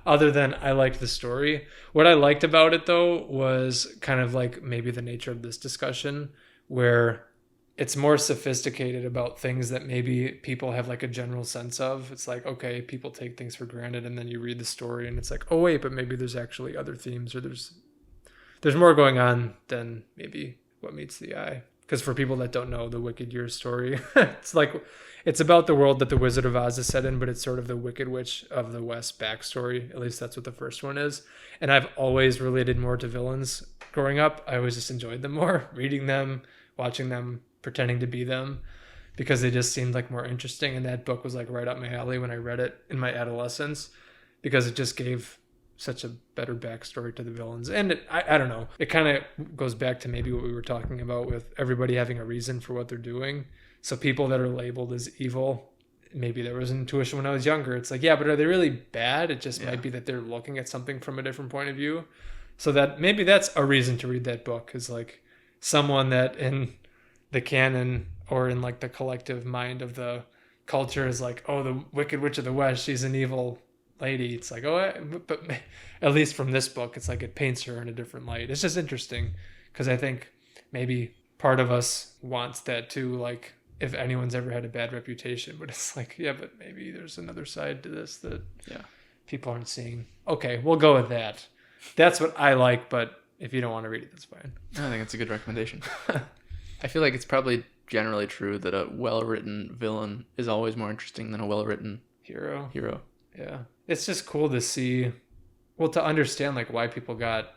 other than I liked the story. What I liked about it, though, was kind of like maybe the nature of this discussion where it's more sophisticated about things that maybe people have like a general sense of. It's like, okay, people take things for granted, and then you read the story and it's like, oh, wait, but maybe there's actually other themes, or there's more going on than maybe what meets the eye. Because for people that don't know the Wicked Years story, it's about the world that the Wizard of Oz is set in, but it's sort of the Wicked Witch of the West backstory. At least that's what the first one is. And I've always related more to villains growing up. I always just enjoyed them more, reading them, watching them, pretending to be them, because they just seemed like more interesting. And that book was like right up my alley when I read it in my adolescence, because it just gave such a better backstory to the villains. And I don't know, it kind of goes back to maybe what we were talking about with everybody having a reason for what they're doing. So people that are labeled as evil, maybe there was an intuition when I was younger. It's like, yeah, but are they really bad? It just might be that they're looking at something from a different point of view. So that maybe that's a reason to read that book, is like someone that in the canon or in like the collective mind of the culture is like, oh, the Wicked Witch of the West, she's an evil lady. It's like, oh, but at least from this book, it's like it paints her in a different light. It's just interesting because I think maybe part of us wants that too, like if anyone's ever had a bad reputation, but it's like, yeah, but maybe there's another side to this that people aren't seeing. Okay, we'll go with that. That's what I like, but if you don't want to read it, that's fine. I think it's a good recommendation. I feel like it's probably generally true that a well-written villain is always more interesting than a well-written hero. Yeah. It's just cool to see, well, to understand like why people got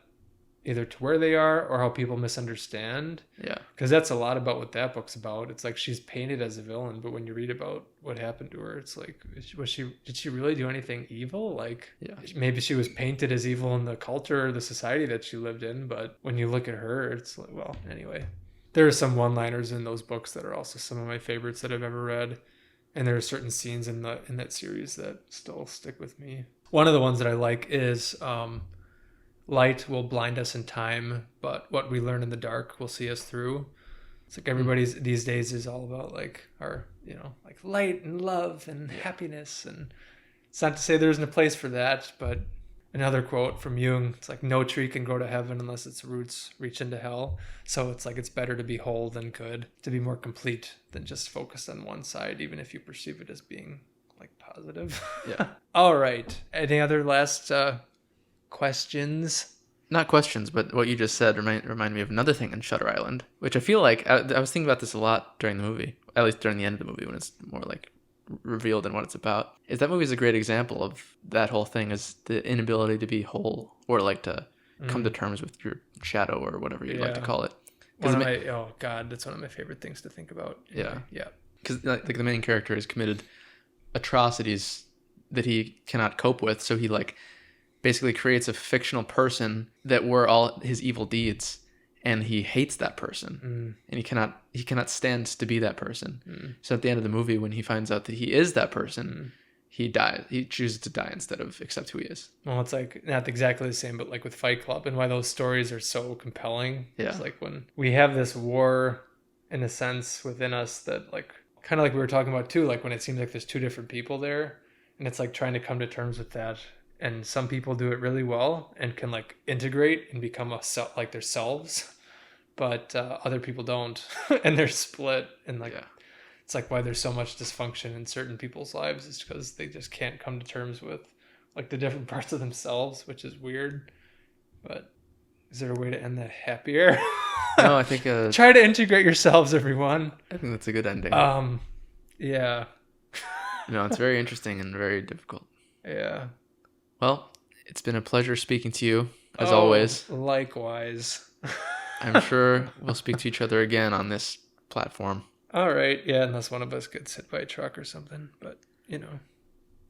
either to where they are or how people misunderstand. Yeah. Because that's a lot about what that book's about. It's like she's painted as a villain, but when you read about what happened to her, it's like, did she really do anything evil? Like, maybe she was painted as evil in the culture or the society that she lived in, but when you look at her, it's like, well, anyway. There are some one-liners in those books that are also some of my favorites that I've ever read. And there are certain scenes in that series that still stick with me. One of the ones that I like is light will blind us in time, but what we learn in the dark will see us through. It's like everybody's these days is all about like our, like light and love and happiness. And it's not to say there isn't a place for that, but another quote from Jung, it's like no tree can grow to heaven unless its roots reach into hell. So it's like it's better to be whole than good, to be more complete than just focused on one side, even if you perceive it as being like positive. Yeah. All right. Any other last questions? Not questions, but what you just said remind me of another thing in Shutter Island, which I feel like I was thinking about this a lot during the movie, at least during the end of the movie when it's more like revealed in what it's about. Is that movie is a great example of that whole thing, is the inability to be whole or like to come to terms with your shadow or whatever you'd like to call it. Oh God, that's one of my favorite things to think about. Yeah. Because like the main character has committed atrocities that he cannot cope with, so he like basically creates a fictional person that were all his evil deeds, and he hates that person, and he cannot stand to be that person. So at the end of the movie, when he finds out that he is that person, he dies. He chooses to die instead of accept who he is. Well, it's like not exactly the same, but like with Fight Club, and why those stories are so compelling. Yeah. It's like when we have this war, in a sense, within us that like kind of like we were talking about too, like when it seems like there's two different people there, and it's like trying to come to terms with that. And some people do it really well and can like integrate and become like themselves. but other people don't, and they're split. And like, Yeah. it's like why there's so much dysfunction in certain people's lives is because they just can't come to terms with like the different parts of themselves, which is weird. But is there a way to end that happier? No, I think Try to integrate yourselves, everyone. I think that's a good ending. Yeah. No, it's very interesting and very difficult. Yeah. Well, it's been a pleasure speaking to you, as always. Likewise. I'm sure we'll speak to each other again on this platform. All right. Yeah, unless one of us gets hit by a truck or something. But, you know.